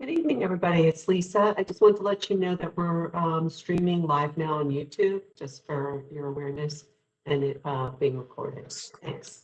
Good evening, everybody. It's Lisa. I just want to let you know that we're streaming live now on YouTube, just for your awareness, and it being recorded. Thanks.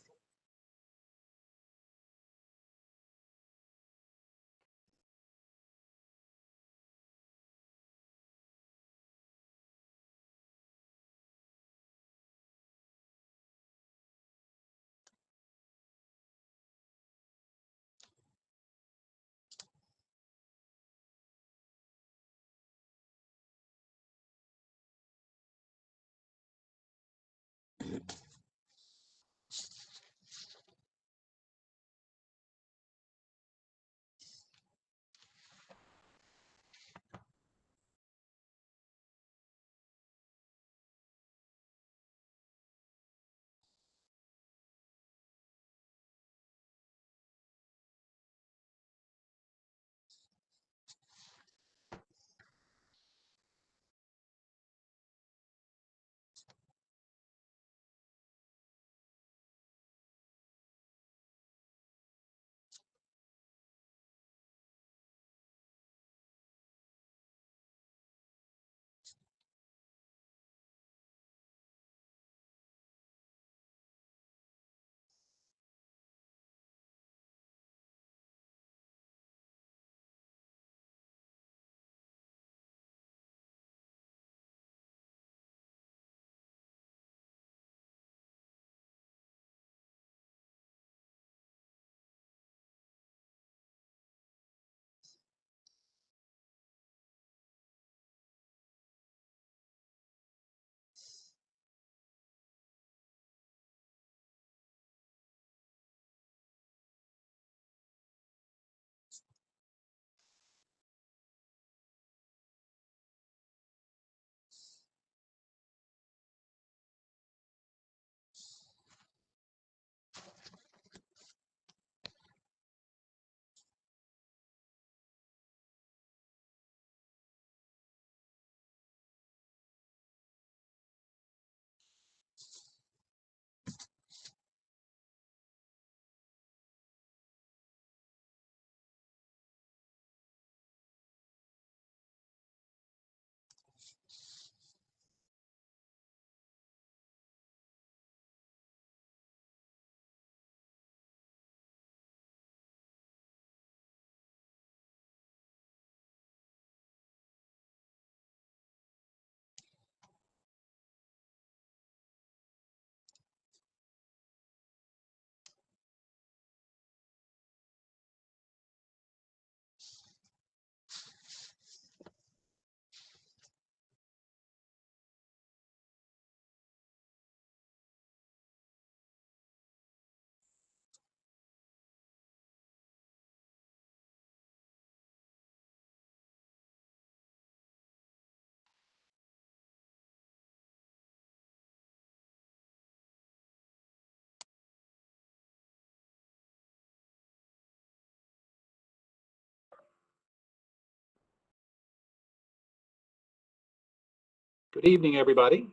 Good evening, everybody.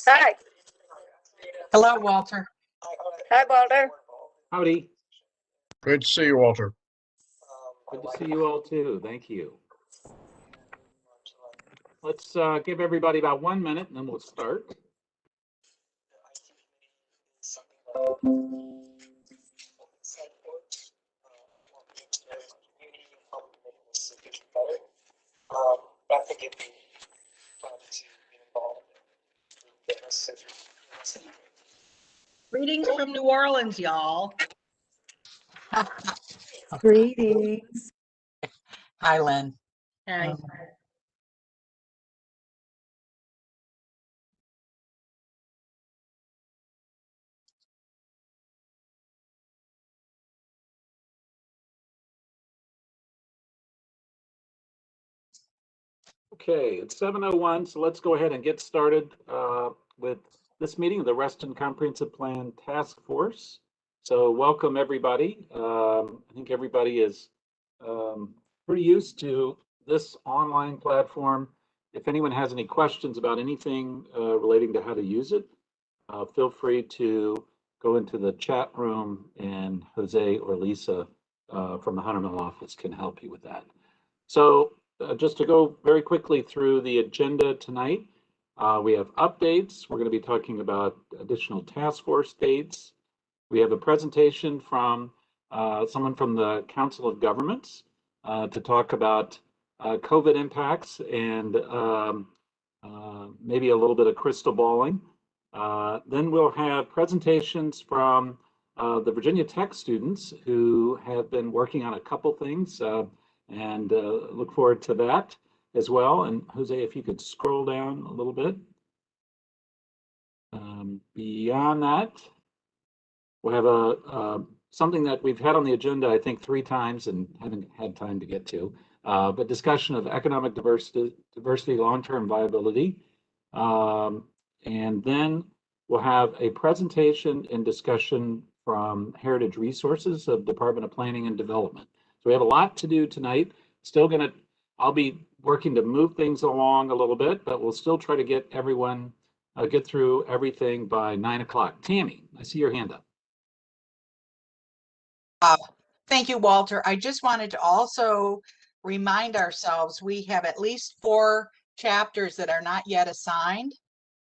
Hi. Hello, Walter. Hi, Walter. Howdy. Good to see you, Walter. Good to see you all too. Thank you. Let's give everybody about 1 minute and then we'll start. I think it'd be fun to get involved in it. Greetings from New Orleans, y'all. Greetings. Hi, Lynn. Hi. Okay, it's 7:01, so let's go ahead and get started with this meeting of the Reston Comprehensive Plan Task Force. So welcome, everybody. I think everybody is pretty used to this online platform. If anyone has any questions about anything relating to how to use it, feel free to go into the chat room, and Jose or Lisa from the Hunter Mill office can help you with that. So just to go very quickly through the agenda tonight, we have updates. We're going to be talking about additional task force dates. We have a presentation from someone from the Council of Governments to talk about COVID impacts and maybe a little bit of crystal balling. Then we'll have presentations from the Virginia Tech students who have been working on a couple things and look forward to that as well. And Jose, if you could scroll down a little bit. Beyond that, we'll have something that we've had on the agenda, I think, 3 times and haven't had time to get to, but discussion of economic diversity, long-term viability. And then we'll have a presentation and discussion from Heritage Resources of Department of Planning and Development. So we have a lot to do tonight. I'll be working to move things along a little bit, but we'll still try to get everyone, get through everything by 9 o'clock. Tammy, I see your hand up. Thank you, Walter. I just wanted to also remind ourselves we have at least 4 chapters that are not yet assigned.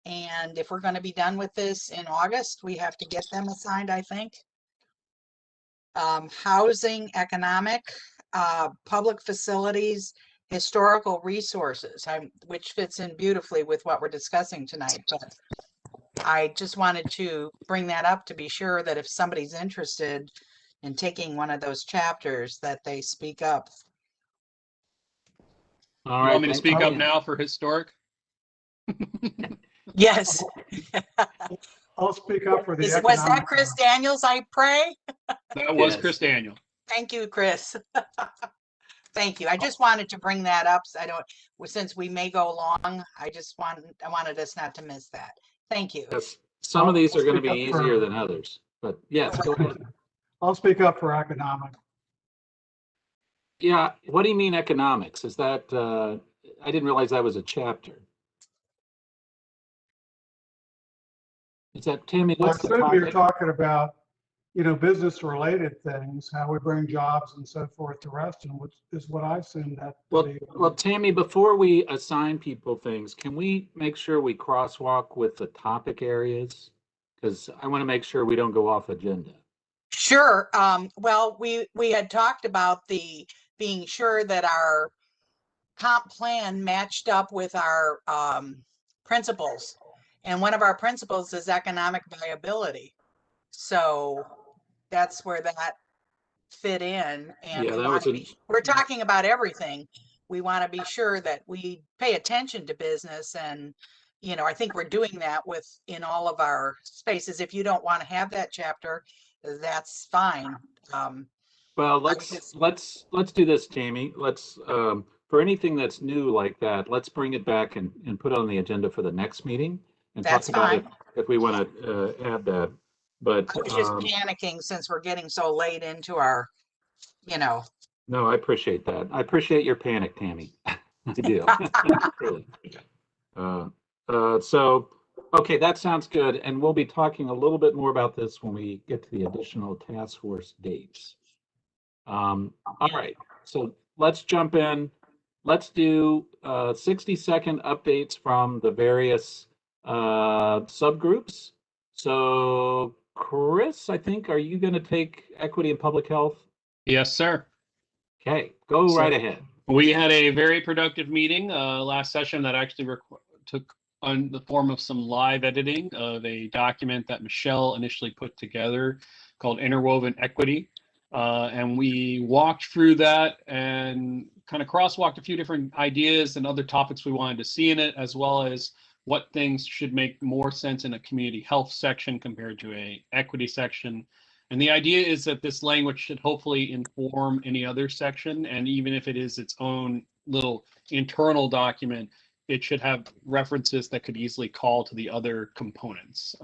And if we're going to be done with this in August, we have to get them assigned, I think. Housing, economic, public facilities, historical resources, which fits in beautifully with what we're discussing tonight. But I just wanted to bring that up to be sure that if somebody's interested in taking one of those chapters, that they speak up. All You right, want me to speak up you. now for historic? Yes. I'll speak up for the Was that economic. Chris Daniels, I pray? That was Yes. Chris Daniel. Thank you, Chris. Thank you. I just wanted to bring that up. So since we may go long, I wanted us not to miss that. Thank you. Yes. Some of these are going to I'll be speak up easier for- than others, but yes, go ahead. I'll speak up for economic. Yeah, what do you mean economics? Is that, I didn't realize that was a chapter. Is that, Tammy, I what's the assume you're topic? talking about, business related things, how we bring jobs and so forth to Reston, which is what I assume that. to be. Well, Tammy, before we assign people things, can we make sure we crosswalk with the topic areas? Because I want to make sure we don't go off agenda. Sure. Well, we had talked about being sure that our comp plan matched up with our principles. And one of our principles is economic viability. So that's where that fit in. And Yeah, we're talking about everything. We want to be sure that we pay attention to business. And, I think we're doing that in all of our spaces. If you don't want to have that chapter, that's fine. well, let's do this, Tammy. Let's, for anything that's new like that, let's bring it back and put it on the agenda for the next meeting and That's talk about it fine. if we want to add that. But I was just panicking since we're getting so late into our, no, I appreciate that. I appreciate your panic, Tammy. I do. Really. So, okay, that sounds good. And we'll be talking a little bit more about this when we get to the additional task force dates. All right, so let's jump in. Let's do 60-second updates from the various subgroups. So Chris, I think, are you going to take equity and public health? Yes, sir. Okay, go right ahead. We had a very productive meeting last session that actually took on the form of some live editing of a document that Michelle initially put together called Interwoven Equity. And we walked through that and kind of crosswalked a few different ideas and other topics we wanted to see in it, as well as what things should make more sense in a community health section compared to a equity section. And the idea is that this language should hopefully inform any other section. And even if it is its own little internal document, it should have references that could easily call to the other components.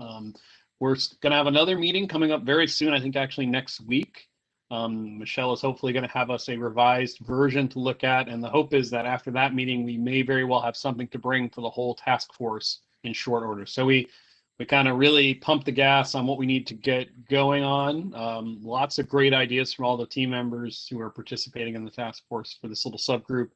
We're going to have another meeting coming up very soon, I think actually next week. Michelle is hopefully going to have us a revised version to look at. And the hope is that after that meeting, we may very well have something to bring for the whole task force in short order. So we we kind of really pumped the gas on what we need to get going on. Lots of great ideas from all the team members who are participating in the task force for this little subgroup.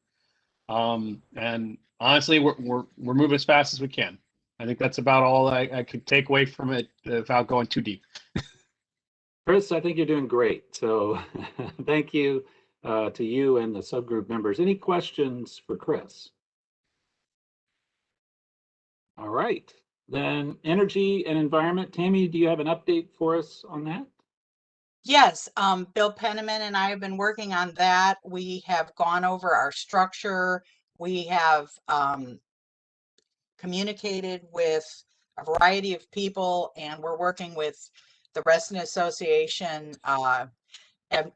And honestly, we're moving as fast as we can. I think that's about all I could take away from it without going too deep. Chris, I think you're doing great. So thank you to you and the subgroup members. Any questions for Chris? All right, then energy and environment. Tammy, do you have an update for us on that? Yes, Bill Penman and I have been working on that. We have gone over our structure. We have communicated with a variety of people, and we're working with the Reston Association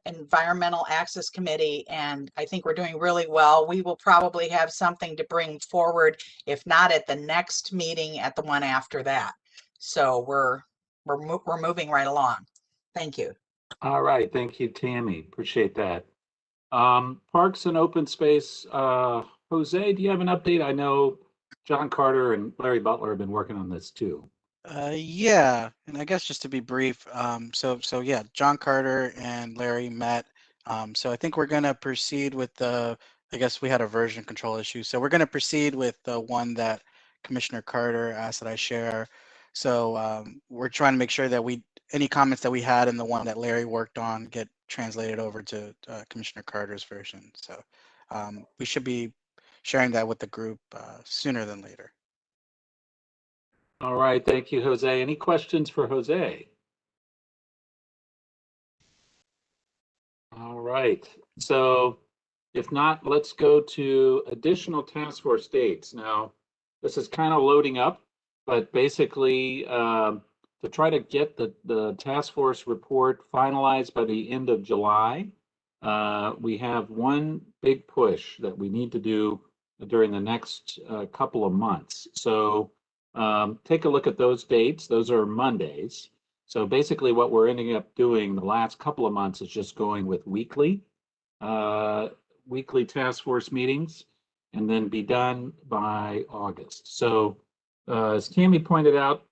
Environmental Access Committee, and I think we're doing really well. We will probably have something to bring forward, if not at the next meeting, at the one after that. So we're moving right along. Thank you. All right, thank you, Tammy. Appreciate that. Parks and open space. Jose, do you have an update? I know John Carter and Larry Butler have been working on this too. Yeah, and I guess just to be brief, so yeah, John Carter and Larry met. So I think we're going to proceed with I guess we had a version control issue. So we're going to proceed with the one that Commissioner Carter asked that I share. So we're trying to make sure that any comments that we had in the one that Larry worked on get translated over to Commissioner Carter's version. So we should be sharing that with the group sooner than later. All right, thank you, Jose. Any questions for Jose? All right, so if not, let's go to additional task force dates. Now, this is kind of loading up, but basically to try to get the task force report finalized by the end of July, we have one big push that we need to do during the next couple of months. So take a look at those dates. Those are Mondays. So basically what we're ending up doing the last couple of months is just going with weekly task force meetings and then be done by August. So as Tammy pointed out,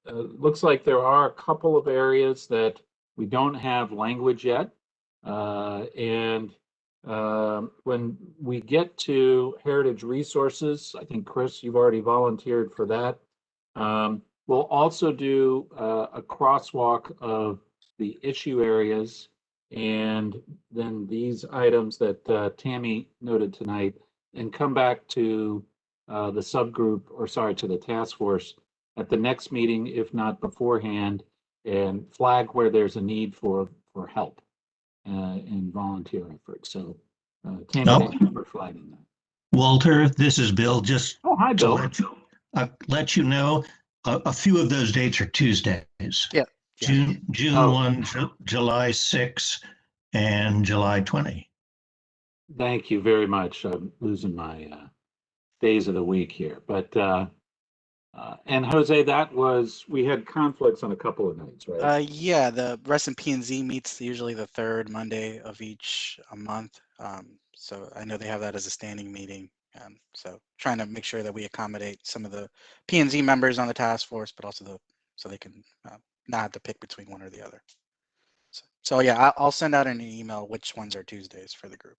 looks like there are a couple of areas that we don't have language yet. When we get to heritage resources, I think, Chris, you've already volunteered for that. We'll also do a crosswalk of the issue areas and then these items that Tammy noted tonight, and come back to the subgroup, or sorry, to the task force at the next meeting, if not beforehand, and flag where there's a need for help in volunteer efforts. So Tammy, thank you for flagging that. Walter, this is Bill. Just hi, Bill. Let you know, a few of those dates are Tuesdays. Yeah. June 1, July 6, and July 20. Thank you very much. I'm losing my days of the week here, but and Jose, we had conflicts on a couple of nights, right? Yeah, the Reston P&Z meets usually the third Monday of each month. So I know they have that as a standing meeting. So trying to make sure that we accommodate some of the P&Z members on the task force, but also so they can not have to pick between one or the other. So yeah, I'll send out an email which ones are Tuesdays for the group.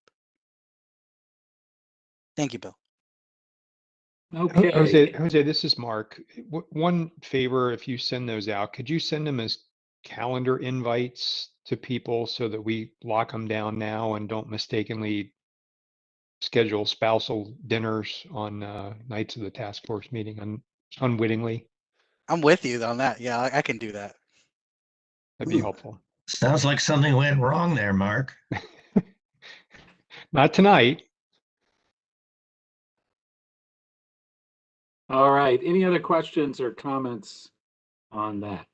Thank you, Bill. Okay. Jose, this is Mark. One favor, if you send those out, could you send them as calendar invites to people so that we lock them down now and don't mistakenly schedule spousal dinners on nights of the task force meeting unwittingly? I'm with you on that. Yeah, I can do that. That'd be helpful. Sounds like something went wrong there, Mark. Not tonight. All right. Any other questions or comments on that?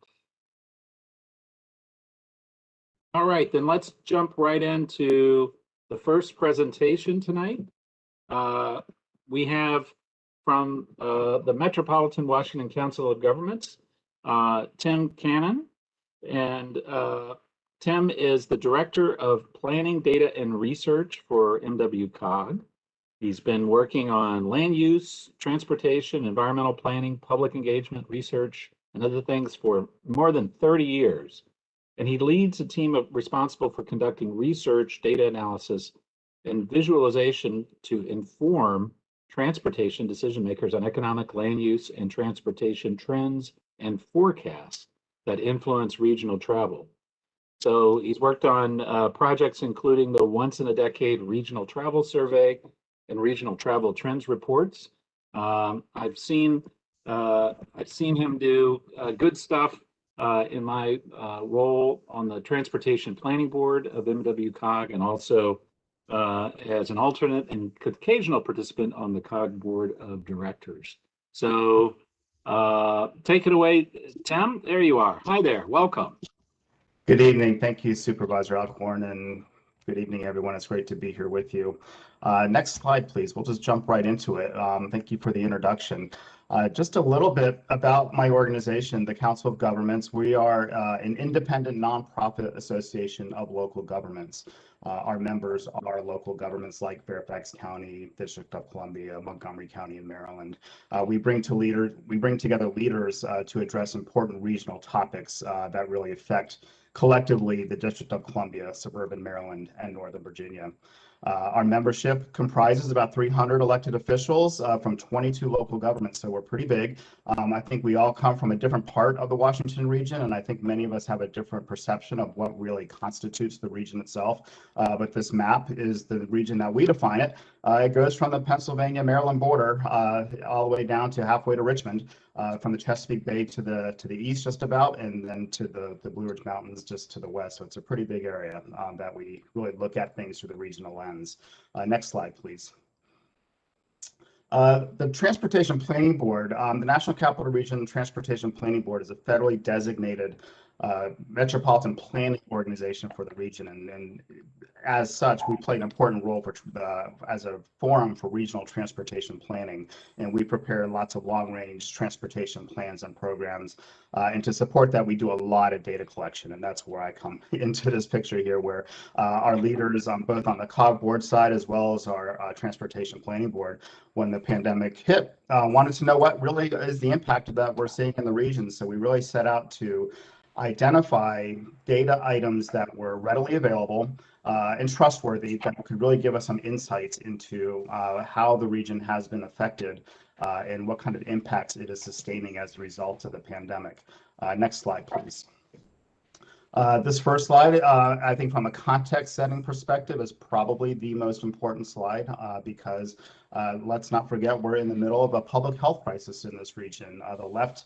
All right, then let's jump right into the first presentation tonight. We have from the Metropolitan Washington Council of Governments, Tim Cannon, and Tim is the Director of Planning, Data, and Research for MWCOG. He's been working on land use, transportation, environmental planning, public engagement, research, and other things for more than 30 years. And he leads a team responsible for conducting research, data analysis, and visualization to inform transportation decision makers on economic, land use, and transportation trends and forecasts that influence regional travel. So he's worked on projects including the once in a decade regional travel survey and regional travel trends reports. I've seen him do good stuff in my role on the Transportation Planning Board of MWCOG, and also as an alternate and occasional participant on the COG Board of Directors. So take it away, Tim. There you are. Hi there. Welcome. Good evening. Thank you, Supervisor Alcorn, and good evening, everyone. It's great to be here with you. Next slide, please. We'll just jump right into it. Thank you for the introduction. Just a little bit about my organization, the Council of Governments. We are an independent nonprofit association of local governments. Our members are local governments like Fairfax County, District of Columbia, Montgomery County, and Maryland. We bring together leaders to address important regional topics that really affect collectively the District of Columbia, suburban Maryland, and Northern Virginia. Our membership comprises about 300 elected officials from 22 local governments, so we're pretty big. I think we all come from a different part of the Washington region, and I think many of us have a different perception of what really constitutes the region itself. But this map is the region that we define it. It goes from the Pennsylvania-Maryland border all the way down to halfway to Richmond, from the Chesapeake Bay to the east just about, and then to the Blue Ridge Mountains just to the west. So it's a pretty big area that we really look at things through the regional lens. Next slide, please. The Transportation Planning Board, the National Capital Region Transportation Planning Board, is a federally designated metropolitan planning organization for the region, and as such, we play an important role for, as a forum for regional transportation planning, and we prepare lots of long-range transportation plans and programs. And to support that, we do a lot of data collection, and that's where I come into this picture here, where our leaders on both on the COG board side as well as our Transportation Planning Board, when the pandemic hit, wanted to know what really is the impact that we're seeing in the region. So we really set out to identify data items that were readily available and trustworthy, that could really give us some insights into how the region has been affected and what kind of impacts it is sustaining as a result of the pandemic. Next slide, please. This first slide, I think from a context setting perspective, is probably the most important slide because let's not forget we're in the middle of a public health crisis in this region. The left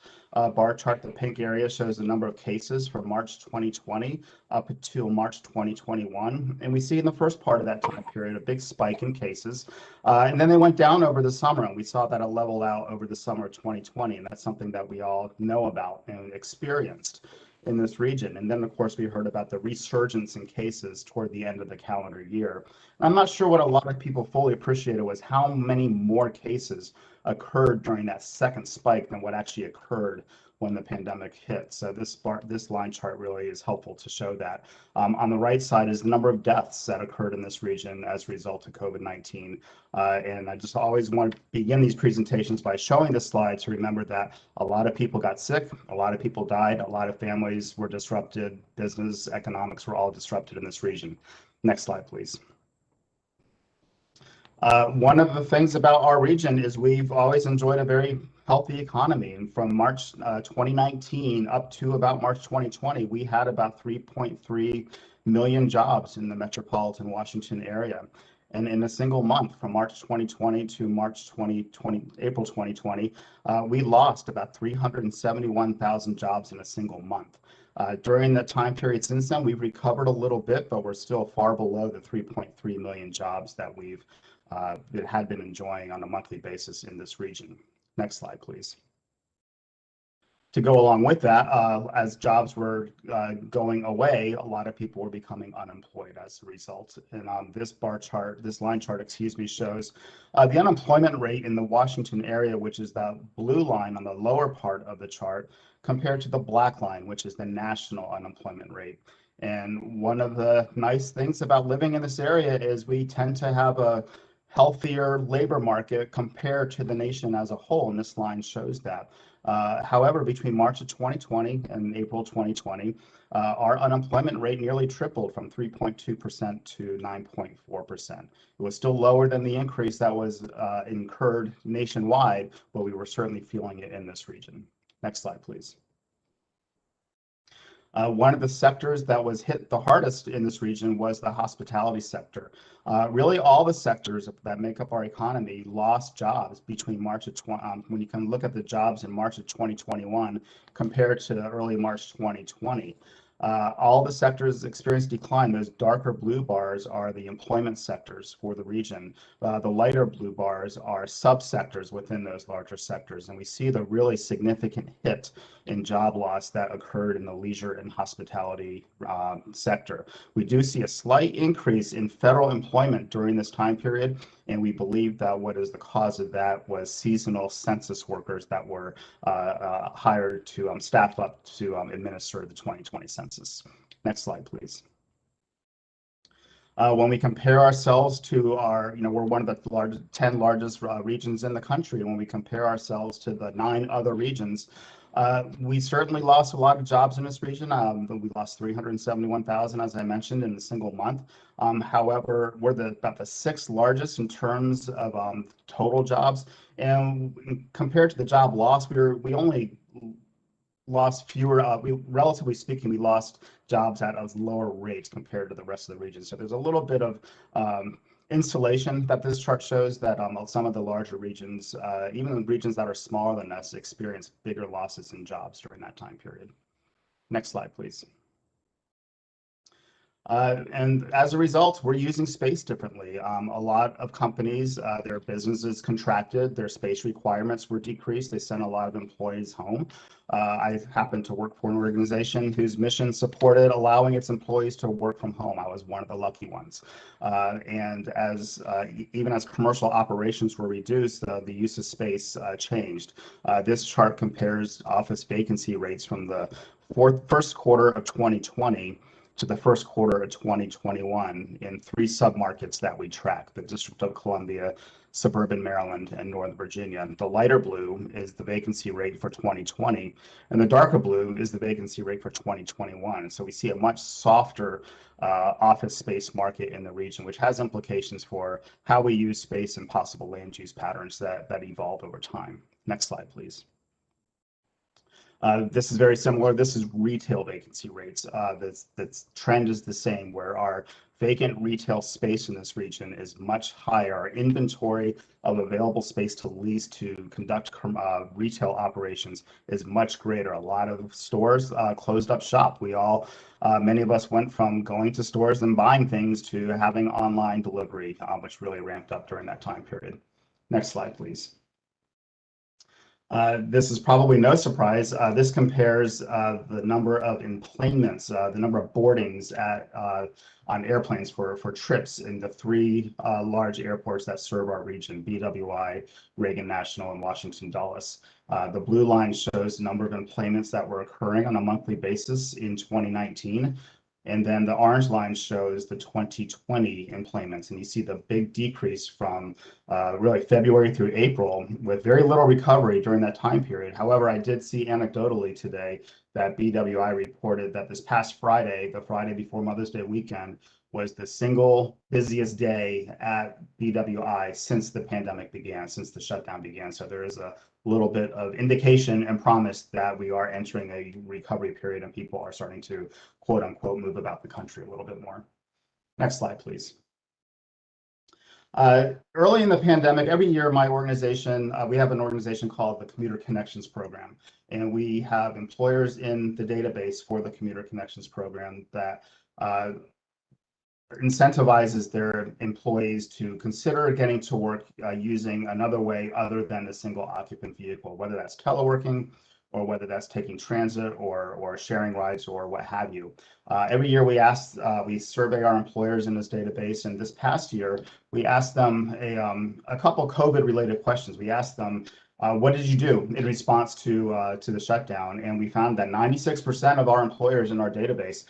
bar chart, the pink area, shows the number of cases from March 2020 up to March 2021. And we see in the first part of that time period a big spike in cases. And then they went down over the summer, and we saw that a level out over the summer of 2020. And that's something that we all know about and experienced in this region. And then, of course, we heard about the resurgence in cases toward the end of the calendar year. I'm not sure what a lot of people fully appreciated was how many more cases occurred during that second spike than what actually occurred when the pandemic hit. So this line chart really is helpful to show that. On the right side is the number of deaths that occurred in this region as a result of COVID-19. And I just always want to begin these presentations by showing this slide to remember that a lot of people got sick, a lot of people died, a lot of families were disrupted, business, economics were all disrupted in this region. Next slide, please. One of the things about our region is we've always enjoyed a very healthy economy. And from March 2019 up to about March 2020, we had about 3.3 million jobs in the metropolitan Washington area. And in a single month, from March 2020 to April 2020, we lost about 371,000 jobs in a single month. During the time period since then, we've recovered a little bit, but we're still far below the 3.3 million jobs that we've had been enjoying on a monthly basis in this region. Next slide, please. To go along with that, as jobs were going away, a lot of people were becoming unemployed as a result. And this line chart, excuse me, shows the unemployment rate in the Washington area, which is the blue line on the lower part of the chart, compared to the black line, which is the national unemployment rate. And one of the nice things about living in this area is we tend to have a healthier labor market compared to the nation as a whole, and this line shows that. However, between March of 2020 and April 2020, our unemployment rate nearly tripled from 3.2% to 9.4%. It was still lower than the increase that was incurred nationwide, but we were certainly feeling it in this region. Next slide, please. One of the sectors that was hit the hardest in this region was the hospitality sector. Really, all the sectors that make up our economy lost jobs between March of when you can look at the jobs in March of 2021 compared to early March 2020. All the sectors experienced decline. Those darker blue bars are the employment sectors for the region. The lighter blue bars are subsectors within those larger sectors. And we see the really significant hit in job loss that occurred in the leisure and hospitality sector. We do see a slight increase in federal employment during this time period. And we believe that what is the cause of that was seasonal census workers that were hired to staff up to administer the 2020 census. Next slide, please. When we compare ourselves to our, we're one of the 10 largest regions in the country. When we compare ourselves to the 9 other regions, we certainly lost a lot of jobs in this region. We lost 371,000, as I mentioned, in a single month. However, we're about the 6th largest in terms of total jobs. And compared to the job loss, we only lost fewer, relatively speaking, we lost jobs at a lower rate compared to the rest of the region. So there's a little bit of insulation that this chart shows that some of the larger regions, even the regions that are smaller than us, experience bigger losses in jobs during that time period. Next slide, please. And as a result, we're using space differently. A lot of companies, their businesses contracted, their space requirements were decreased. They sent a lot of employees home. I happen to work for an organization whose mission supported allowing its employees to work from home. I was one of the lucky ones. And even as commercial operations were reduced, the use of space changed. This chart compares office vacancy rates from the first quarter of 2020 to the first quarter of 2021 in 3 submarkets that we track: the District of Columbia, suburban Maryland, and Northern Virginia. The lighter blue is the vacancy rate for 2020, and the darker blue is the vacancy rate for 2021. So we see a much softer office space market in the region, which has implications for how we use space and possible land use patterns that evolve over time. Next slide, please. This is very similar. This is retail vacancy rates. The trend is the same, where our vacant retail space in this region is much higher. Our inventory of available space to lease to conduct retail operations is much greater. A lot of stores closed up shop. Many of us went from going to stores and buying things to having online delivery, which really ramped up during that time period. Next slide, please. This is probably no surprise. This compares the number of enplanements, the number of boardings on airplanes for trips in the 3 large airports that serve our region: BWI, Reagan National, and Washington Dulles. The blue line shows the number of enplanements that were occurring on a monthly basis in 2019. And then the orange line shows the 2020 enplanements, and you see the big decrease from really February through April, with very little recovery during that time period. However, I did see anecdotally today that BWI reported that this past Friday, the Friday before Mother's Day weekend, was the single busiest day at BWI since the pandemic began, since the shutdown began. So there is a little bit of indication and promise that we are entering a recovery period and people are starting to, quote unquote, move about the country a little bit more. Next slide, please. Early in the pandemic, every year my organization, we have an organization called the Commuter Connections Program, and we have employers in the database for the Commuter Connections Program that incentivizes their employees to consider getting to work using another way other than a single occupant vehicle, whether that's teleworking or whether that's taking transit or sharing rides or what have you. Every year we survey our employers in this database, and this past year we asked them a couple COVID related questions. We asked them, what did you do in response to the shutdown? And we found that 96% of our employers in our database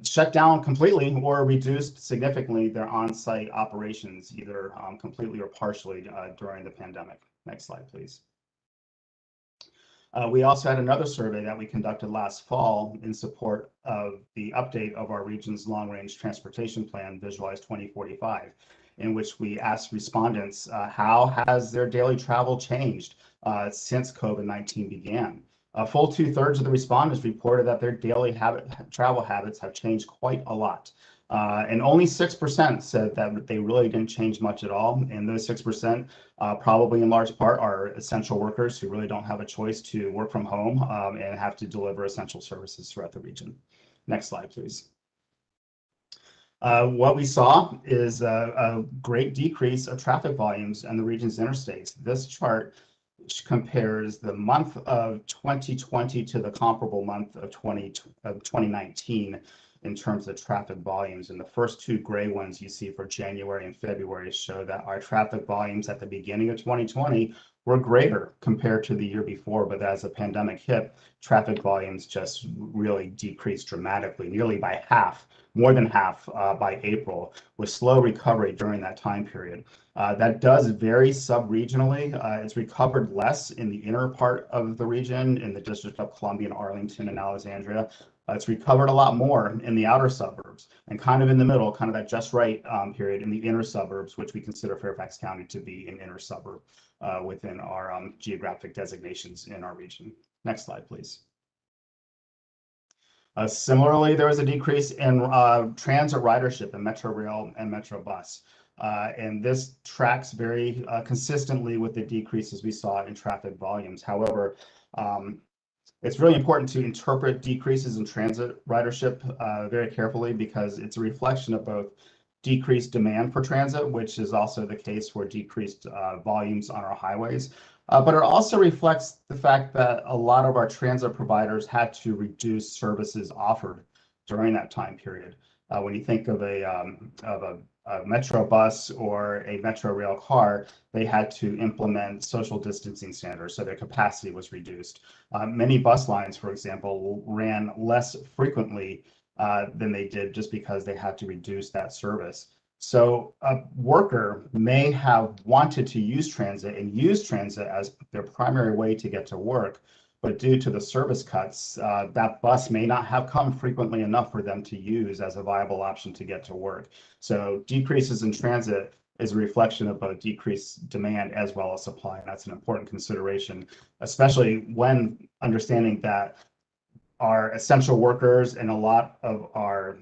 shut down completely or reduced significantly their on-site operations, either completely or partially during the pandemic. Next slide, please. We also had another survey that we conducted last fall in support of the update of our region's long-range transportation plan, Visualize 2045, in which we asked respondents how has their daily travel changed since COVID-19 began. A full 2/3 of the respondents reported that their daily travel habits have changed quite a lot. And only 6% said that they really didn't change much at all. And those 6% probably in large part are essential workers who really don't have a choice to work from home and have to deliver essential services throughout the region. Next slide, please. What we saw is a great decrease of traffic volumes in the region's interstates. This chart compares the month of 2020 to the comparable month of 2019 in terms of traffic volumes. And the first two gray ones you see for January and February show that our traffic volumes at the beginning of 2020 were greater compared to the year before, but as the pandemic hit, traffic volumes just really decreased dramatically, nearly by half, more than half by April, with slow recovery during that time period. That does vary sub-regionally. It's recovered less in the inner part of the region, in the District of Columbia and Arlington and Alexandria. It's recovered a lot more in the outer suburbs and kind of in the middle, kind of that just right period in the inner suburbs, which we consider Fairfax County to be an inner suburb within our geographic designations in our region. Next slide, please. Similarly, there was a decrease in transit ridership in Metro Rail and Metro Bus. And this tracks very consistently with the decreases we saw in traffic volumes. However, it's really important to interpret decreases in transit ridership very carefully because it's a reflection of both decreased demand for transit, which is also the case for decreased volumes on our highways. But it also reflects the fact that a lot of our transit providers had to reduce services offered during that time period. When you think of a Metro bus or a Metro rail car, they had to implement social distancing standards, so their capacity was reduced. Many bus lines, for example, ran less frequently than they did just because they had to reduce that service. So a worker may have wanted to use transit and use transit as their primary way to get to work, but due to the service cuts, that bus may not have come frequently enough for them to use as a viable option to get to work. So decreases in transit is a reflection of both decreased demand as well as supply, and that's an important consideration, especially when understanding that our essential workers and a lot of our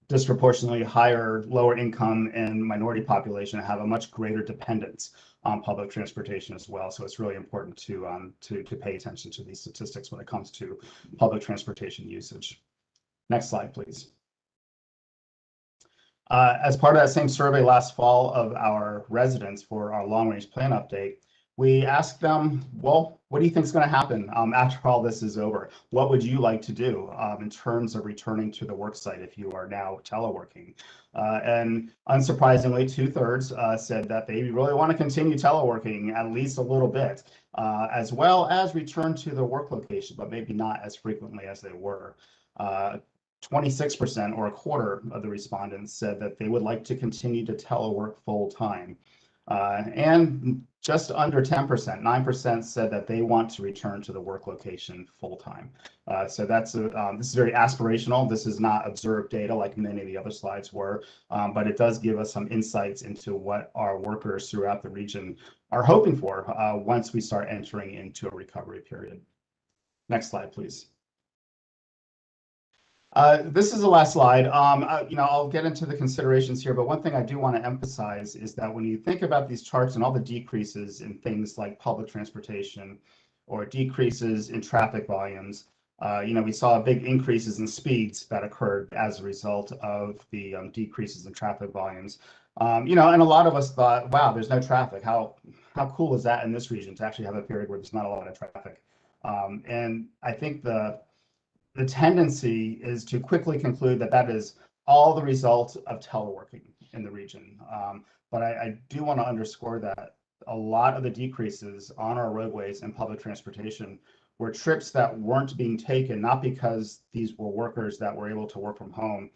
disproportionately higher, lower income and minority population have a much greater dependence on public transportation as well. So it's really important to pay attention to these statistics when it comes to public transportation usage. Next slide, please. As part of that same survey last fall of our residents for our long-range plan update, we asked them, well, what do you think is going to happen after all this is over? What would you like to do in terms of returning to the work site if you are now teleworking? And unsurprisingly, 2/3 said that they really want to continue teleworking at least a little bit, as well as return to their work location, but maybe not as frequently as they were. 26% or a quarter of the respondents said that they would like to continue to telework full time. And just under 10%, 9% said that they want to return to the work location full time. So that's this is very aspirational. This is not observed data like many of the other slides were, but it does give us some insights into what our workers throughout the region are hoping for once we start entering into a recovery period. Next slide, please. This is the last slide. I'll get into the considerations here, but one thing I do want to emphasize is that when you think about these charts and all the decreases in things like public transportation or decreases in traffic volumes, we saw big increases in speeds that occurred as a result of the decreases in traffic volumes. And a lot of us thought, wow, there's no traffic. How cool is that in this region to actually have a period where there's not a lot of traffic? And I think the tendency is to quickly conclude that that is all the result of teleworking in the region. But I do want to underscore that a lot of the decreases on our roadways and public transportation were trips that weren't being taken, not because these were workers that were able to work from home,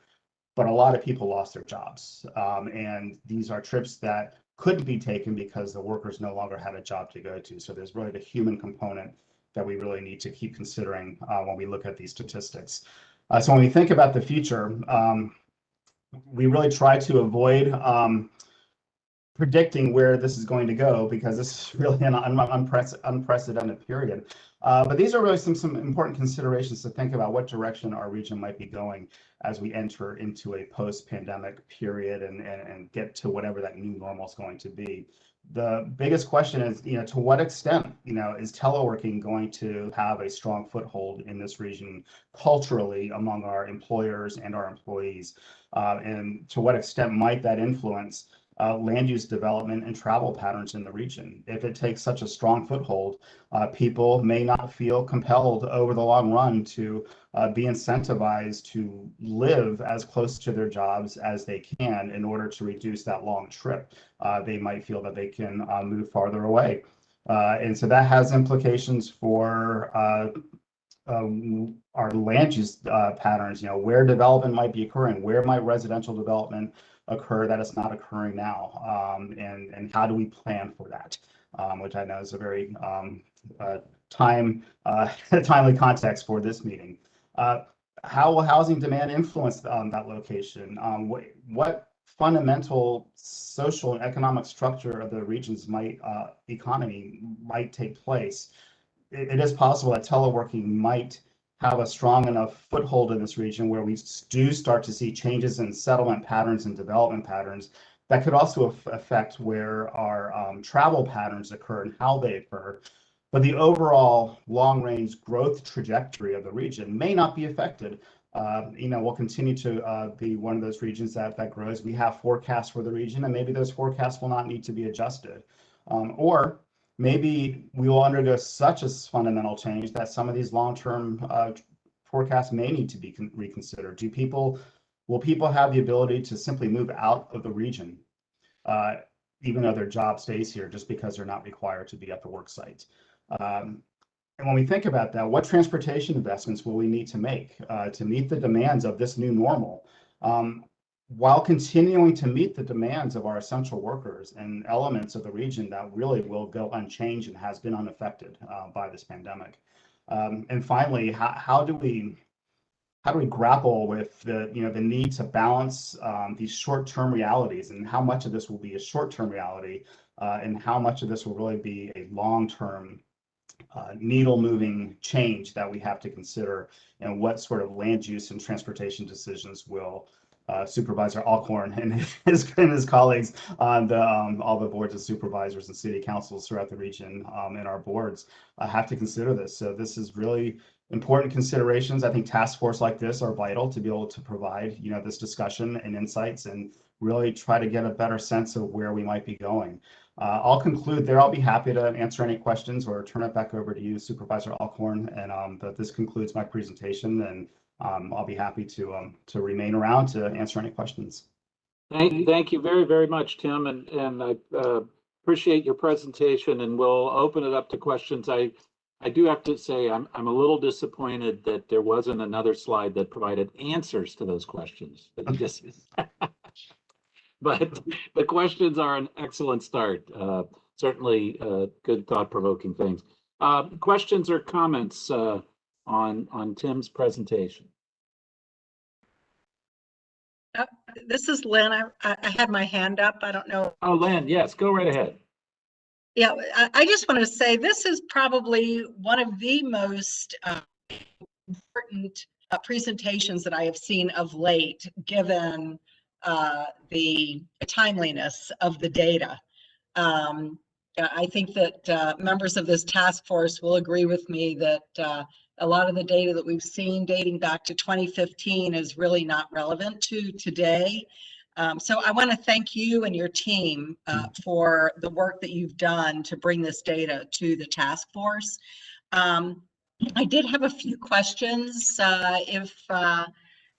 but a lot of people lost their jobs. And these are trips that couldn't be taken because the workers no longer had a job to go to. So there's really the human component that we really need to keep considering when we look at these statistics. So when we think about the future, we really try to avoid predicting where this is going to go, because this is really an unprecedented period. But these are really some important considerations to think about what direction our region might be going as we enter into a post-pandemic period and get to whatever that new normal is going to be. The biggest question is, to what extent, is teleworking going to have a strong foothold in this region culturally among our employers and our employees? And to what extent might that influence land use development and travel patterns in the region? If it takes such a strong foothold, people may not feel compelled over the long run to be incentivized to live as close to their jobs as they can in order to reduce that long trip. They might feel that they can move farther away. And so that has implications for our land use patterns, where development might be occurring, where might residential development occur that is not occurring now, and how do we plan for that, which I know is a very timely context for this meeting. How will housing demand influence that location? What fundamental social and economic structure of the region's economy might take place? It is possible that teleworking might have a strong enough foothold in this region where we do start to see changes in settlement patterns and development patterns that could also affect where our travel patterns occur and how they occur. But the overall long-range growth trajectory of the region may not be affected. We'll continue to be one of those regions that grows. We have forecasts for the region, and maybe those forecasts will not need to be adjusted. Or maybe we will undergo such a fundamental change that some of these long-term forecasts may need to be reconsidered. Will people have the ability to simply move out of the region, even though their job stays here, just because they're not required to be at the work site? And when we think about that, what transportation investments will we need to make to meet the demands of this new normal, while continuing to meet the demands of our essential workers and elements of the region that really will go unchanged and has been unaffected by this pandemic? And finally, how do we grapple with the need to balance these short-term realities, and how much of this will be a short-term reality, and how much of this will really be a long-term needle-moving change that we have to consider, and what sort of land use and transportation decisions will Supervisor Alcorn and his colleagues on all the boards of supervisors and city councils throughout the region and our boards have to consider this. So this is really important considerations. I think task force like this are vital to be able to provide this discussion and insights, and really try to get a better sense of where we might be going. I'll conclude there. I'll be happy to answer any questions or turn it back over to you, Supervisor Alcorn. And but this concludes my presentation, and I'll be happy to remain around to answer any questions. Thank you very, very much, Tim, and I appreciate your presentation, and we'll open it up to questions. I do have to say I'm a little disappointed that there wasn't another slide that provided answers to those questions. But the questions are an excellent start. Certainly good thought-provoking things. Questions or comments on Tim's presentation? This is Lynn. I had my hand up. I don't know. Oh, Lynn, yes, go right ahead. Yeah, I just want to say this is probably one of the most important presentations that I have seen of late, given the timeliness of the data. I think that members of this task force will agree with me that a lot of the data that we've seen dating back to 2015 is really not relevant to today. So I want to thank you and your team for the work that you've done to bring this data to the task force. I did have a few questions.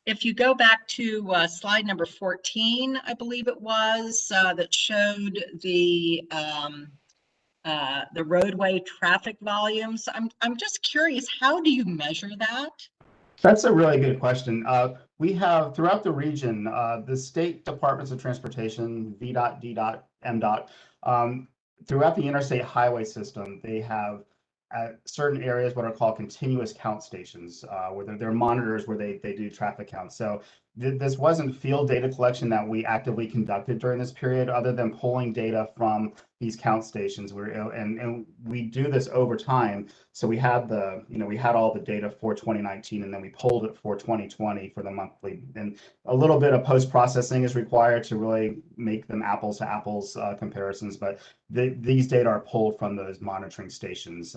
If you go back to slide number 14, I believe it was, that showed the the roadway traffic volumes. I'm just curious, how do you measure that? That's a really good question. We have throughout the region, the state departments of transportation, VDOT, DDOT, MDOT, throughout the interstate highway system, they have at certain areas what are called continuous count stations, where they're monitors where they do traffic counts. So this wasn't field data collection that we actively conducted during this period, other than pulling data from these count stations. And we do this over time. So we had we had all the data for 2019, and then we pulled it for 2020 for the monthly. And a little bit of post-processing is required to really make them apples to apples comparisons. But these data are pulled from those monitoring stations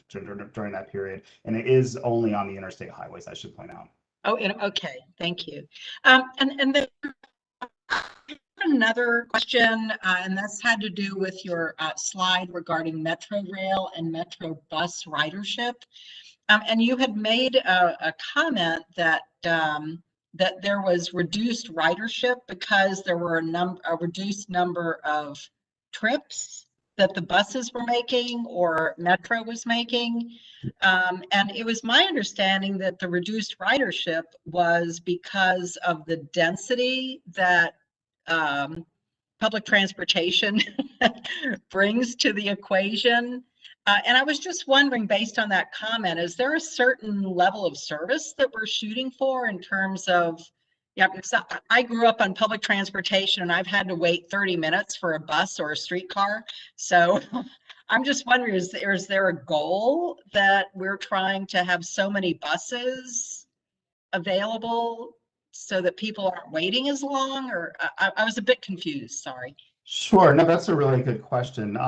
during that period. And it is only on the interstate highways, I should point out. Oh, okay, thank you. And then another question, and this had to do with your slide regarding Metro Rail and Metro Bus ridership. And you had made a comment that that there was reduced ridership because there were a reduced number of trips that the buses were making or Metro was making. And it was my understanding that the reduced ridership was because of the density that public transportation brings to the equation. And I was just wondering, based on that comment, is there a certain level of service that we're shooting for in terms of, yeah, because I grew up on public transportation and I've had to wait 30 minutes for a bus or a streetcar. So I'm just wondering, is there a goal that we're trying to have so many buses available so that people aren't waiting as long? Or I was a bit confused, sorry. Sure, no, that's a really good question.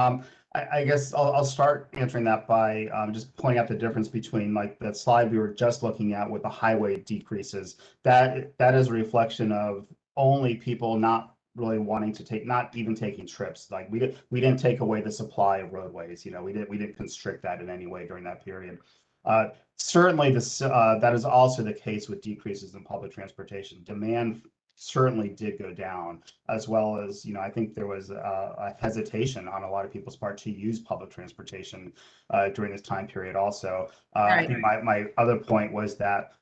I guess I'll start answering that by just pointing out the difference between like that slide we were just looking at with the highway decreases. That is a reflection of only people not really wanting to take, not even taking trips. Like we didn't take away the supply of roadways. We didn't constrict that in any way during that period. Certainly, that is also the case with decreases in public transportation. Demand certainly did go down, as well as, I think there was a hesitation on a lot of people's part to use public transportation during this time period also. I think my other point was that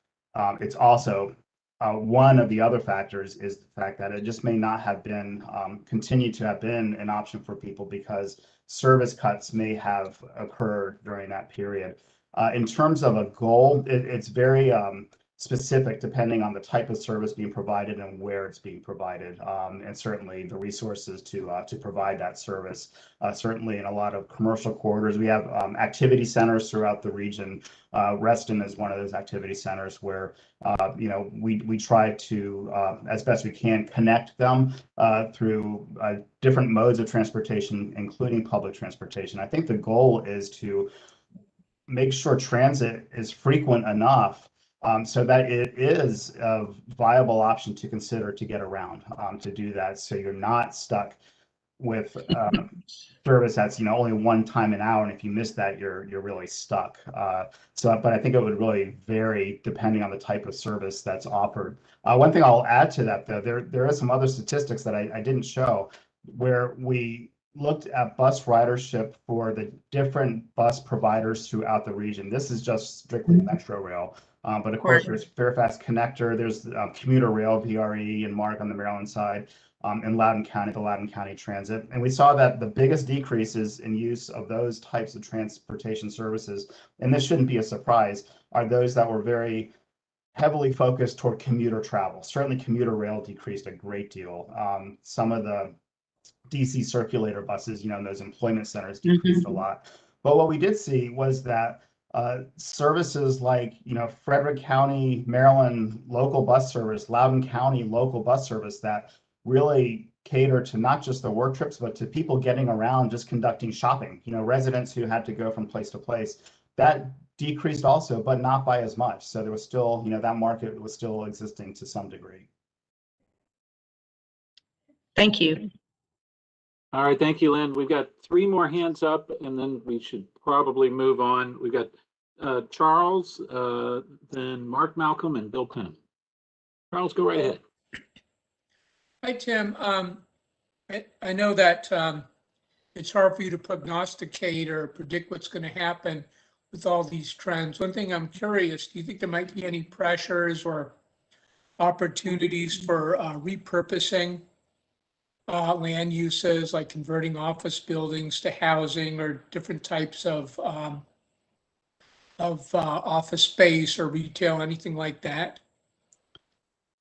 it's also one of the other factors is the fact that it just may not have been continued to have been an option for people because service cuts may have occurred during that period. In terms of a goal, it's very specific depending on the type of service being provided and where it's being provided, and certainly the resources to provide that service. Certainly in a lot of commercial corridors, we have activity centers throughout the region. Reston is one of those activity centers where we try to, as best we can, connect them through different modes of transportation, including public transportation. I think the goal is to make sure transit is frequent enough so that it is a viable option to consider to get around, to do that, so you're not stuck with service that's only one time an hour, and if you miss that, you're really stuck. But I think it would really vary depending on the type of service that's offered. One thing I'll add to that, though, there are some other statistics that I didn't show, where we looked at bus ridership for the different bus providers throughout the region. This is just strictly Metro Rail. But of course, there's Fairfax Connector, there's Commuter Rail, VRE, and MARC on the Maryland side, and Loudoun County, the Loudoun County Transit. And we saw that the biggest decreases in use of those types of transportation services, and this shouldn't be a surprise, are those that were very heavily focused toward commuter travel. Certainly Commuter Rail decreased a great deal. Some of the DC circulator buses, in those employment centers decreased a lot. But what we did see was that services like, Frederick County, Maryland local bus service, Loudoun County local bus service that really cater to not just the work trips, but to people getting around, just conducting shopping, residents who had to go from place to place, that decreased also, but not by as much. So there was still, that market was still existing to some degree. Thank you. All right, thank you, Lynn. We've got 3 more hands up, and then we should probably move on. We've got Charles, then Mark Malcolm, and Bill Penman. Charles, go right ahead. Hi, Tim. I know that it's hard for you to prognosticate or predict what's going to happen with all these trends. One thing I'm curious, do you think there might be any pressures or opportunities for repurposing land uses, like converting office buildings to housing or different types of office space or retail, anything like that?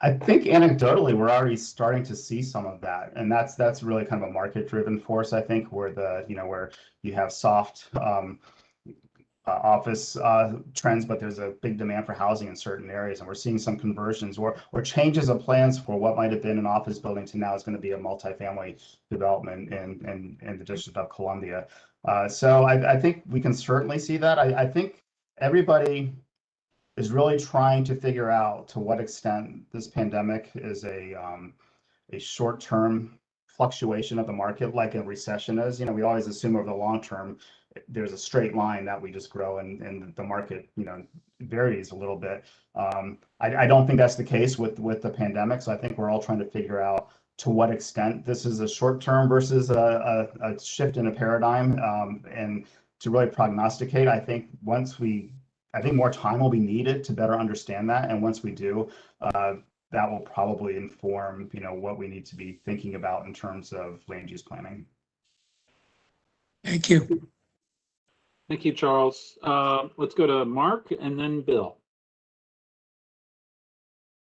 I think anecdotally, we're already starting to see some of that, and that's really kind of a market-driven force. I think where where you have soft office trends, but there's a big demand for housing in certain areas, and we're seeing some conversions or changes of plans for what might have been an office building to now is going to be a multifamily development in the District of Columbia. So I think we can certainly see that. I think everybody is really trying to figure out to what extent this pandemic is a short-term fluctuation of the market, like a recession is. We always assume over the long term there's a straight line that we just grow, and the market varies a little bit. I don't think that's the case with the pandemic. So I think we're all trying to figure out to what extent this is a short term versus a shift in a paradigm, and to really prognosticate. I think more time will be needed to better understand that. And once we do, that will probably inform, what we need to be thinking about in terms of land use planning. Thank you. Thank you, Charles. Let's go to Mark and then Bill.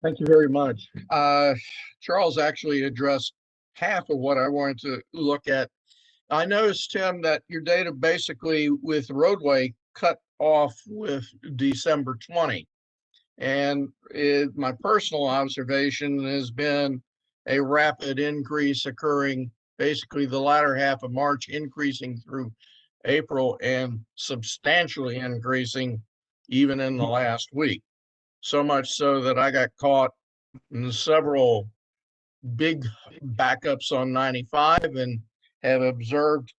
Thank you very much. Charles actually addressed half of what I wanted to look at. I noticed, Tim, that your data basically with roadway cut off with December 20. And my personal observation has been a rapid increase occurring basically the latter half of March, increasing through April and substantially increasing even in the last week. So much so that I got caught in several big backups on 95 and have observed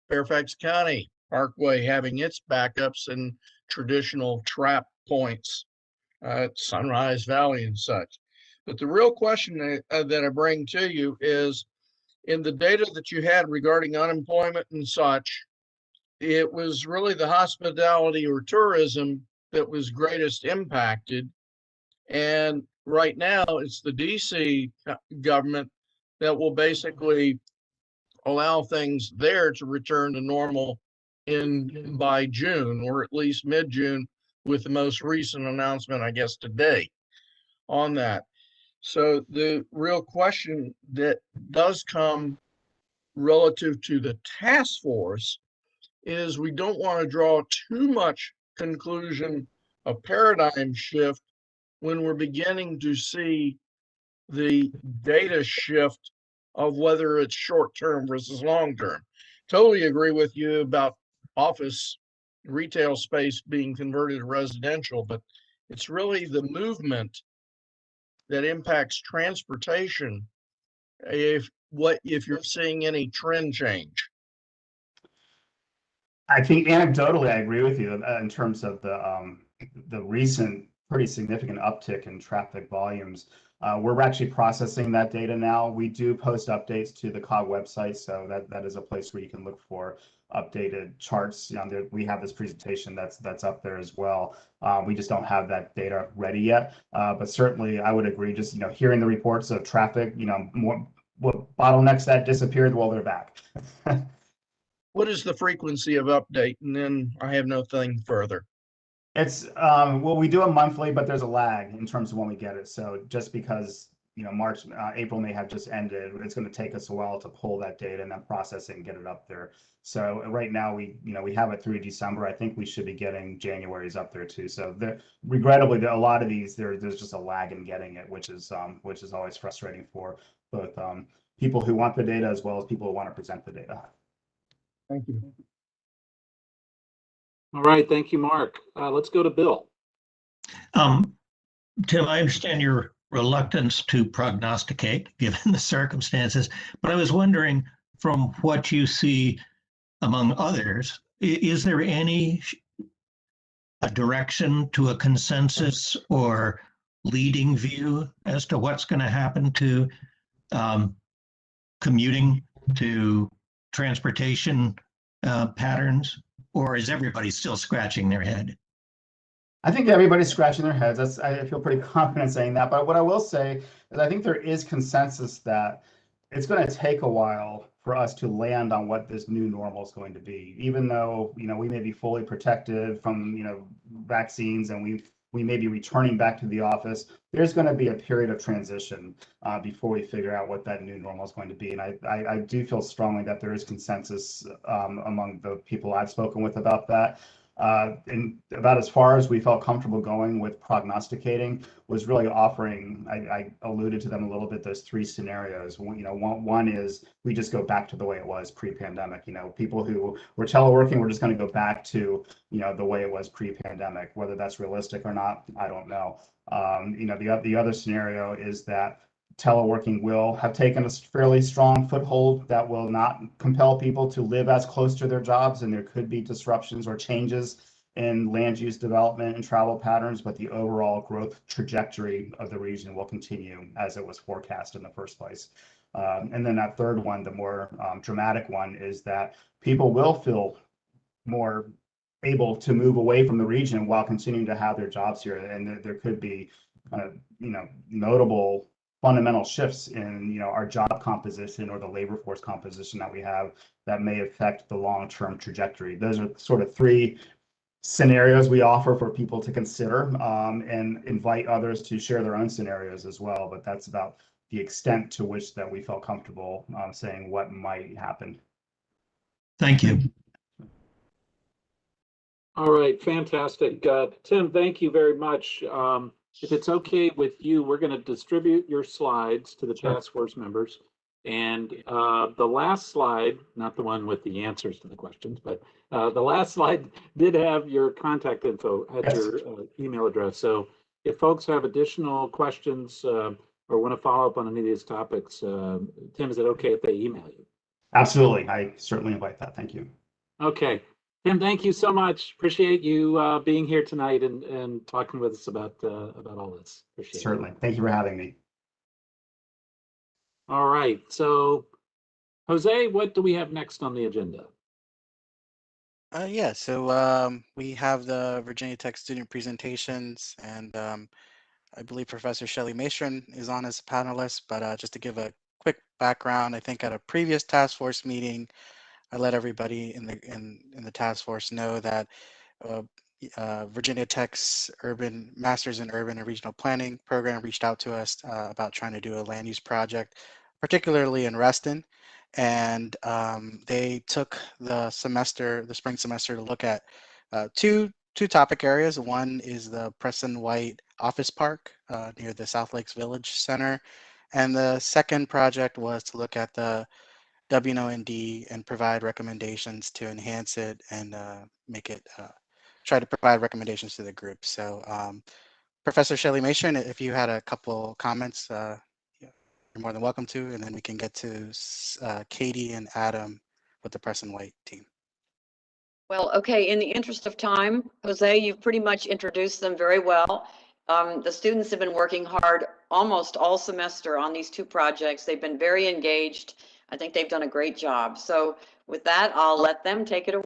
Fairfax County Parkway having its backups and traditional trap points at Sunrise Valley and such. But the real question that I bring to you is, in the data that you had regarding unemployment and such, it was really the hospitality or tourism that was greatest impacted. And right now it's the DC government that will basically allow things there to return to normal by June, or at least mid-June, with the most recent announcement, I guess, today on that. So the real question that does come relative to the task force is, we don't want to draw too much conclusion of paradigm shift when we're beginning to see the data shift of whether it's short-term versus long-term. Totally agree with you about office retail space being converted to residential, but it's really the movement that impacts transportation. If you're seeing any trend change. I think anecdotally, I agree with you in terms of the recent pretty significant uptick in traffic volumes. We're actually processing that data now. We do post updates to the COG website, so that is a place where you can look for updated charts. We have this presentation that's up there as well. We just don't have that data ready yet, but certainly I would agree. Just hearing the reports of traffic, more what bottlenecks that disappeared, well, they're back. What is the frequency of update? And then I have nothing further. It's well, we do it monthly, but there's a lag in terms of when we get it. So just because March, April may have just ended, it's going to take us a while to pull that data and then process it and get it up there. So right now we have it through December. I think we should be getting January's up there too. So regrettably, a lot of these there's just a lag in getting it, which is always frustrating for both people who want the data as well as people who want to present the data. Thank you. All right, thank you, Mark. Let's go to Bill. Tim, I understand your reluctance to prognosticate given the circumstances, but I was wondering, from what you see among others, is there a direction to a consensus or leading view as to what's going to happen to commuting, to transportation patterns, or is everybody still scratching their head? I think everybody's scratching their heads. I feel pretty confident saying that. But what I will say is I think there is consensus that it's going to take a while for us to land on what this new normal is going to be. Even though, we may be fully protected from, vaccines, and we may be returning back to the office, there's going to be a period of transition before we figure out what that new normal is going to be. And I do feel strongly that there is consensus among the people I've spoken with about that. And about as far as we felt comfortable going with prognosticating was really offering, I alluded to them a little bit, those three scenarios. One is we just go back to the way it was pre-pandemic. People who were teleworking, we're just going to go back to, the way it was pre-pandemic. Whether that's realistic or not, I don't know. The other scenario is that teleworking will have taken a fairly strong foothold that will not compel people to live as close to their jobs, and there could be disruptions or changes in land use development and travel patterns, but the overall growth trajectory of the region will continue as it was forecast in the first place. And then that third one, the more dramatic one, is that people will feel more able to move away from the region while continuing to have their jobs here, and there could be notable fundamental shifts in our job composition or the labor force composition that we have that may affect the long-term trajectory. Those are sort of three scenarios we offer for people to consider, and invite others to share their own scenarios as well. But that's about the extent to which that we felt comfortable saying what might happen. Thank you. All right, fantastic. Tim, thank you very much. If it's okay with you, we're going to distribute your slides to the task force members. And the last slide, not the one with the answers to the questions, but the last slide did have your contact info, had your email address. So if folks have additional questions or want to follow up on any of these topics, Tim, is it okay if they email you? Absolutely. I certainly invite that. Thank you. Okay. Tim, thank you so much. Appreciate you being here tonight and talking with us about all this. Appreciate it. Certainly. Thank you for having me. All right. So, Jose, what do we have next on the agenda? So we have the Virginia Tech student presentations, and I believe Professor Shelley Maestrin is on as a panelist. But just to give a quick background, I think at a previous task force meeting, I let everybody in the task force know that Virginia Tech's Masters in Urban and Regional Planning program reached out to us about trying to do a land use project, particularly in Reston. And they took the spring semester to look at two topic areas. One is the Preston White Office Park near the South Lakes Village Center. And the second project was to look at the WNOD and provide recommendations to enhance it and make it, try to provide recommendations to the group. So Professor Shelley Maestrin, if you had a couple comments, you're more than welcome to, and then we can get to Katie and Adam with the Preston White team. Well, okay, in the interest of time, Jose, you've pretty much introduced them very well. The students have been working hard almost all semester on these two projects. They've been very engaged. I think they've done a great job. So with that, I'll let them take it away.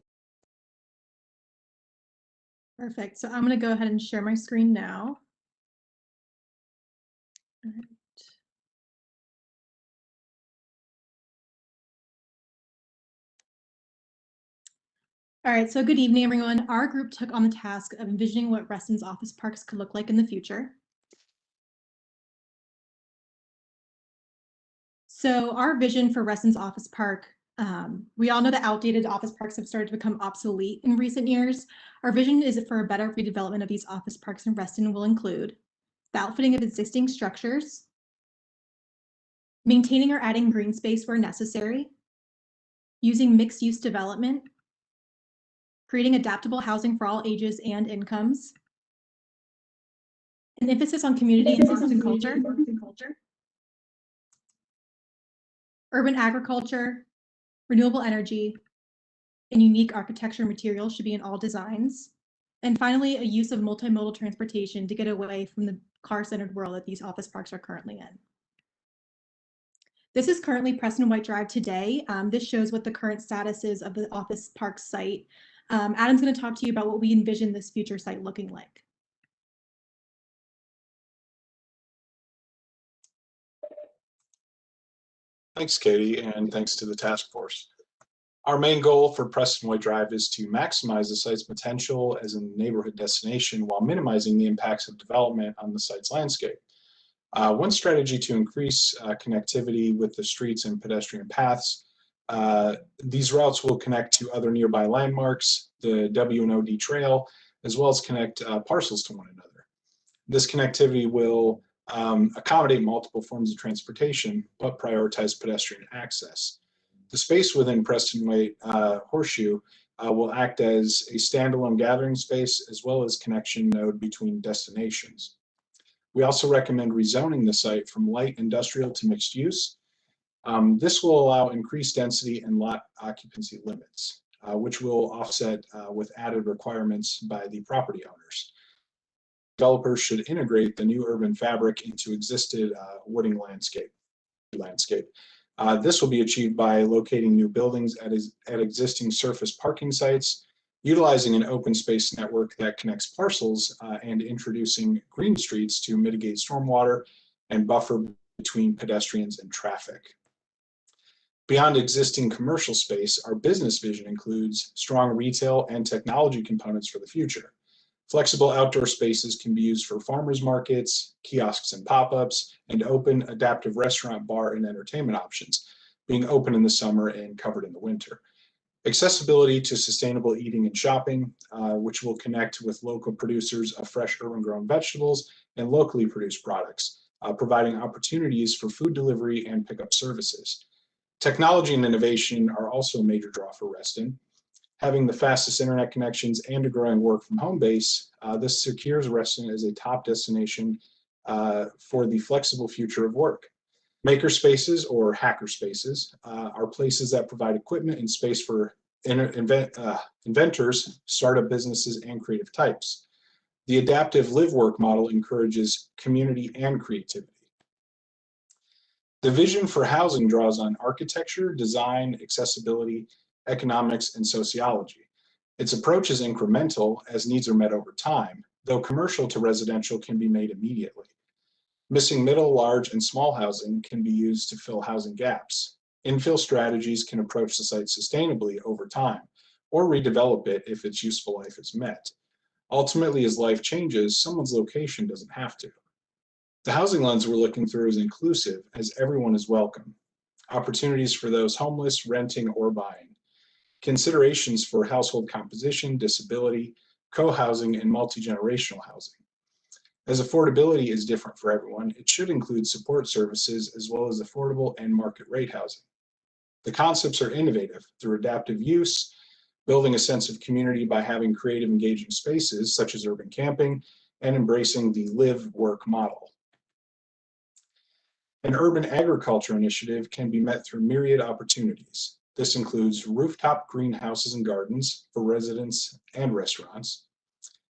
Perfect. So I'm going to go ahead and share my screen now. All right. All right, so good evening, everyone. Our group took on the task of envisioning what Reston's office parks could look like in the future. So our vision for Reston's office park, we all know that outdated office parks have started to become obsolete in recent years. Our vision is for a better redevelopment of these office parks in Reston will include the outfitting of existing structures, maintaining or adding green space where necessary, using mixed-use development, creating adaptable housing for all ages and incomes, an emphasis on community and arts and culture, urban agriculture, renewable energy, and unique architecture materials should be in all designs. And finally, a use of multimodal transportation to get away from the car-centered world that these office parks are currently in. This is currently Preston White Drive today. This shows what the current status is of the office park site. Adam's going to talk to you about what we envision this future site looking like. Thanks, Katie, and thanks to the task force. Our main goal for Preston White Drive is to maximize the site's potential as a neighborhood destination while minimizing the impacts of development on the site's landscape. One strategy to increase connectivity with the streets and pedestrian paths, these routes will connect to other nearby landmarks, the W&OD trail, as well as connect parcels to one another. This connectivity will accommodate multiple forms of transportation, but prioritize pedestrian access. The space within Preston White Horseshoe will act as a standalone gathering space as well as connection node between destinations. We also recommend rezoning the site from light industrial to mixed use. This will allow increased density and lot occupancy limits, which will offset with added requirements by the property owners. Developers should integrate the new urban fabric into existing wooding landscape. This will be achieved by locating new buildings at existing surface parking sites, utilizing an open space network that connects parcels, and introducing green streets to mitigate stormwater and buffer between pedestrians and traffic. Beyond existing commercial space, our business vision includes strong retail and technology components for the future. Flexible outdoor spaces can be used for farmers markets, kiosks and pop-ups, and open adaptive restaurant, bar, and entertainment options, being open in the summer and covered in the winter. Accessibility to sustainable eating and shopping, which will connect with local producers of fresh urban grown vegetables and locally produced products, providing opportunities for food delivery and pickup services. Technology and innovation are also a major draw for Reston. Having the fastest internet connections and a growing work from home base, this secures Reston as a top destination for the flexible future of work. Maker spaces, or hacker spaces, are places that provide equipment and space for inventors, startup businesses, and creative types. The adaptive live-work model encourages community and creativity. The vision for housing draws on architecture, design, accessibility, economics, and sociology. Its approach is incremental as needs are met over time, though commercial to residential can be made immediately. Missing middle, large, and small housing can be used to fill housing gaps. Infill strategies can approach the site sustainably over time, or redevelop it if its useful life is met. Ultimately, as life changes, someone's location doesn't have to. The housing lens we're looking through is inclusive, as everyone is welcome. Opportunities for those homeless, renting, or buying. Considerations for household composition, disability, co-housing, and multi-generational housing. As affordability is different for everyone, it should include support services as well as affordable and market rate housing. The concepts are innovative through adaptive use, building a sense of community by having creative, engaging spaces such as urban camping, and embracing the live-work model. An urban agriculture initiative can be met through myriad opportunities. This includes rooftop greenhouses and gardens for residents and restaurants,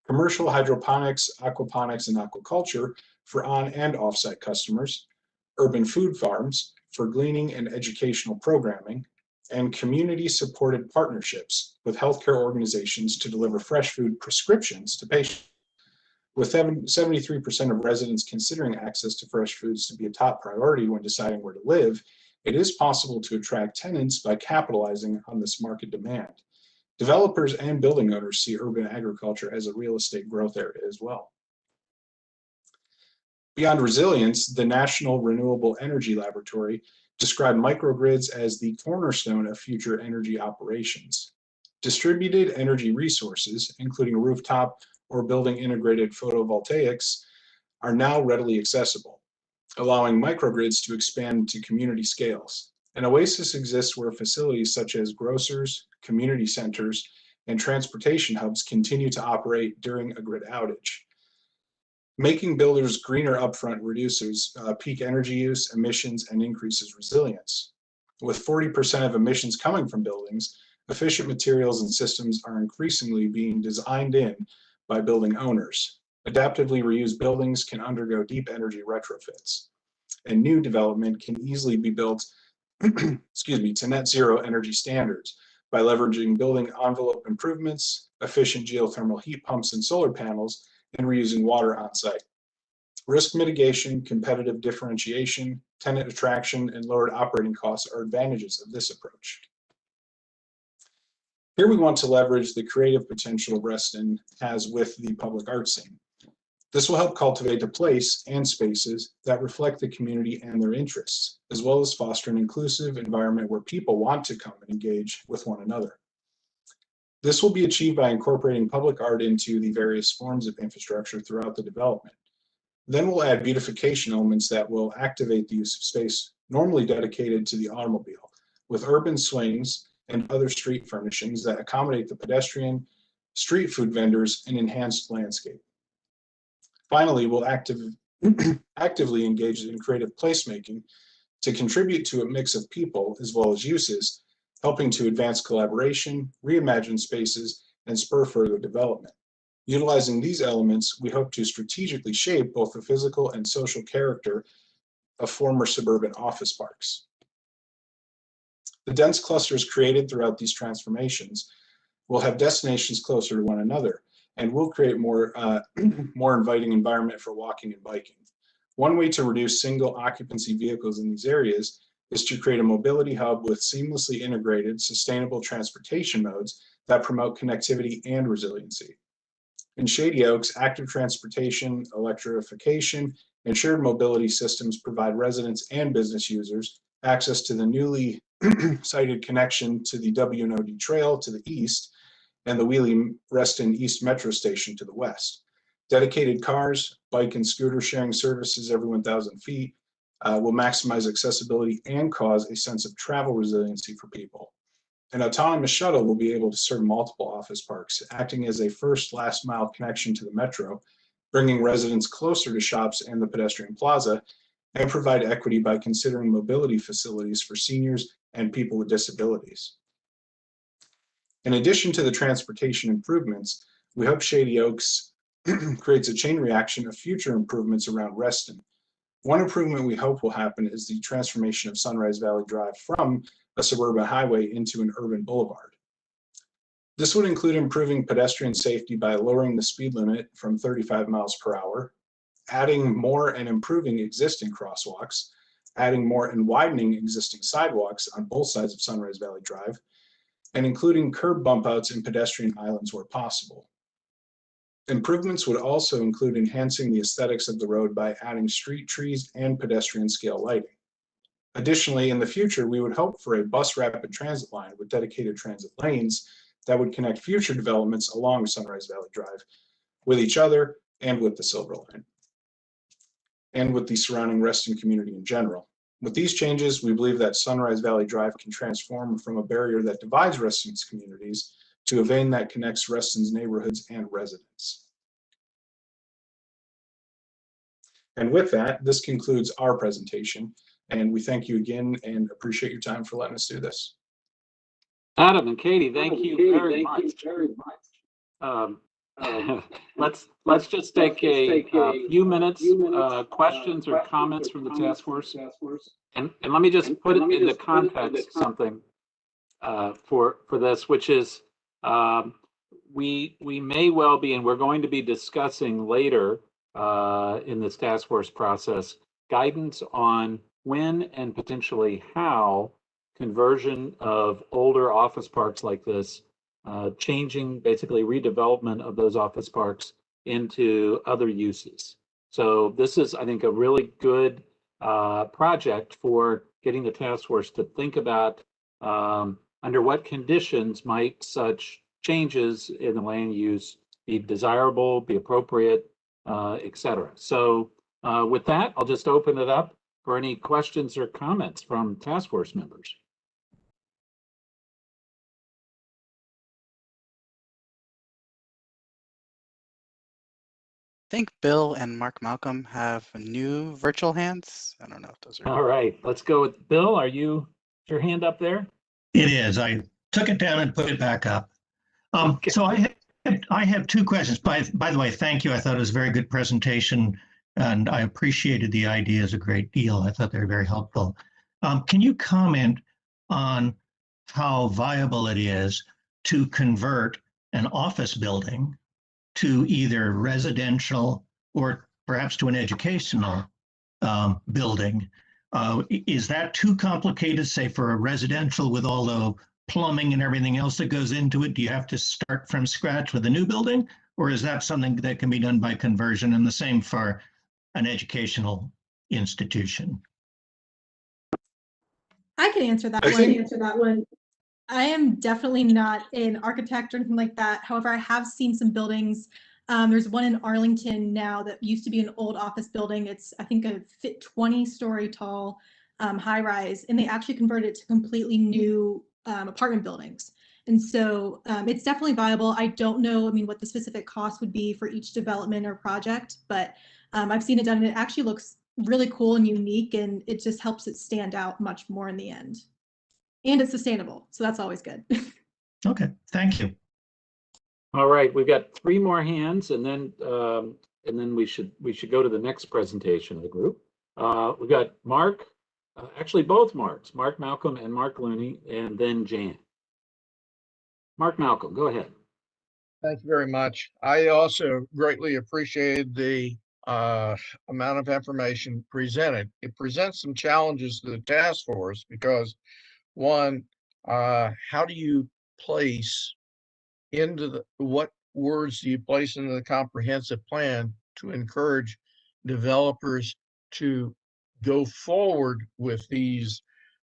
commercial hydroponics, aquaponics, and aquaculture for on and off-site customers, urban food farms for gleaning and educational programming, and community-supported partnerships with healthcare organizations to deliver fresh food prescriptions to patients. With 73% of residents considering access to fresh foods to be a top priority when deciding where to live, it is possible to attract tenants by capitalizing on this market demand. Developers and building owners see urban agriculture as a real estate growth area as well. Beyond resilience, the National Renewable Energy Laboratory described microgrids as the cornerstone of future energy operations. Distributed energy resources, including rooftop or building integrated photovoltaics, are now readily accessible, allowing microgrids to expand to community scales. An oasis exists where facilities such as grocers, community centers, and transportation hubs continue to operate during a grid outage. Making buildings greener upfront reduces peak energy use, emissions, and increases resilience. With 40% of emissions coming from buildings, efficient materials and systems are increasingly being designed in by building owners. Adaptively reused buildings can undergo deep energy retrofits. and new development can easily be built excuse me, to net zero energy standards by leveraging building envelope improvements, efficient geothermal heat pumps and solar panels, and reusing water on site. Risk mitigation, competitive differentiation, tenant attraction, and lowered operating costs are advantages of this approach. Here we want to leverage the creative potential Reston has with the public arts scene. This will help cultivate a place and spaces that reflect the community and their interests, as well as foster an inclusive environment where people want to come and engage with one another. This will be achieved by incorporating public art into the various forms of infrastructure throughout the development. Then we'll add beautification elements that will activate the use of space normally dedicated to the automobile, with urban swings and other street furnishings that accommodate the pedestrian, street food vendors, and enhanced landscape. Finally, we'll actively engage in creative placemaking to contribute to a mix of people as well as uses, helping to advance collaboration, reimagine spaces, and spur further development. Utilizing these elements, we hope to strategically shape both the physical and social character of former suburban office parks. The dense clusters created throughout these transformations will have destinations closer to one another, and will create more inviting environment for walking and biking. One way to reduce single occupancy vehicles in these areas is to create a mobility hub with seamlessly integrated, sustainable transportation modes that promote connectivity and resiliency. In Shady Oaks, active transportation, electrification, and shared mobility systems provide residents and business users access to the newly sited connection to the W&OD Trail to the east and the Wheeling-Reston East Metro Station to the west. Dedicated cars, bike and scooter sharing services every 1,000 feet will maximize accessibility and cause a sense of travel resiliency for people. An autonomous shuttle will be able to serve multiple office parks, acting as a first last mile connection to the metro, bringing residents closer to shops and the pedestrian plaza, and provide equity by considering mobility facilities for seniors and people with disabilities. In addition to the transportation improvements, we hope Shady Oaks creates a chain reaction of future improvements around Reston. One improvement we hope will happen is the transformation of Sunrise Valley Drive from a suburban highway into an urban boulevard. This would include improving pedestrian safety by lowering the speed limit from 35 miles per hour, adding more and improving existing crosswalks, adding more and widening existing sidewalks on both sides of Sunrise Valley Drive, and including curb bump outs and pedestrian islands where possible. Improvements would also include enhancing the aesthetics of the road by adding street trees and pedestrian scale lighting. Additionally, in the future, we would hope for a bus rapid transit line with dedicated transit lanes that would connect future developments along Sunrise Valley Drive with each other and with the Silver Line, and with the surrounding Reston community in general. With these changes, we believe that Sunrise Valley Drive can transform from a barrier that divides Reston's communities to a vein that connects Reston's neighborhoods and residents. And with that, this concludes our presentation, and we thank you again and appreciate your time for letting us do this. Adam and Katie, thank you very much. Let's just take a few minutes, questions or comments from the task force. And let me just put it into context something for this, which is we may well be, and we're going to be discussing later in this task force process, guidance on when and potentially how conversion of older office parks like this, changing basically redevelopment of those office parks into other uses. So this is, I think, a really good project for getting the task force to think about under what conditions might such changes in the land use be desirable, be appropriate, et cetera. So with that, I'll just open it up for any questions or comments from task force members. I think Bill and Mark Malcolm have new virtual hands. I don't know if those are. All right, let's go with Bill. Are you, your hand up there? It is. I took it down and put it back up. Okay. So I have two questions. By the way, thank you. I thought it was a very good presentation. and I appreciated the ideas a great deal. I thought they were very helpful. Can you comment on how viable it is to convert an office building to either residential or perhaps to an educational building? Is that too complicated, say, for a residential with all the plumbing and everything else that goes into it? Do you have to start from scratch with a new building? Or is that something that can be done by conversion, and the same for an educational institution? I can answer that one. I am definitely not an architect or anything like that. However, I have seen some buildings. There's one in Arlington now that used to be an old office building. It's, I think, a 20-story tall high rise, and they actually converted it to completely new apartment buildings. And so it's definitely viable. I don't know, I mean, what the specific cost would be for each development or project, but I've seen it done, and it actually looks really cool and unique, and it just helps it stand out much more in the end. And it's sustainable, so that's always good. Okay, thank you. All right, we've got 3 more hands, and then we should go to the next presentation of the group. We've got Mark, actually both Marks, Mark Malcolm and Mark Looney, and then Jan. Mark Malcolm, go ahead. Thank you very much. I also greatly appreciated the amount of information presented. It presents some challenges to the task force because, one, how do you place into what words do you place into the comprehensive plan to encourage developers to go forward with these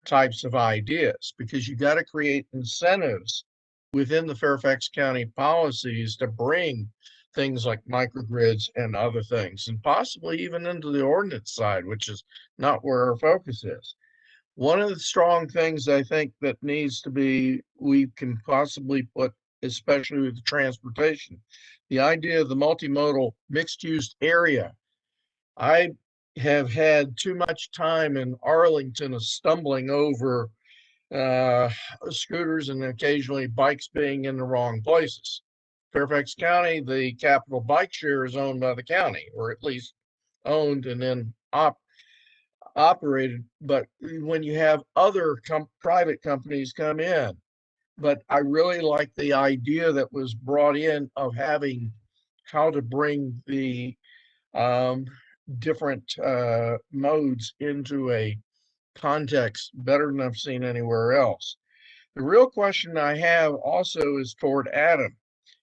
types of ideas? Because you got to create incentives within the Fairfax County policies to bring things like microgrids and other things, and possibly even into the ordinance side, which is not where our focus is. One of the strong things I think that needs to be, we can possibly put, especially with the transportation, the idea of the multimodal mixed-use area. I have had too much time in Arlington of stumbling over scooters and occasionally bikes being in the wrong places. Fairfax County, the capital bike share is owned by the county, or at least owned and then operated. But when you have other private companies come in, but I really like the idea that was brought in of having how to bring the different modes into a context better than I've seen anywhere else. The real question I have also is toward Adam.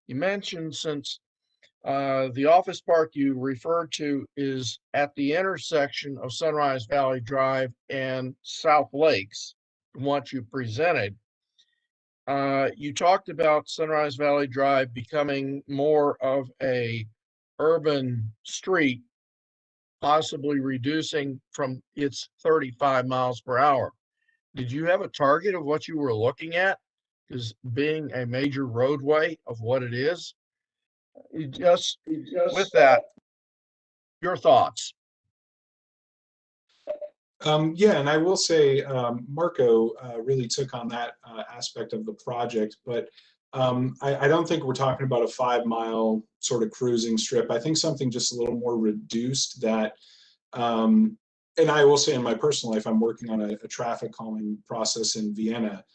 You mentioned, since the office park you referred to is at the intersection of Sunrise Valley Drive and South Lakes, what you presented, you talked about Sunrise Valley Drive becoming more of a urban street, possibly reducing from its 35 miles per hour. Did you have a target of what you were looking at? Because being a major roadway of what it is, just with that, your thoughts? Yeah, and I will say Marco really took on that aspect of the project, but I don't think we're talking about a 5-mile sort of cruising strip. I think something just a little more reduced that, and I will say in my personal life, I'm working on a traffic calming process in Vienna.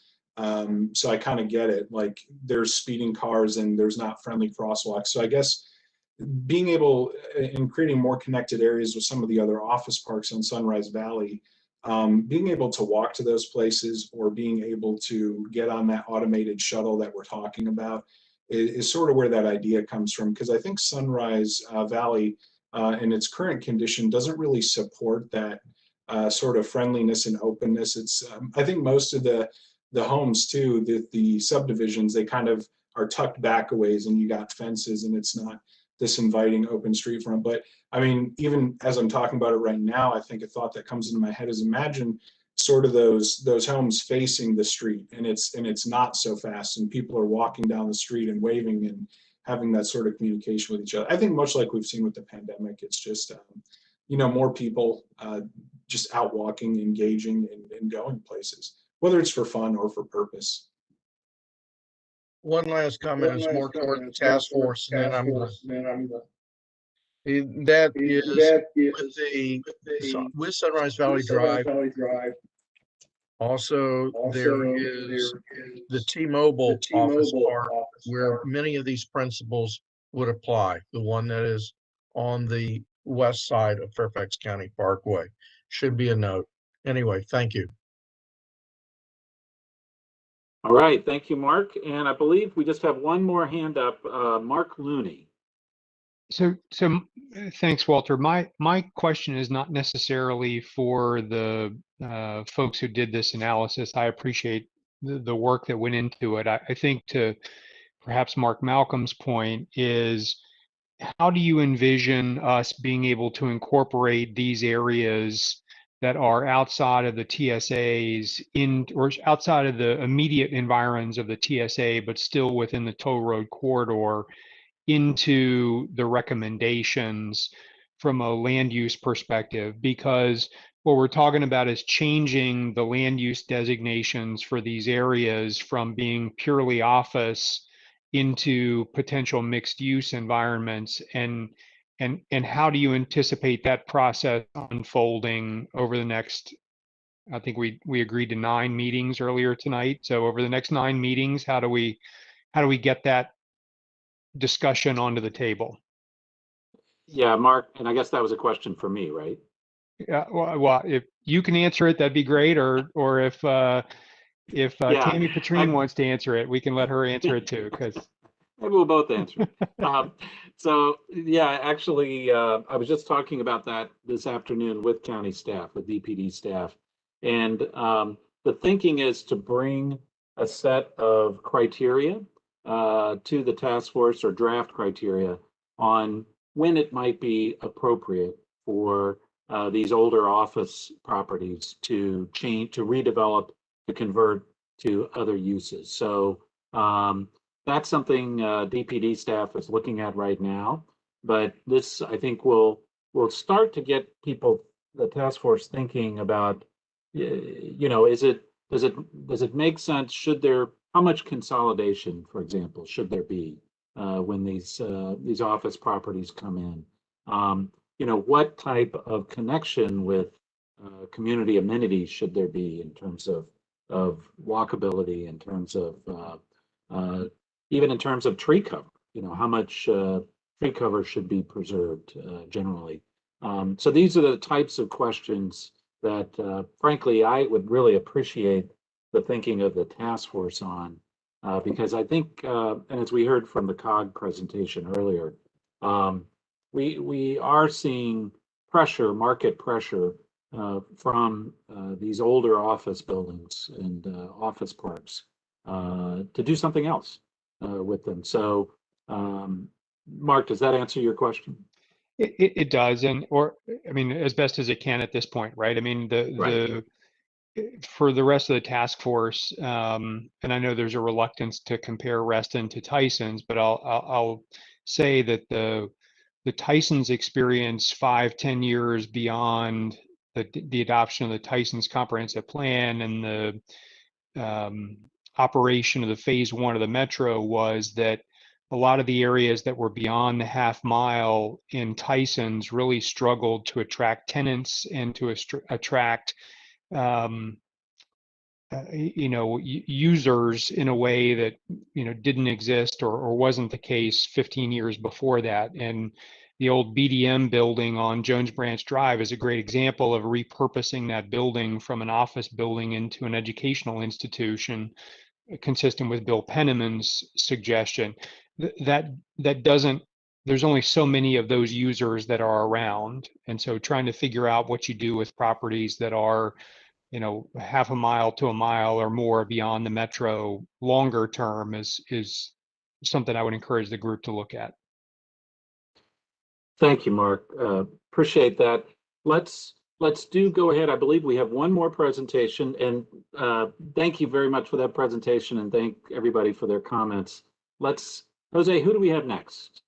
So I kind of get it, like there's speeding cars and there's not friendly crosswalks. So I guess being able in creating more connected areas with some of the other office parks on Sunrise Valley, being able to walk to those places or being able to get on that automated shuttle that we're talking about is sort of where that idea comes from. Because I think Sunrise Valley in its current condition doesn't really support that sort of friendliness and openness. It's I think most of the homes too, the subdivisions, they kind of are tucked back a ways and you got fences and it's not this inviting open street front. But I mean, even as I'm talking about it right now, I think a thought that comes into my head is imagine sort of those homes facing the street and it's not so fast and people are walking down the street and waving and having that sort of communication with each other. I think much like we've seen with the pandemic, it's just you know, more people just out walking, engaging, and going places, whether it's for fun or for purpose. One last comment is more toward the task force, and then I'm That is with Sunrise Valley Drive. Also, there is the T-Mobile Office Park where many of these principles would apply. The one that is on the west side of Fairfax County Parkway should be a note. Anyway, thank you. All right, thank you, Mark. And I believe we just have one more hand up, Mark Looney. So thanks, Walter. My question is not necessarily for the folks who did this analysis. I appreciate the work that went into it. I think to perhaps Mark Malcolm's point is, how do you envision us being able to incorporate these areas that are outside of the TSAs or outside of the immediate environs of the TSA, but still within the toll road corridor, into the recommendations from a land use perspective? Because what we're talking about is changing the land use designations for these areas from being purely office into potential mixed use environments, and how do you anticipate that process unfolding over the next, I think we agreed to 9 meetings earlier tonight. So over the next 9 meetings, how do we get that discussion onto the table? Yeah, Mark, and I guess that was a question for me, right? Yeah, well, if you can answer it, that'd be great. Or if Yeah, Tammy Petrine wants to answer it, we can let her answer it too. Because maybe we'll both answer it. So yeah, actually, I was just talking about that this afternoon with county staff, with DPD staff, and the thinking is to bring a set of criteria to the task force, or draft criteria on when it might be appropriate for these older office properties to change, to redevelop, to convert to other uses. So that's something DPD staff is looking at right now. But this, I think, will start to get people, the task force, thinking about, you know, does it make sense? Should there, how much consolidation, for example, should there be when these office properties come in? You know, what type of connection with community amenities should there be in terms of walkability, in terms of even in terms of tree cover? You know, how much tree cover should be preserved generally? So these are the types of questions that, frankly, I would really appreciate the thinking of the task force on, because I think, and as we heard from the COG presentation earlier, we are seeing pressure, market pressure, from these older office buildings and office parks to do something else with them. So, Mark, does that answer your question? it does, or I mean, as best as it can at this point, right? I mean, for the rest of the task force, and I know there's a reluctance to compare Reston to Tyson's, but I'll say that the Tyson's experience 5-10 years beyond the adoption of the Tyson's comprehensive plan and the operation of the phase 1 of the metro was that a lot of the areas that were beyond the half mile in Tyson's really struggled to attract tenants and to attract users in a way that didn't exist or wasn't the case 15 years before that. And the old BDM building on Jones Branch Drive is a great example of repurposing that building from an office building into an educational institution, consistent with Bill Penman's suggestion. That doesn't, there's only so many of those users that are around. And so trying to figure out what you do with properties that are half a mile to a mile or more beyond the metro longer term is something I would encourage the group to look at. Thank you, Mark. Appreciate that. Let's go ahead. I believe we have one more presentation, and thank you very much for that presentation, and thank everybody for their comments. Jose, who do we have next?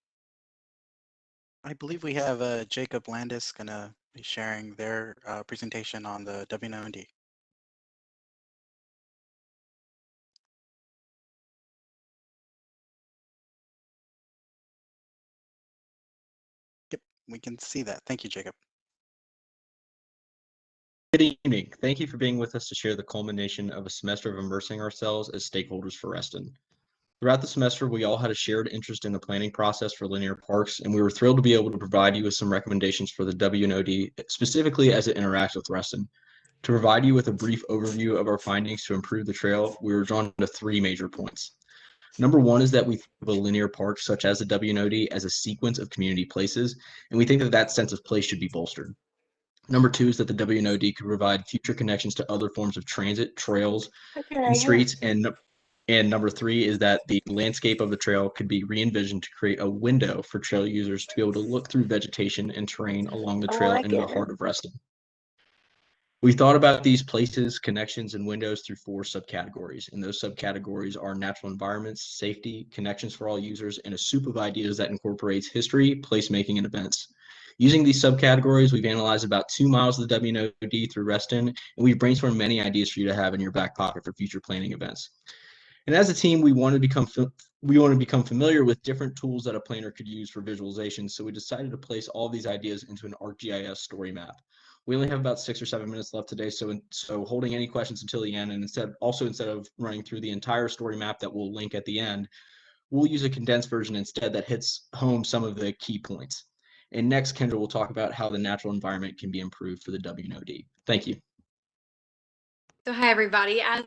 I believe we have Jacob Landis gonna be sharing their presentation on the WNMD. Yep, we can see that. Thank you, Jacob. Good evening. Thank you for being with us to share the culmination of a semester of immersing ourselves as stakeholders for Reston. Throughout the semester, we all had a shared interest in the planning process for linear parks, and we were thrilled to be able to provide you with some recommendations for the WNOD, specifically as it interacts with Reston. To provide you with a brief overview of our findings to improve the trail, we were drawn to 3 major points. Number 1 is that we think of a linear park such as the WNOD as a sequence of community places, and we think that that sense of place should be bolstered. Number 2 is that the WNOD could provide future connections to other forms of transit, trails, and streets. And number 3 is that the landscape of the trail could be re-envisioned to create a window for trail users to be able to look through vegetation and terrain along the trail into the heart of Reston. We thought about these places, connections, and windows through 4 subcategories, and those subcategories are natural environments, safety, connections for all users, and a soup of ideas that incorporates history, placemaking, and events. Using these subcategories, we've analyzed about 2 miles of the WNOD through Reston, and we've brainstormed many ideas for you to have in your back pocket for future planning events. And as a team, we want to become familiar with different tools that a planner could use for visualization, so we decided to place all these ideas into an ArcGIS story map. We only have about 6 or 7 minutes left today, so holding any questions until the end, and instead of running through the entire story map that we'll link at the end, we'll use a condensed version instead that hits home some of the key points. And next, Kendra will talk about how the natural environment can be improved for the WNOD. Thank you. So hi, everybody. As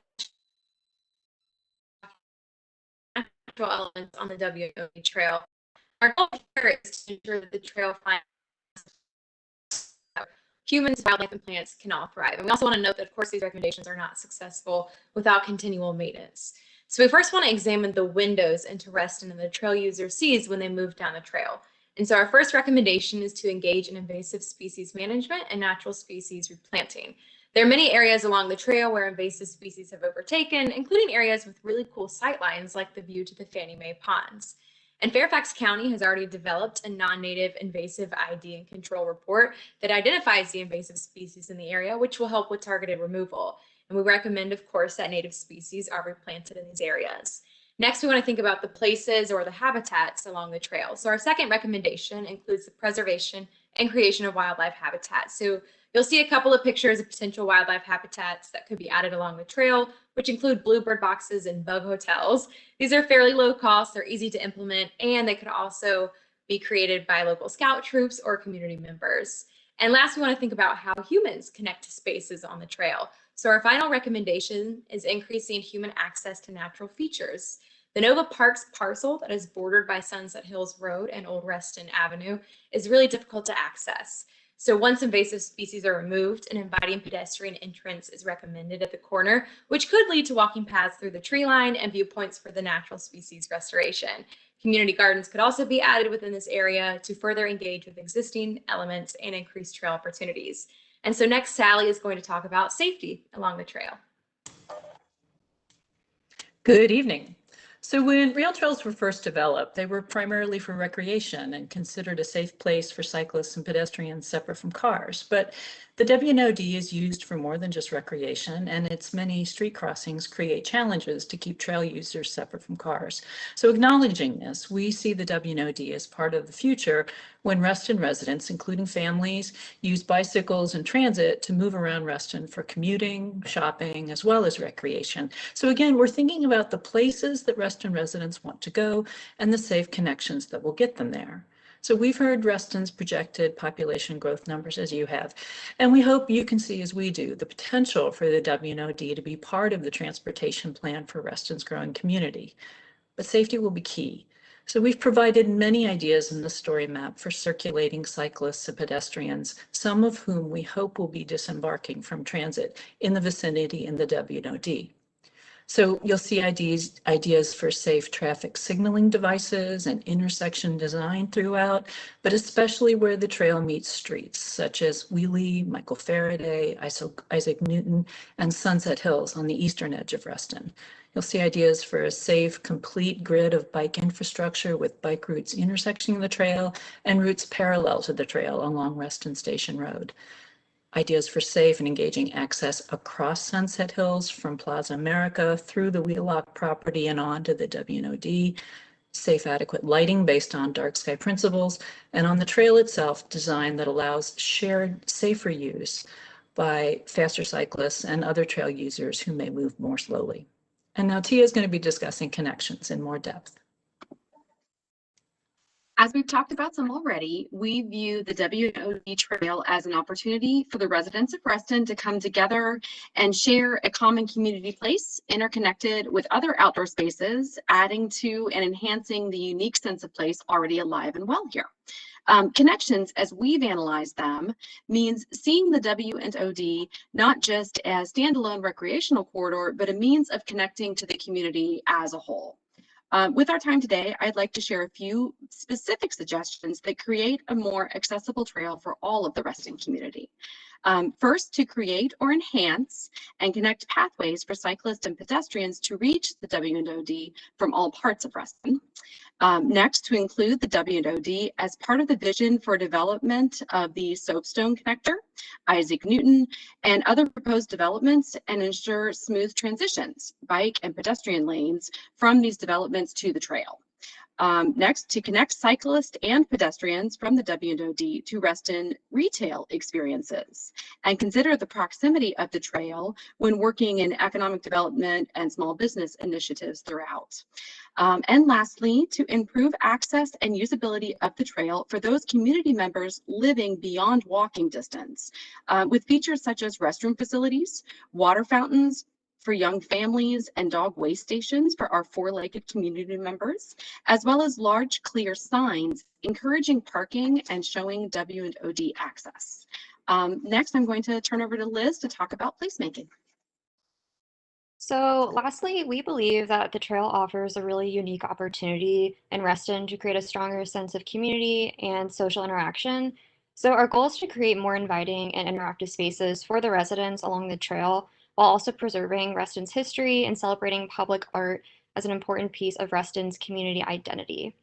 natural elements on the WNOD trail, our goal here is to ensure that the trail finds humans, wildlife, and plants can all thrive. And we also want to note that, of course, these recommendations are not successful without continual maintenance. So we first want to examine the windows into Reston and the trail user sees when they move down the trail. And so our first recommendation is to engage in invasive species management and natural species replanting. There are many areas along the trail where invasive species have overtaken, including areas with really cool sightlines like the view to the Fannie Mae Ponds. And Fairfax County has already developed a non-native invasive ID and control report that identifies the invasive species in the area, which will help with targeted removal. And we recommend, of course, that native species are replanted in these areas. Next, we want to think about the places or the habitats along the trail. So our second recommendation includes the preservation and creation of wildlife habitats. So you'll see a couple of pictures of potential wildlife habitats that could be added along the trail, which include bluebird boxes and bug hotels. These are fairly low cost, they're easy to implement, and they could also be created by local scout troops or community members. And last, we want to think about how humans connect to spaces on the trail. So our final recommendation is increasing human access to natural features. The Nova Parks parcel that is bordered by Sunset Hills Road and Old Reston Avenue is really difficult to access. So once invasive species are removed, an inviting pedestrian entrance is recommended at the corner, which could lead to walking paths through the tree line and viewpoints for the natural species restoration. Community gardens could also be added within this area to further engage with existing elements and increase trail opportunities. And so next, Sally is going to talk about safety along the trail. Good evening. So when rail trails were first developed, they were primarily for recreation and considered a safe place for cyclists and pedestrians separate from cars. But the WNOD is used for more than just recreation, and its many street crossings create challenges to keep trail users separate from cars. So acknowledging this, we see the WNOD as part of the future when Reston residents, including families, use bicycles and transit to move around Reston for commuting, shopping, as well as recreation. So again, we're thinking about the places that Reston residents want to go and the safe connections that will get them there. So we've heard Reston's projected population growth numbers as you have, and we hope you can see as we do the potential for the WNOD to be part of the transportation plan for Reston's growing community. But safety will be key. So we've provided many ideas in the story map for circulating cyclists and pedestrians, some of whom we hope will be disembarking from transit in the vicinity in the WNOD. So you'll see ideas for safe traffic signaling devices and intersection design throughout, but especially where the trail meets streets, such as Wheelie, Michael Faraday, Isaac Newton, and Sunset Hills on the eastern edge of Reston. You'll see ideas for a safe, complete grid of bike infrastructure with bike routes intersecting the trail and routes parallel to the trail along Reston Station Road. Ideas for safe and engaging access across Sunset Hills from Plaza America through the Wheelock property and on to the WNOD. safe, adequate lighting based on dark sky principles, and on the trail itself, design that allows shared, safer use by faster cyclists and other trail users who may move more slowly. And now Tia is going to be discussing connections in more depth. As we've talked about some already, we view the WNOD Trail as an opportunity for the residents of Reston to come together and share a common community place, interconnected with other outdoor spaces, adding to and enhancing the unique sense of place already alive and well here. Connections, as we've analyzed them, means seeing the W&OD not just as standalone recreational corridor, but a means of connecting to the community as a whole. With our time today, I'd like to share a few specific suggestions that create a more accessible trail for all of the Reston community. First, to create or enhance and connect pathways for cyclists and pedestrians to reach the W&OD from all parts of Reston. Next, to include the W&OD as part of the vision for development of the Soapstone Connector, Isaac Newton, and other proposed developments, and ensure smooth transitions, bike and pedestrian lanes from these developments to the trail. Next, to connect cyclists and pedestrians from the W&OD to Reston retail experiences and consider the proximity of the trail when working in economic development and small business initiatives throughout. And lastly, to improve access and usability of the trail for those community members living beyond walking distance, with features such as restroom facilities, water fountains for young families, and dog waste stations for our four-legged community members, as well as large clear signs encouraging parking and showing W&OD access. Next, I'm going to turn over to Liz to talk about placemaking. So lastly, we believe that the trail offers a really unique opportunity in Reston to create a stronger sense of community and social interaction. So our goal is to create more inviting and interactive spaces for the residents along the trail, while also preserving Reston's history and celebrating public art as an important piece of Reston's community identity.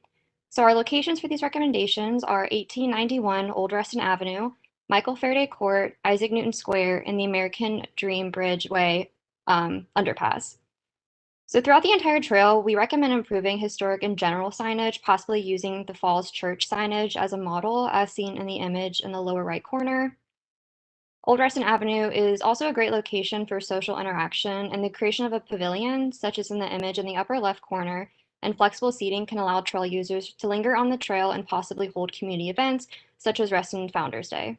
So our locations for these recommendations are 1891 Old Reston Avenue, Michael Faraday Court, Isaac Newton Square, and the American Dream Bridgeway underpass. So throughout the entire trail, we recommend improving historic and general signage, possibly using the Falls Church signage as a model, as seen in the image in the lower right corner. Old Reston Avenue is also a great location for social interaction, and the creation of a pavilion, such as in the image in the upper left corner, and flexible seating can allow trail users to linger on the trail and possibly hold community events, such as Reston Founders Day.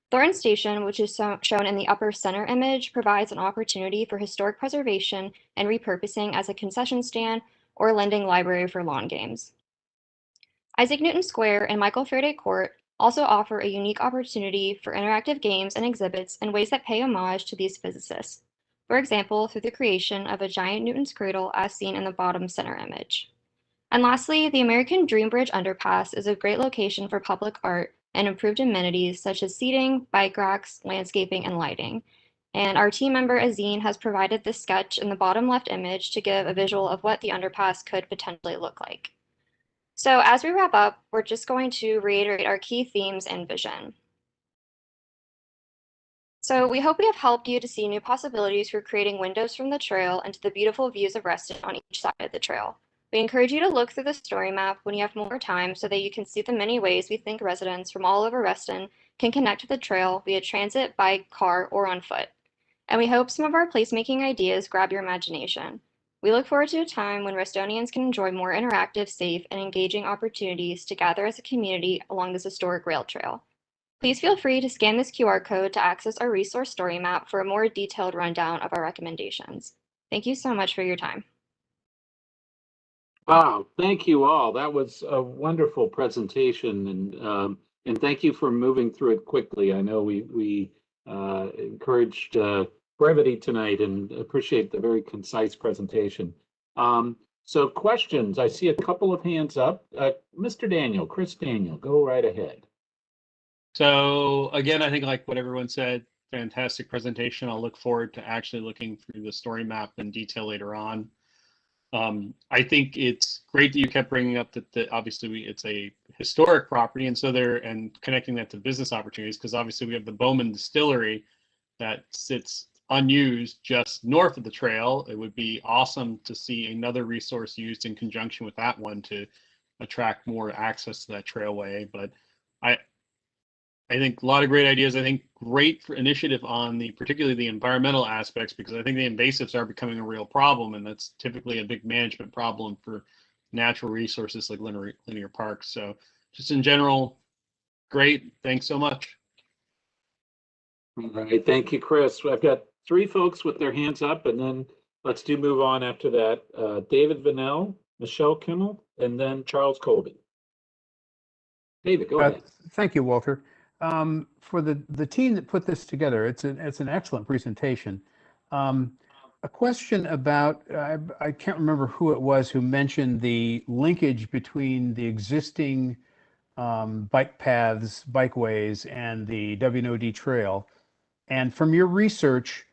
Thornton Station, which is shown in the upper center image, provides an opportunity for historic preservation and repurposing as a concession stand or lending library for lawn games. Isaac Newton Square and Michael Faraday Court also offer a unique opportunity for interactive games and exhibits in ways that pay homage to these physicists. For example, through the creation of a giant Newton's cradle as seen in the bottom center image. And lastly, the American Dream Bridge underpass is a great location for public art and improved amenities such as seating, bike racks, landscaping, and lighting. And our team member Azine has provided this sketch in the bottom left image to give a visual of what the underpass could potentially look like. So as we wrap up, we're just going to reiterate our key themes and vision. So we hope we have helped you to see new possibilities for creating windows from the trail into the beautiful views of Reston on each side of the trail. We encourage you to look through the story map when you have more time so that you can see the many ways we think residents from all over Reston can connect to the trail via transit, bike, car, or on foot. And we hope some of our placemaking ideas grab your imagination. We look forward to a time when Restonians can enjoy more interactive, safe, and engaging opportunities to gather as a community along this historic rail trail. Please feel free to scan this QR code to access our resource story map for a more detailed rundown of our recommendations. Thank you so much for your time. Wow, thank you all. That was a wonderful presentation, and thank you for moving through it quickly. I know we encouraged brevity tonight and appreciate the very concise presentation. So questions, I see a couple of hands up. Mr. Daniel, Chris Daniel, go right ahead. So again, I think like what everyone said, fantastic presentation. I'll look forward to actually looking through the story map in detail later on. I think it's great that you kept bringing up that obviously it's a historic property, and so and connecting that to business opportunities, because obviously we have the Bowman Distillery that sits unused just north of the trail. It would be awesome to see another resource used in conjunction with that one to attract more access to that trailway. But I think a lot of great ideas. I think great for initiative on particularly the environmental aspects, because I think the invasives are becoming a real problem, and that's typically a big management problem for natural resources like linear parks. So just in general, great. Thanks so much. All right, thank you, Chris. I've got 3 folks with their hands up, and then let's move on after that. David Vanel, Michelle Kimmel, and then Charles Colby. David, go ahead. Thank you, Walter. For the team that put this together, it's an excellent presentation. A question about, I can't remember who it was who mentioned the linkage between the existing bike paths, bikeways, and the WNOD trail. And from your research,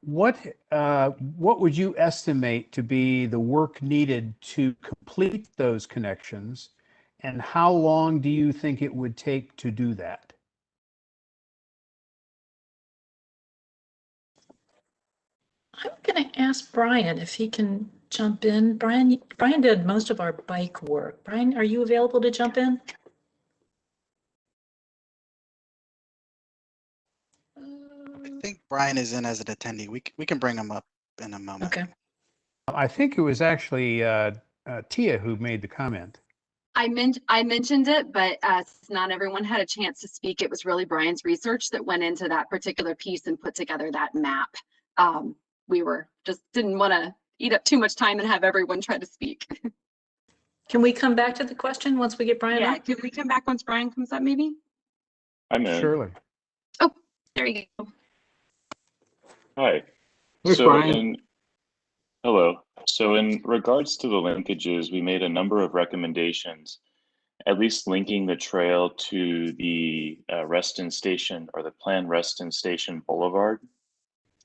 what would you estimate to be the work needed to complete those connections? And how long do you think it would take to do that? I'm going to ask Brian if he can jump in. Brian did most of our bike work. Brian, are you available to jump in? I think Brian is in as an attendee. We can bring him up in a moment. Okay. I think it was actually Tia who made the comment. I mentioned it, but not everyone had a chance to speak. It was really Brian's research that went into that particular piece and put together that map. We didn't want to eat up too much time and have everyone try to speak. Can we come back to the question once we get Brian Yeah, up? can we come back once Brian comes up maybe? I'm in. Surely. Oh, there you go. Hi. Here's Brian. Hello. So in regards to the linkages, we made a number of recommendations, at least linking the trail to the Reston Station or the planned Reston Station Boulevard.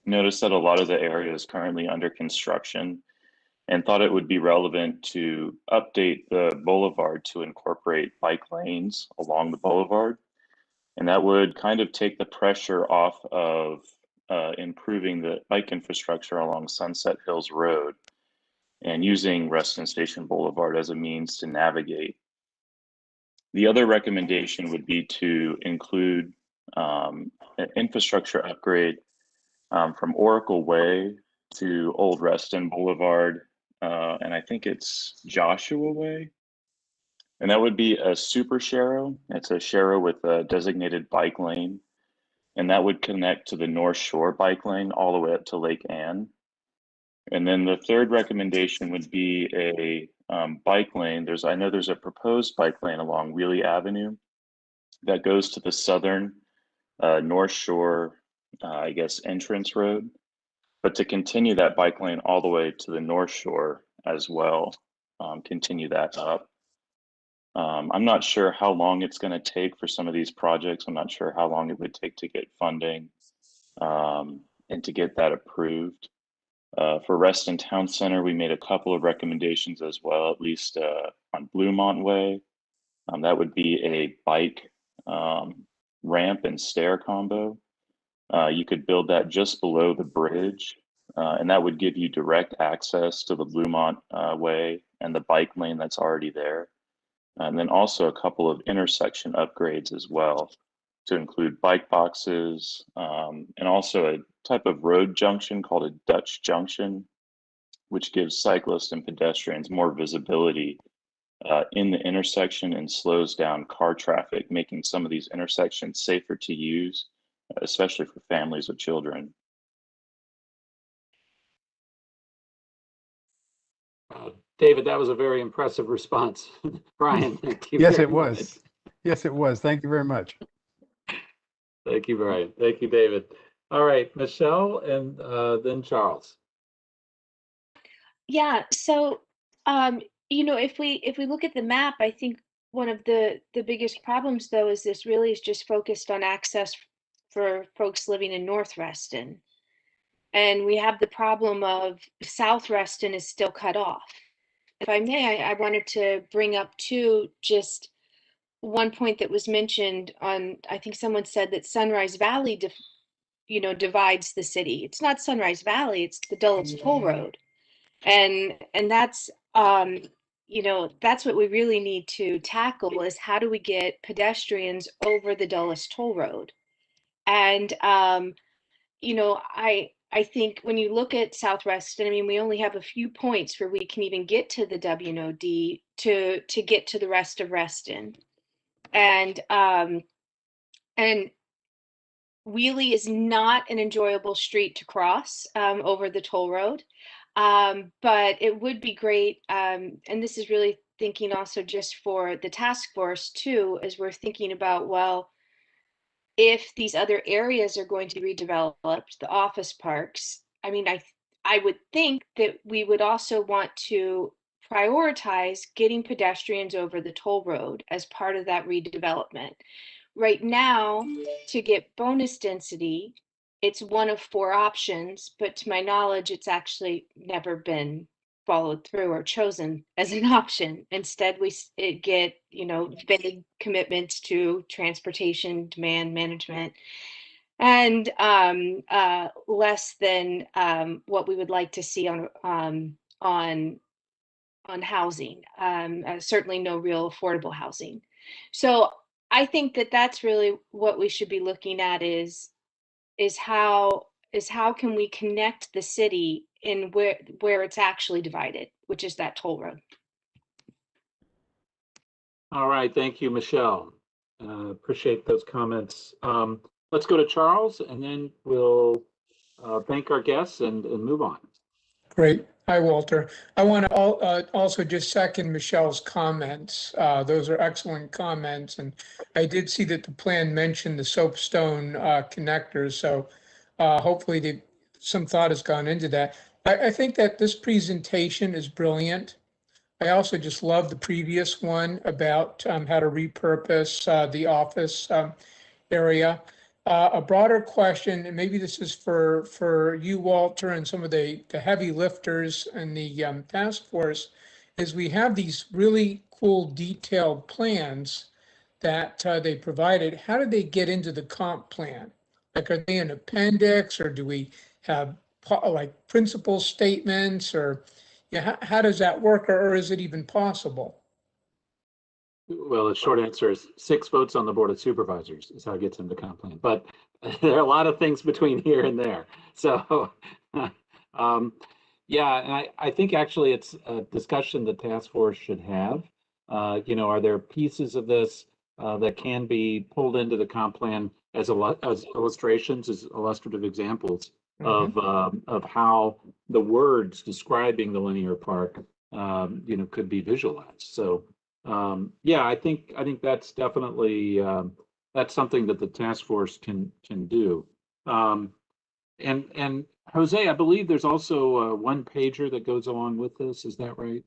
Notice that a lot of the area is currently under construction and thought it would be relevant to update the boulevard to incorporate bike lanes along the boulevard. And that would kind of take the pressure off of improving the bike infrastructure along Sunset Hills Road and using Reston Station Boulevard as a means to navigate. The other recommendation would be to include an infrastructure upgrade from Oracle Way to Old Reston Boulevard, and I think it's Joshua Way. And that would be a super sharrow. It's a sharrow with a designated bike lane, and that would connect to the North Shore bike lane all the way up to Lake Ann. And then the third recommendation would be a bike lane. I know there's a proposed bike lane along Wheelie Avenue that goes to the southern North Shore, I guess, entrance road, but to continue that bike lane all the way to the North Shore as well, continue that up. I'm not sure how long it's going to take for some of these projects. I'm not sure how long it would take to get funding and to get that approved. For Reston Town Center, we made a couple of recommendations as well, at least on Bluemont Way. That would be a bike ramp and stair combo. You could build that just below the bridge, and that would give you direct access to the Bluemont Way and the bike lane that's already there. And then also a couple of intersection upgrades as well, to include bike boxes and also a type of road junction called a Dutch junction, which gives cyclists and pedestrians more visibility in the intersection and slows down car traffic, making some of these intersections safer to use, especially for families with children. David, that was a very impressive response. Brian, thank you. Yes, very it was. much. Yes, it was. Thank you very much. Thank you, Brian. Thank you, David. All right, Michelle, and then Charles. Yeah, so if we look at the map, I think one of the biggest problems though is this really is just focused on access for folks living in North Reston. And we have the problem of South Reston is still cut off. If I may, I wanted to bring up too just one point that was mentioned on, I think someone said that Sunrise Valley divides the city. It's not Sunrise Valley, it's the Dulles Toll Road. And that's that's what we really need to tackle, is how do we get pedestrians over the Dulles Toll Road? And I think when you look at South Reston, I mean, we only have a few points where we can even get to the WNOD to get to the rest of Reston. And Wheelie is not an enjoyable street to cross over the toll road. But it would be great, and this is really thinking also just for the task force too, as we're thinking about, well, if these other areas are going to be redeveloped, the office parks, I mean, I would think that we would also want to prioritize getting pedestrians over the toll road as part of that redevelopment. Right now, to get bonus density, it's one of 4 options, but to my knowledge, it's actually never been followed through or chosen as an option. Instead, we get, big commitments to transportation, demand management, and less than what we would like to see on housing. Certainly no real affordable housing. So I think that that's really what we should be looking at, is how can we connect the city in where it's actually divided, which is that toll road. All right, thank you, Michelle. Appreciate those comments. Let's go to Charles, and then we'll thank our guests and move on. Great. Hi, Walter. I want to also just second Michelle's comments. Those are excellent comments. And I did see that the plan mentioned the soapstone connectors. So hopefully some thought has gone into that. I think that this presentation is brilliant. I also just love the previous one about how to repurpose the office area. A broader question, and maybe this is for you, Walter, and some of the heavy lifters in the task force, is we have these really cool detailed plans that they provided. How do they get into the comp plan? Like, are they an appendix, or do we have like principal statements, or how does that work, or is it even possible? Well, the short answer is 6 votes on the Board of Supervisors is how it gets into comp plan. But there are a lot of things between here and there. So, yeah, and I think actually it's a discussion the task force should have. Are there pieces of this that can be pulled into the comp plan as illustrations, as illustrative examples of how the words describing the linear park, could be visualized. So. Yeah, I think that's definitely that's something that the task force can do. And Jose, I believe there's also a 1-pager that goes along with this. Is that right?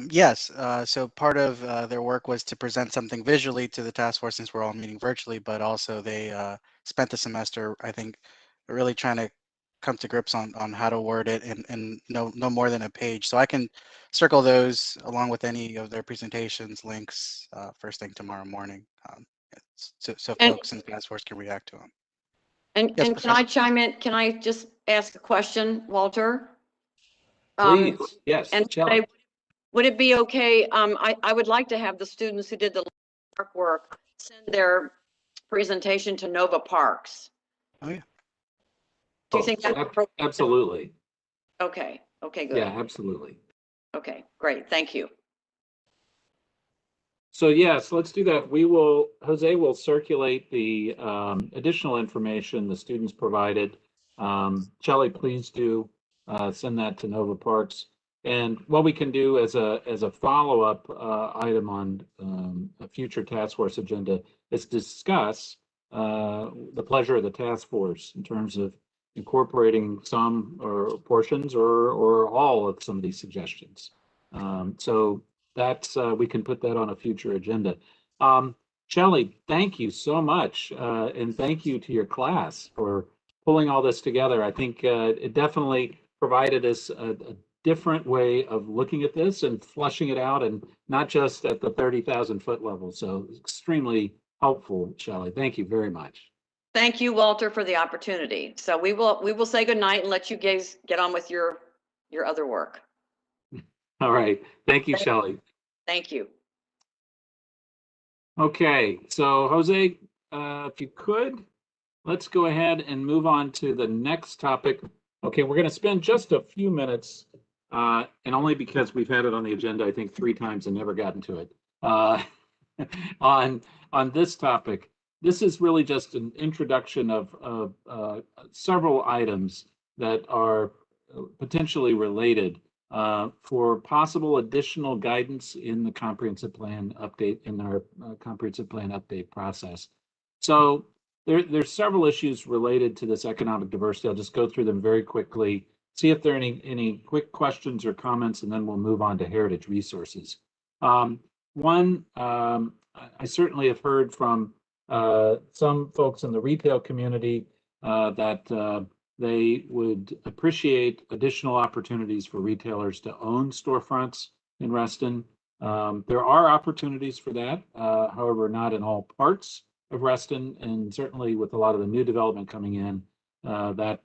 Yes. So part of their work was to present something visually to the task force, since we're all meeting virtually, but also they spent the semester, I think, really trying to come to grips on how to word it in no more than a page. So I can circle those along with any of their presentations links first thing tomorrow morning, so folks in the task force can react to them. And, yes, and can I chime in? Can I just ask a question, Walter? Please, yes. And would it be okay? I would like to have the students who did the park work send their presentation to Nova Parks. Oh, yeah. Do you think that's appropriate? Absolutely. Okay. Okay, good. Yeah, absolutely. Okay, great. Thank you. So yes, let's do that. Jose will circulate the additional information the students provided. Shelley, please do send that to Nova Parks. And what we can do as a follow-up item on a future task force agenda is discuss the pleasure of the task force in terms of incorporating some or portions or all of some of these suggestions. So that's we can put that on a future agenda. Shelley, thank you so much, and thank you to your class for pulling all this together. I think it definitely provided us a different way of looking at this and flushing it out, and not just at the 30,000 foot level. So extremely helpful, Shelley. Thank you very much. Thank you, Walter, for the opportunity. So we will say goodnight and let you guys get on with your other work. All right. Thank you, Shelley. Thank you. Okay, so Jose, if you could, let's go ahead and move on to the next topic. Okay, we're going to spend just a few minutes, and only because we've had it on the agenda, I think 3 times and never gotten to it, on this topic. This is really just an introduction of several items that are potentially related for possible additional guidance in the comprehensive plan update, in our comprehensive plan update process. So there's several issues related to this economic diversity. I'll just go through them very quickly, see if there are any quick questions or comments, and then we'll move on to heritage resources. One, I certainly have heard from some folks in the retail community that they would appreciate additional opportunities for retailers to own storefronts in Reston. There are opportunities for that, however, not in all parts of Reston, and certainly with a lot of the new development coming in, that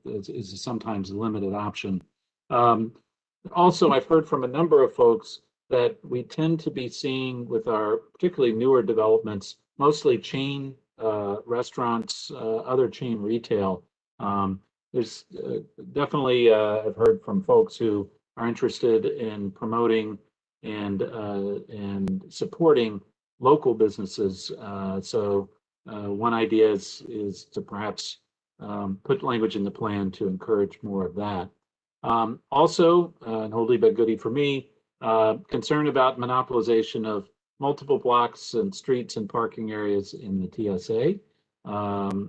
is sometimes a limited option. Also, I've heard from a number of folks that we tend to be seeing with our particularly newer developments, mostly chain restaurants, other chain retail. There's definitely, I've heard from folks who are interested in promoting and supporting local businesses. So one idea is to perhaps put language in the plan to encourage more of that. Also, and oldie but goodie for me, concern about monopolization of multiple blocks and streets and parking areas in the TSA.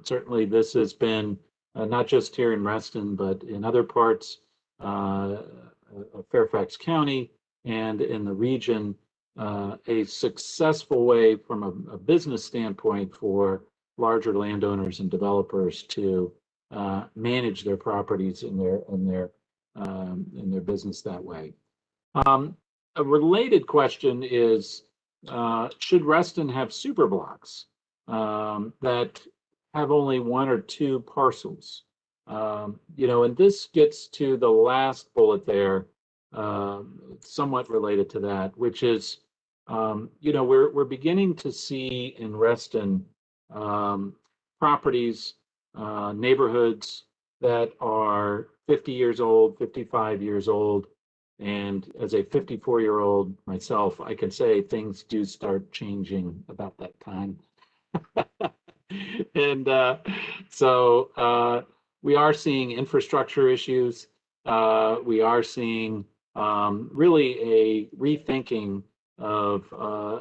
Certainly this has been not just here in Reston, but in other parts of Fairfax County and in the region, a successful way from a business standpoint for larger landowners and developers to manage their properties in their business that way. A related question is, should Reston have super blocks that have only 1 or 2 parcels? You know, and this gets to the last bullet there, somewhat related to that, which is, you know, we're beginning to see in Reston properties, neighborhoods that are 50 years old, 55 years old. And as a 54-year-old myself, I can say things do start changing about that time. And so we are seeing infrastructure issues. We are seeing really a rethinking of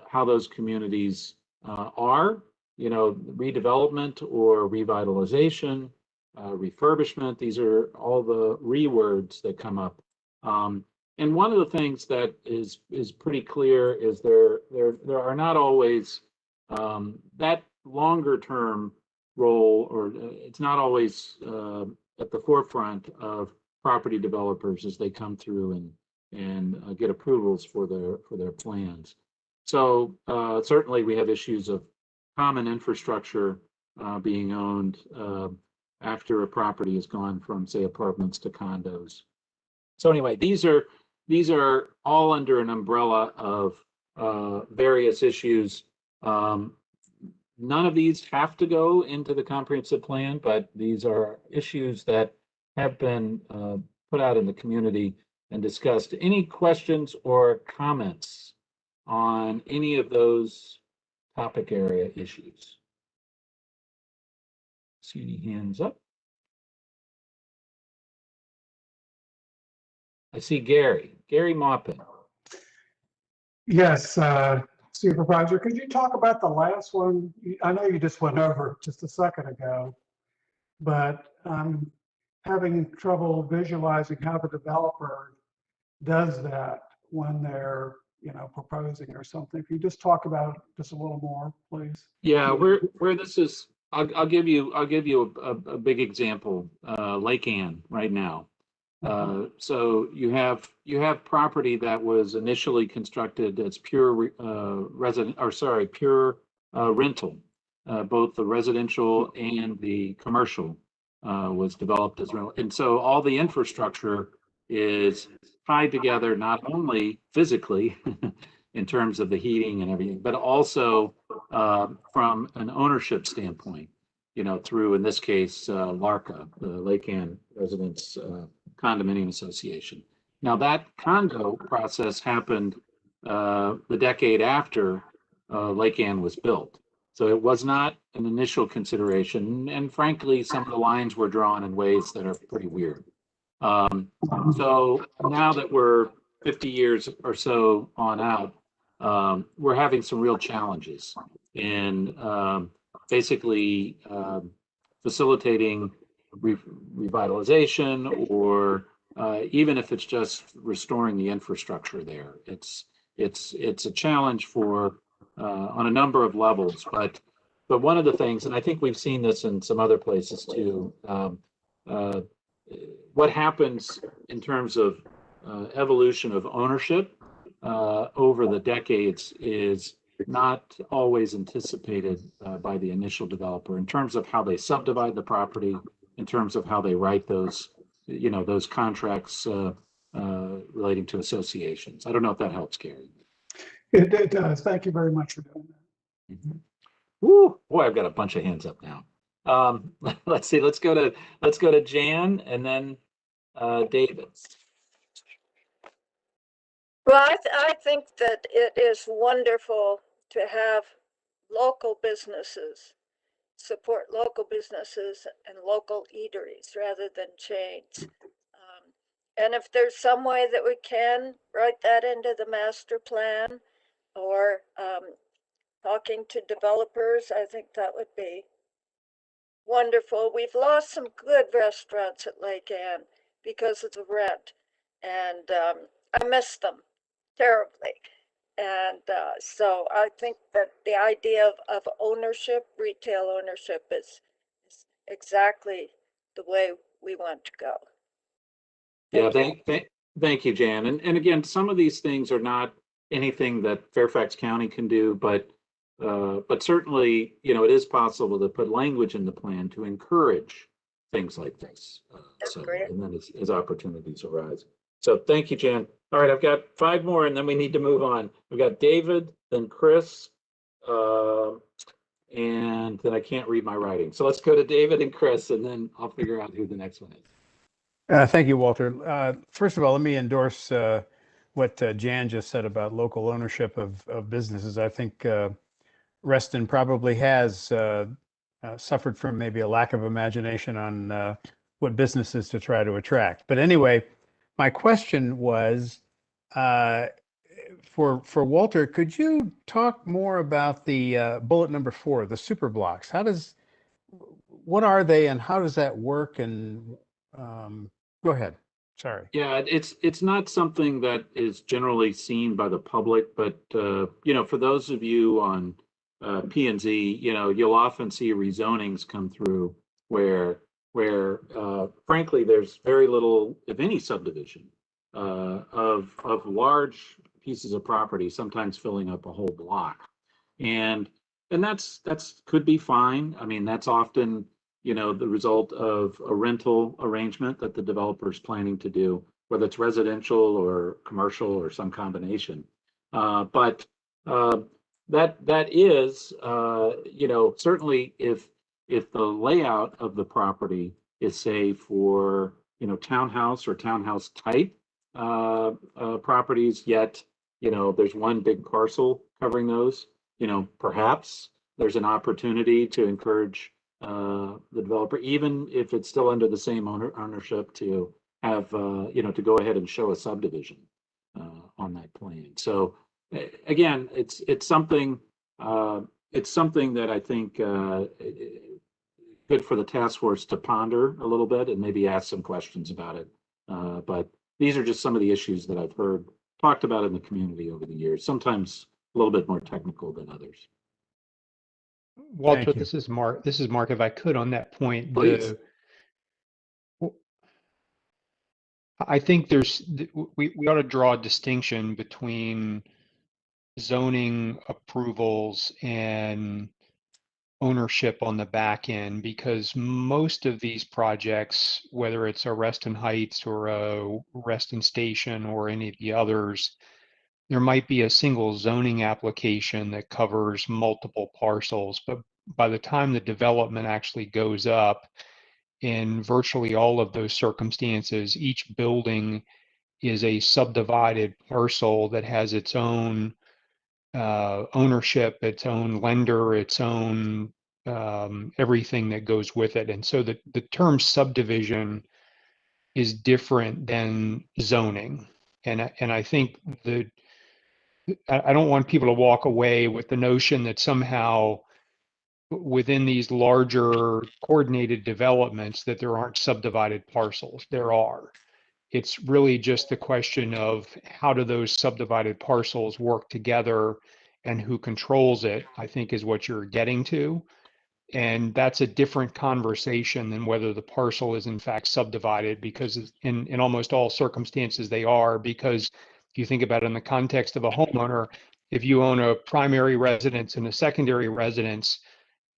how those communities are, you know, redevelopment or revitalization, refurbishment. These are all the words that come up. And one of the things that is pretty clear is there are not always that longer term role, or it's not always at the forefront of property developers as they come through and get approvals for their plans. So certainly we have issues of common infrastructure being owned after a property has gone from, say, apartments to condos. So anyway, these are all under an umbrella of various issues. None of these have to go into the comprehensive plan, but these are issues that have been put out in the community and discussed. Any questions or comments on any of those topic area issues? See any hands up? I see Gary Maupin. Yes, Supervisor, could you talk about the last one? I know you just went over it just a second ago, but I'm having trouble visualizing how the developer does that when they're, you know, proposing or something. If you just talk about it just a little more, please. Yeah, where this is, I'll give you a big example. Lake Ann right now. So you have property that was initially constructed as pure rental, both the residential and the commercial was developed as well. And so all the infrastructure is tied together, not only physically in terms of the heating and everything, but also from an ownership standpoint, through, in this case, LARCA, the Lake Ann Residents Condominium Association. Now that condo process happened the decade after Lake Ann was built. So it was not an initial consideration. And frankly, some of the lines were drawn in ways that are pretty weird. So now that we're 50 years or so on out, we're having some real challenges in basically facilitating revitalization, or even if it's just restoring the infrastructure there. It's a challenge for on a number of levels, but one of the things, and I think we've seen this in some other places too, what happens in terms of evolution of ownership over the decades is not always anticipated by the initial developer in terms of how they subdivide the property, in terms of how they write those, those contracts relating to associations. I don't know if that helps, Gary. It does. Thank you very much for doing that. Mm-hmm. Woo, boy, I've got a bunch of hands up now. Let's see. Let's go to Jan and then David. Well, I think that it is wonderful to have local businesses, support local businesses and local eateries rather than chains. And if there's some way that we can write that into the master plan, or talking to developers, I think that would be wonderful. We've lost some good restaurants at Lake Ann because of the rent, and I miss them terribly. And so I think that the idea of ownership, retail ownership, is exactly the way we want to go. Yeah, thank you, Jan. And again, some of these things are not anything that Fairfax County can do, but certainly, it is possible to put language in the plan to encourage things like this. And then as opportunities arise. So thank you, Jan. All right, I've got 5 more, and then we need to move on. We've got David, then Chris, and then I can't read my writing. So let's go to David and Chris, and then I'll figure out who the next one is. Thank you, Walter. First of all, let me endorse what Jan just said about local ownership of businesses. I think Reston probably has suffered from maybe a lack of imagination on what businesses to try to attract. But anyway, my question was for Walter. Could you talk more about the bullet number 4, the super blocks? What are they, and how does that work? And go ahead. Sorry. Yeah, it's not something that is generally seen by the public, but for those of you on P&Z, you'll often see rezonings come through where frankly there's very little, if any, subdivision of large pieces of property, sometimes filling up a whole block, and that's could be fine. I mean, that's often the result of a rental arrangement that the developer is planning to do, whether it's residential or commercial or some combination. But that is, certainly if the layout of the property is, say, for townhouse or townhouse type properties, yet there's one big parcel covering those, perhaps there's an opportunity to encourage the developer, even if it's still under the same ownership, to have to go ahead and show a subdivision on that plan. So again, it's something that I think good for the task force to ponder a little bit and maybe ask some questions about it. But these are just some of the issues that I've heard talked about in the community over the years, sometimes a little bit more technical than others. Walter, this is Mark. If I could, on that point, please. I think we ought to draw a distinction between zoning approvals and ownership on the back end, because most of these projects, whether it's a Reston Heights or a Reston Station or any of the others, there might be a single zoning application that covers multiple parcels, but by the time the development actually goes up, in virtually all of those circumstances, each building is a subdivided parcel that has its own ownership, its own lender, its own everything that goes with it. And so the term subdivision is different than zoning. And I think that I don't want people to walk away with the notion that somehow within these larger coordinated developments that there aren't subdivided parcels. There are. It's really just the question of how do those subdivided parcels work together and who controls it, I think is what you're getting to. And that's a different conversation than whether the parcel is in fact subdivided, because in almost all circumstances they are, because if you think about it in the context of a homeowner, if you own a primary residence and a secondary residence,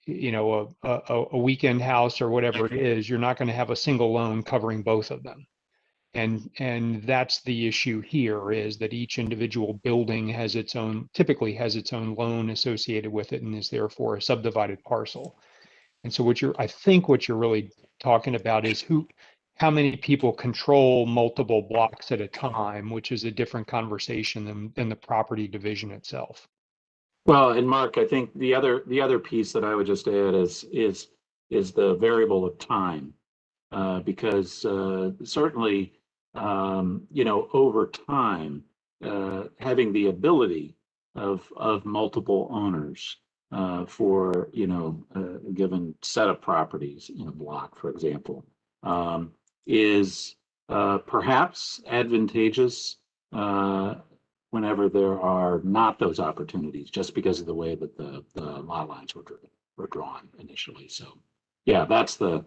you know, a weekend house or whatever it is, you're not going to have a single loan covering both of them. And that's the issue here, is that each individual building has its own, typically has its own loan associated with it and is therefore a subdivided parcel. And so I think what you're really talking about is how many people control multiple blocks at a time, which is a different conversation than the property division itself. Well, and Mark, I think the other piece that I would just add is the variable of time, because certainly, you know, over time, having the ability of multiple owners for, you know, a given set of properties in a block, for example, is perhaps advantageous whenever there are not those opportunities, just because of the way that the lot lines were drawn initially. So yeah, that's the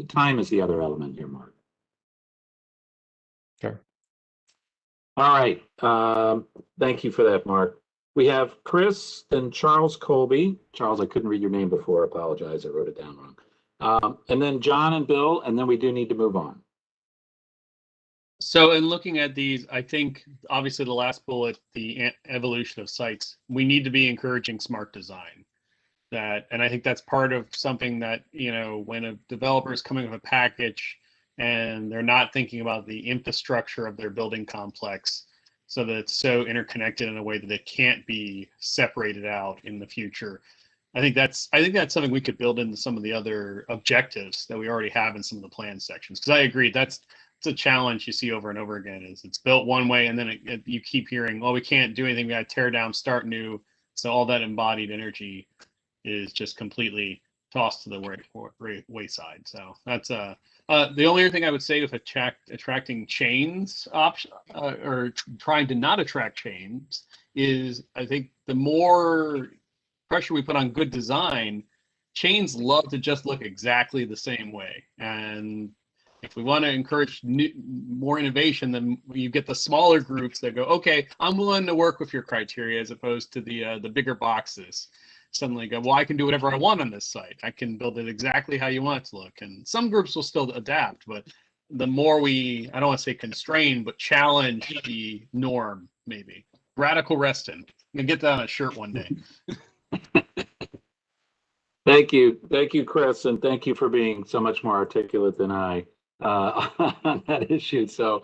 time is the other element here, Mark. Sure. All right. Thank you for that, Mark. We have Chris and Charles Colby. Charles, I couldn't read your name before. I apologize. I wrote it down wrong. And then John and Bill, and then we do need to move on. So in looking at these, I think obviously the last bullet, the evolution of sites, we need to be encouraging smart design. And I think that's part of something that, you know, when a developer is coming with a package and they're not thinking about the infrastructure of their building complex, so that it's so interconnected in a way that it can't be separated out in the future. I think that's something we could build into some of the other objectives that we already have in some of the plan sections. Because I agree, it's a challenge you see over and over again. Is it's built one way and then you keep hearing, well, we can't do anything. We got to tear down, start new. So all that embodied energy is just completely tossed to the wayside. So that's the only other thing I would say with attracting chains option or trying to not attract chains is, I think the more pressure we put on good design, chains love to just look exactly the same way. And if we want to encourage more innovation, then you get the smaller groups that go, okay, I'm willing to work with your criteria, as opposed to the bigger boxes. Suddenly go, well, I can do whatever I want on this site. I can build it exactly how you want it to look. And some groups will still adapt, but the more I don't want to say constrain, but challenge the norm, maybe. Radical Reston. I'm going to get that on a shirt one day. Thank you, Chris, and thank you for being so much more articulate than I on that issue. So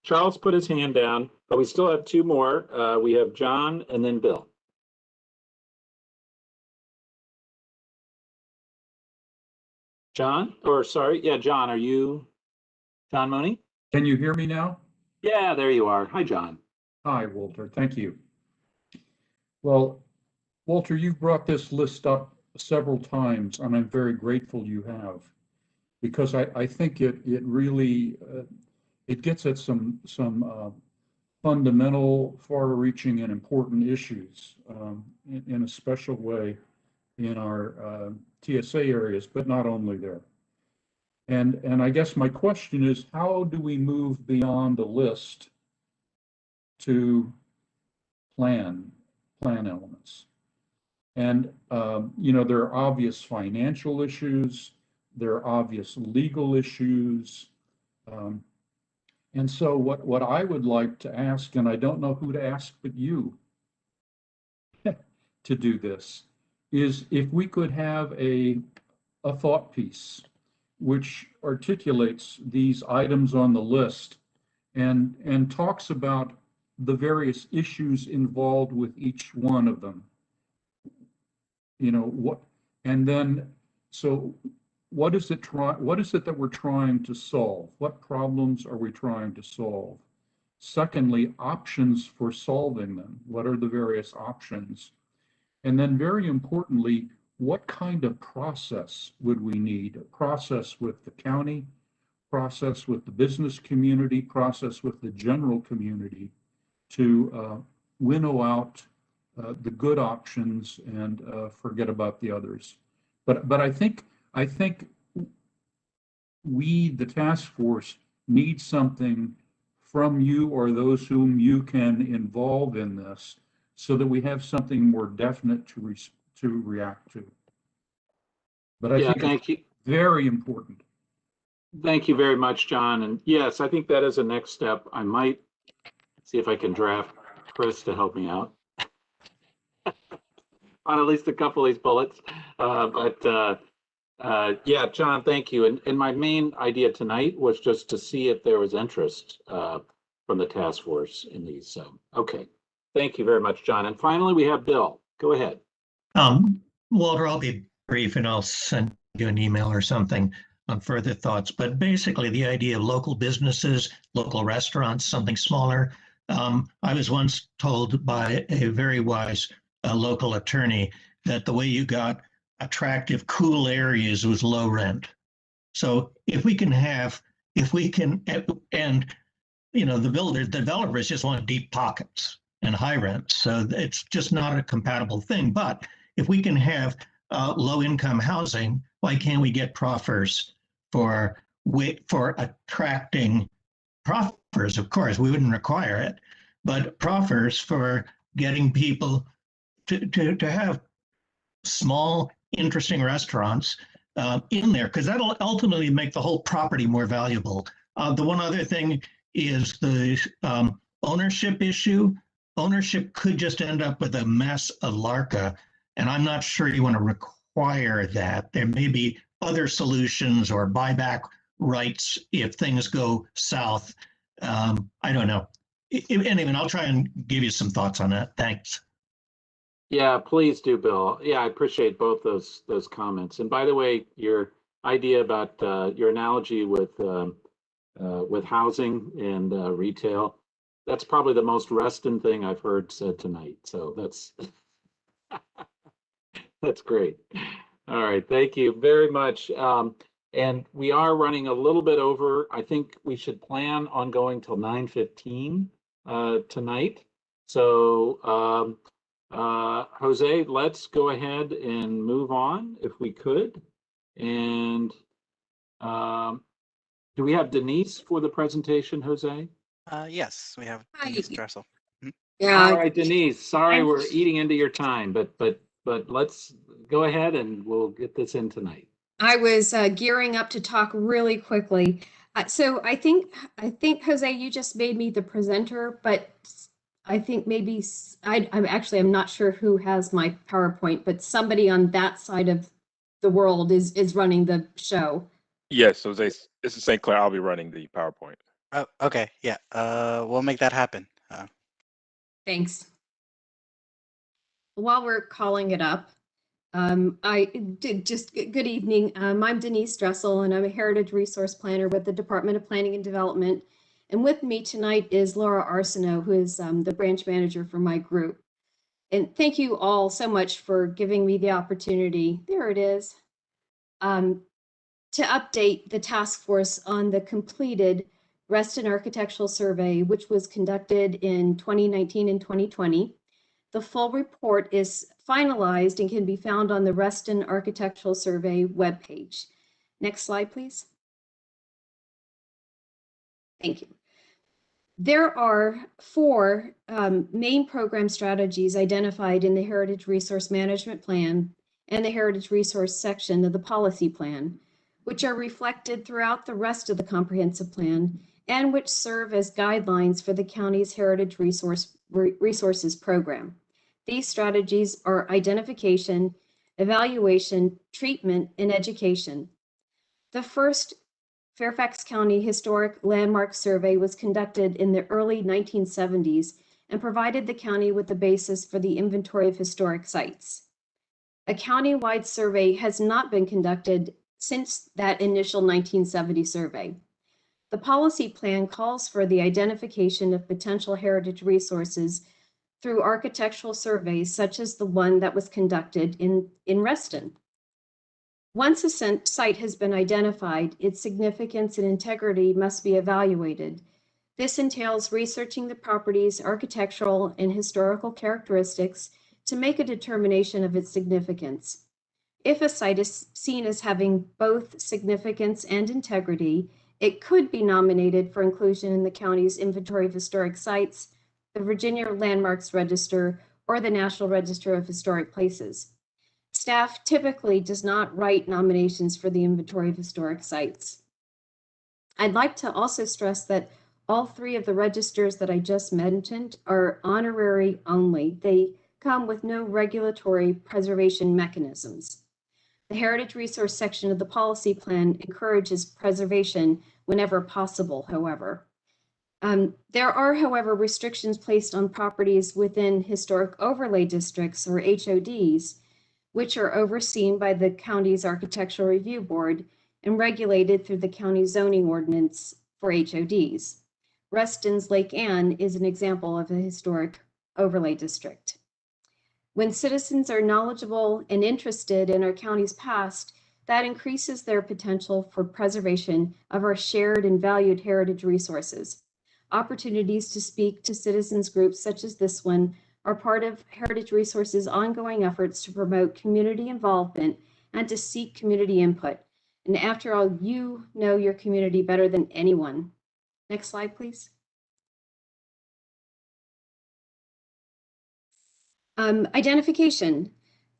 Charles put his hand down, but we still have two more. We have John and then Bill. John, or sorry, yeah, John, are you John Mooney? Can you hear me now? Yeah, there you are. Hi, John. Hi, Walter. Thank you. Well, Walter, you've brought this list up several times, and I'm very grateful you have, because I think it really it gets at some fundamental, far-reaching, and important issues in a special way in our TSA areas, but not only there. And I guess my question is, how do we move beyond the list to plan elements? And, there are obvious financial issues, there are obvious legal issues. And so what I would like to ask, and I don't know who to ask but you to do this, is if we could have a thought piece which articulates these items on the list and talks about the various issues involved with each one of them. And then, so what is it that we're trying to solve? What problems are we trying to solve? Secondly, options for solving them. What are the various options? And then very importantly, what kind of process would we need? A process with the county, process with the business community, process with the general community to winnow out the good options and forget about the others. But I think we, the task force, need something from you or those whom you can involve in this so that we have something more definite to react to. But I think thank you. Very important. Thank you very much, John. And yes, I think that is a next step. I might see if I can draft Chris to help me out on at least a couple of these bullets. Yeah, John, thank you. And my main idea tonight was just to see if there was interest from the task force in these. So, okay. Thank you very much, John. And finally, we have Bill. Go ahead. Walter, I'll be brief and I'll send you an email or something on further thoughts. But basically, the idea of local businesses, local restaurants, something smaller. I was once told by a very wise local attorney that the way you got attractive, cool areas was low rent. So if we can, and the developers just want deep pockets and high rents. So it's just not a compatible thing. But if we can have low income housing, why can't we get proffers for attracting proffers? Of course, we wouldn't require it, but proffers for getting people to have small, interesting restaurants in there, because that'll ultimately make the whole property more valuable. The one other thing is the ownership issue. Ownership could just end up with a mess of LARCA, and I'm not sure you want to require that. There may be other solutions or buyback rights if things go south. I don't know. Anyway, I'll try and give you some thoughts on that. Thanks. Yeah, please do, Bill. Yeah, I appreciate both those comments. And by the way, your idea about your analogy with housing and retail, that's probably the most Reston thing I've heard said tonight. So that's that's great. All right, thank you very much. And we are running a little bit over. I think we should plan on going till 9:15 tonight. So Jose, let's go ahead and move on if we could. And do we have Denise for the presentation, Jose? Yes, we have Denise Dressel. Yeah. All right, Denise, sorry we're eating into your time, but let's go ahead and we'll get this in tonight. I was gearing up to talk really quickly. So I think Jose, you just made me the presenter, but I think maybe I'm not sure who has my PowerPoint, but somebody on that side of the world is running the show. Yes, Jose, this is St. Clair. I'll be running the PowerPoint. Oh, okay. Yeah. We'll make that happen. Thanks. While we're calling it up, good evening. I'm Denise Dressel, and I'm a Heritage Resource Planner with the Department of Planning and Development. And with me tonight is Laura Arsenault, who is the branch manager for my group. And thank you all so much for giving me the opportunity, there it is, to update the task force on the completed Reston Architectural Survey, which was conducted in 2019 and 2020. The full report is finalized and can be found on the Reston Architectural Survey webpage. Next slide, please. Thank you. There are four main program strategies identified in the Heritage Resource Management Plan and the Heritage Resource section of the policy plan, which are reflected throughout the rest of the comprehensive plan and which serve as guidelines for the county's Heritage Resources program. These strategies are identification, evaluation, treatment, and education. The first Fairfax County Historic Landmark Survey was conducted in the early 1970s and provided the county with the basis for the inventory of historic sites. A county-wide survey has not been conducted since that initial 1970 survey. The policy plan calls for the identification of potential heritage resources through architectural surveys, such as the one that was conducted in Reston. Once a site has been identified, its significance and integrity must be evaluated. This entails researching the property's architectural and historical characteristics to make a determination of its significance. If a site is seen as having both significance and integrity, it could be nominated for inclusion in the county's inventory of historic sites, the Virginia Landmarks Register, or the National Register of Historic Places. Staff typically does not write nominations for the inventory of historic sites. I'd like to also stress that all three of the registers that I just mentioned are honorary only. They come with no regulatory preservation mechanisms. The Heritage Resource section of the policy plan encourages preservation whenever possible, however. There are, however, restrictions placed on properties within historic overlay districts, or HODs, which are overseen by the county's Architectural Review Board and regulated through the county zoning ordinance for HODs. Reston's Lake Anne is an example of a historic overlay district. When citizens are knowledgeable and interested in our county's past, that increases their potential for preservation of our shared and valued heritage resources. Opportunities to speak to citizens groups such as this one are part of Heritage Resources' ongoing efforts to promote community involvement and to seek community input. And after all, you know your community better than anyone. Next slide, please. Identification.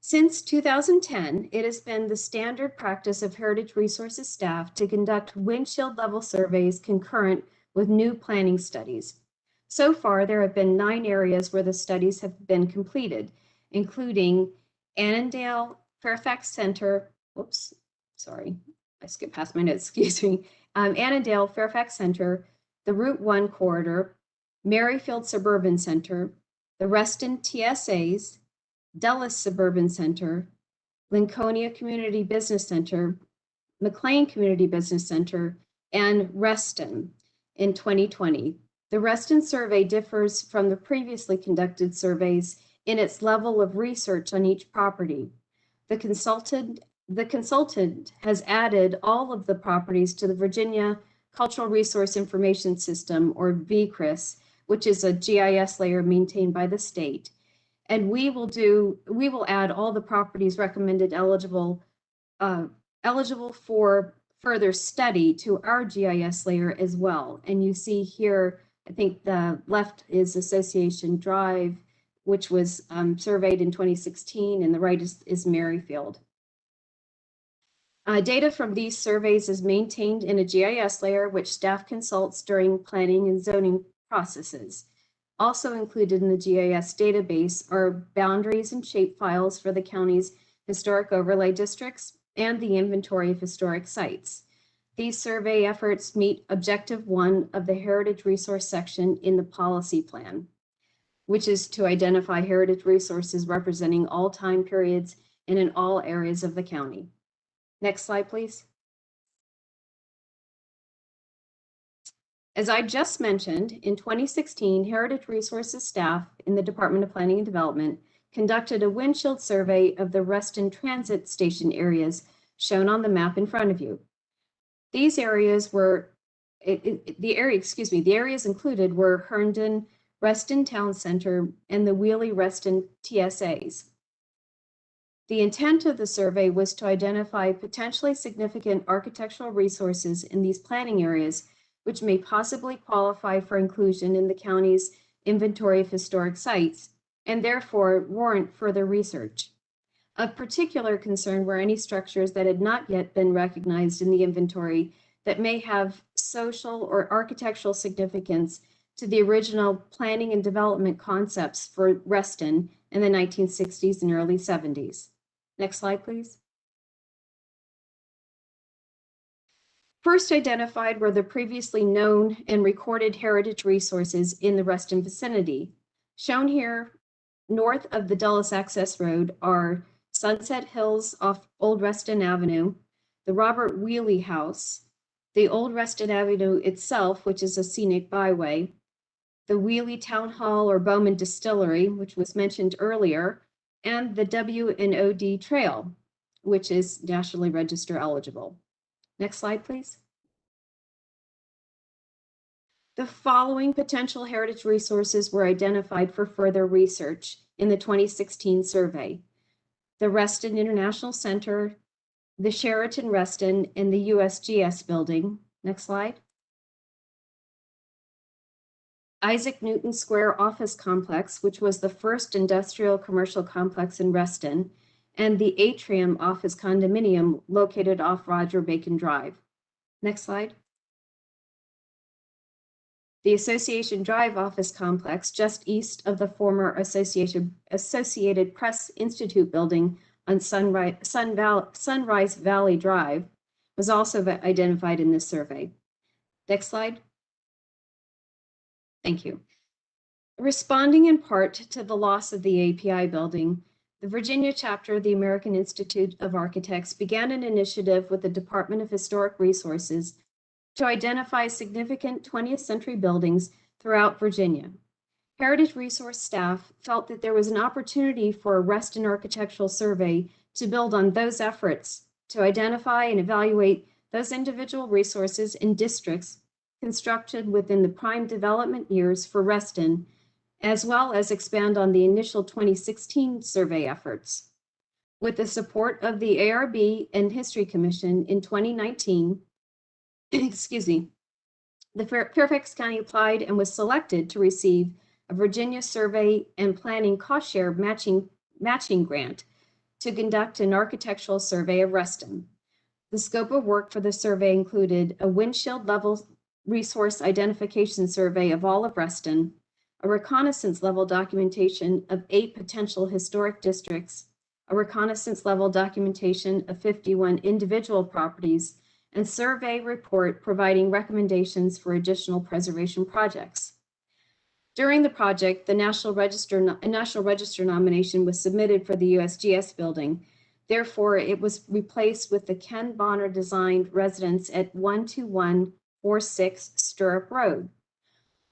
Since 2010, it has been the standard practice of Heritage Resources staff to conduct windshield level surveys concurrent with new planning studies. So far, there have been 9 areas where the studies have been completed, including Annandale, Fairfax Center, oops, sorry, I skipped past my notes, excuse me, Annandale, Fairfax Center, the Route 1 corridor, Merrifield Suburban Center, the Reston TSAs, Dulles Suburban Center, Lincolnia Community Business Center, McLean Community Business Center, and Reston in 2020. The Reston survey differs from the previously conducted surveys in its level of research on each property. The consultant has added all of the properties to the Virginia Cultural Resource Information System, or VCRIS, which is a GIS layer maintained by the state. And we will add all the properties recommended eligible for further study to our GIS layer as well. And you see here, I think the left is Association Drive, which was surveyed in 2016, and the right is Merrifield. Data from these surveys is maintained in a GIS layer, which staff consults during planning and zoning processes. Also included in the GIS database are boundaries and shape files for the county's historic overlay districts and the inventory of historic sites. These survey efforts meet Objective 1 of the Heritage Resource section in the policy plan, which is to identify heritage resources representing all time periods and in all areas of the county. Next slide, please. As I just mentioned, in 2016, Heritage Resources staff in the Department of Planning and Development conducted a windshield survey of the Reston transit station areas shown on the map in front of you. These areas were, the areas included were Herndon, Reston Town Center, and the Wheelie-Reston TSAs. The intent of the survey was to identify potentially significant architectural resources in these planning areas, which may possibly qualify for inclusion in the county's inventory of historic sites and therefore warrant further research. Of particular concern were any structures that had not yet been recognized in the inventory that may have social or architectural significance to the original planning and development concepts for Reston in the 1960s and early 70s. Next slide, please. First identified were the previously known and recorded heritage resources in the Reston vicinity. Shown here, north of the Dulles Access Road are Sunset Hills off Old Reston Avenue, the Robert Wheely House, the Old Reston Avenue itself, which is a scenic byway, the Wheely Town Hall or Bowman Distillery, which was mentioned earlier, and the W&OD Trail, which is Nationally Register eligible. Next slide, please. The following potential heritage resources were identified for further research in the 2016 survey: the Reston International Center, the Sheraton Reston, and the USGS building. Next slide. Isaac Newton Square Office Complex, which was the first industrial commercial complex in Reston, and the Atrium Office Condominium located off Roger Bacon Drive. Next slide. The Association Drive Office Complex, just east of the former Associated Press Institute building on Sunrise Valley Drive, was also identified in this survey. Next slide. Thank you. Responding in part to the loss of the API building, the Virginia chapter of the American Institute of Architects began an initiative with the Department of Historic Resources to identify significant 20th century buildings throughout Virginia. Heritage Resource staff felt that there was an opportunity for a Reston architectural survey to build on those efforts to identify and evaluate those individual resources in districts constructed within the prime development years for Reston, as well as expand on the initial 2016 survey efforts. With the support of the ARB and History Commission in 2019, excuse me, the Fairfax County applied and was selected to receive a Virginia Survey and Planning cost share matching grant to conduct an architectural survey of Reston. The scope of work for the survey included a windshield level resource identification survey of all of Reston, a reconnaissance level documentation of 8 potential historic districts, a reconnaissance level documentation of 51 individual properties, and survey report providing recommendations for additional preservation projects. During the project, the National Register nomination was submitted for the USGS building. Therefore, it was replaced with the Ken Bonner designed residence at 12146 Stirrup Road.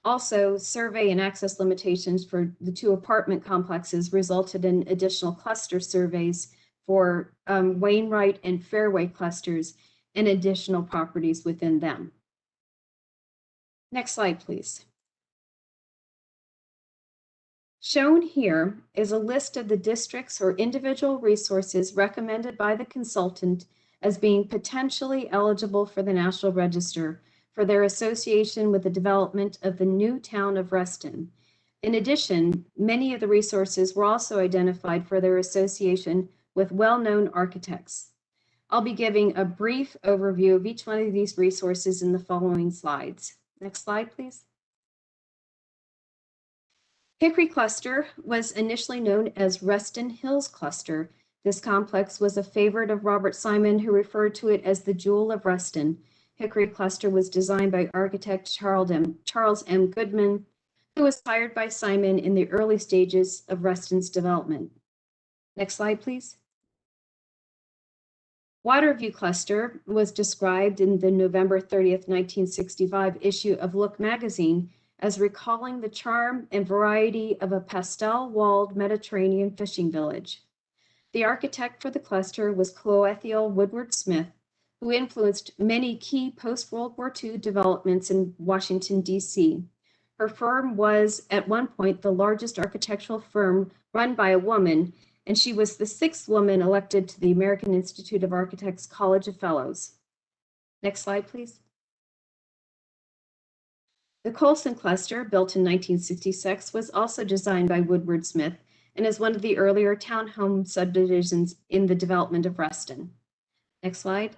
Also, survey and access limitations for the 2 apartment complexes resulted in additional cluster surveys for Wainwright and Fairway clusters and additional properties within them. Next slide, please. Shown here is a list of the districts or individual resources recommended by the consultant as being potentially eligible for the National Register for their association with the development of the new town of Reston. In addition, many of the resources were also identified for their association with well-known architects. I'll be giving a brief overview of each one of these resources in the following slides. Next slide, please. Hickory Cluster was initially known as Reston Hills Cluster. This complex was a favorite of Robert Simon, who referred to it as the Jewel of Reston. Hickory Cluster was designed by architect Charles M. Goodman, who was hired by Simon in the early stages of Reston's development. Next slide, please. Waterview Cluster was described in the November 30th, 1965 issue of Look magazine as recalling the charm and variety of a pastel-walled Mediterranean fishing village. The architect for the cluster was Cloethiel Woodward Smith, who influenced many key post-World War II developments in Washington, D.C. Her firm was, at one point, the largest architectural firm run by a woman, and she was the 6th woman elected to the American Institute of Architects College of Fellows. Next slide, please. The Colson cluster, built in 1966, was also designed by Woodward Smith and is one of the earlier townhome subdivisions in the development of Reston. Next slide.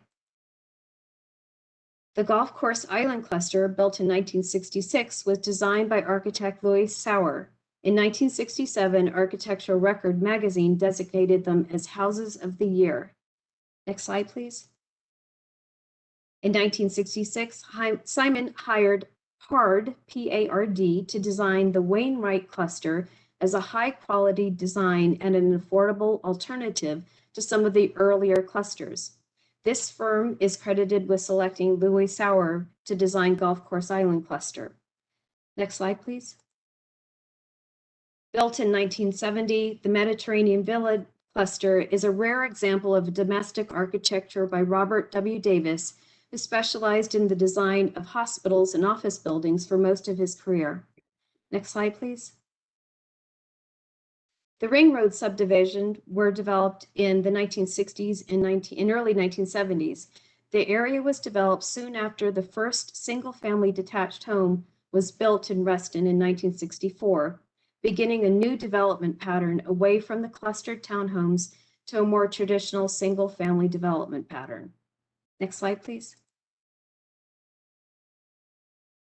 The Golf Course Island cluster, built in 1966, was designed by architect Louis Sauer. In 1967, Architectural Record magazine designated them as Houses of the Year. Next slide, please. In 1966, Simon hired Pard, P-A-R-D, to design the Wainwright cluster as a high-quality design and an affordable alternative to some of the earlier clusters. This firm is credited with selecting Louis Sauer to design Golf Course Island cluster. Next slide, please. Built in 1970, the Mediterranean Villa cluster is a rare example of domestic architecture by Robert W. Davis, who specialized in the design of hospitals and office buildings for most of his career. Next slide, please. The Ring Road subdivision were developed in the 1960s and early 1970s. The area was developed soon after the first single-family detached home was built in Reston in 1964, beginning a new development pattern away from the clustered townhomes to a more traditional single-family development pattern. Next slide, please.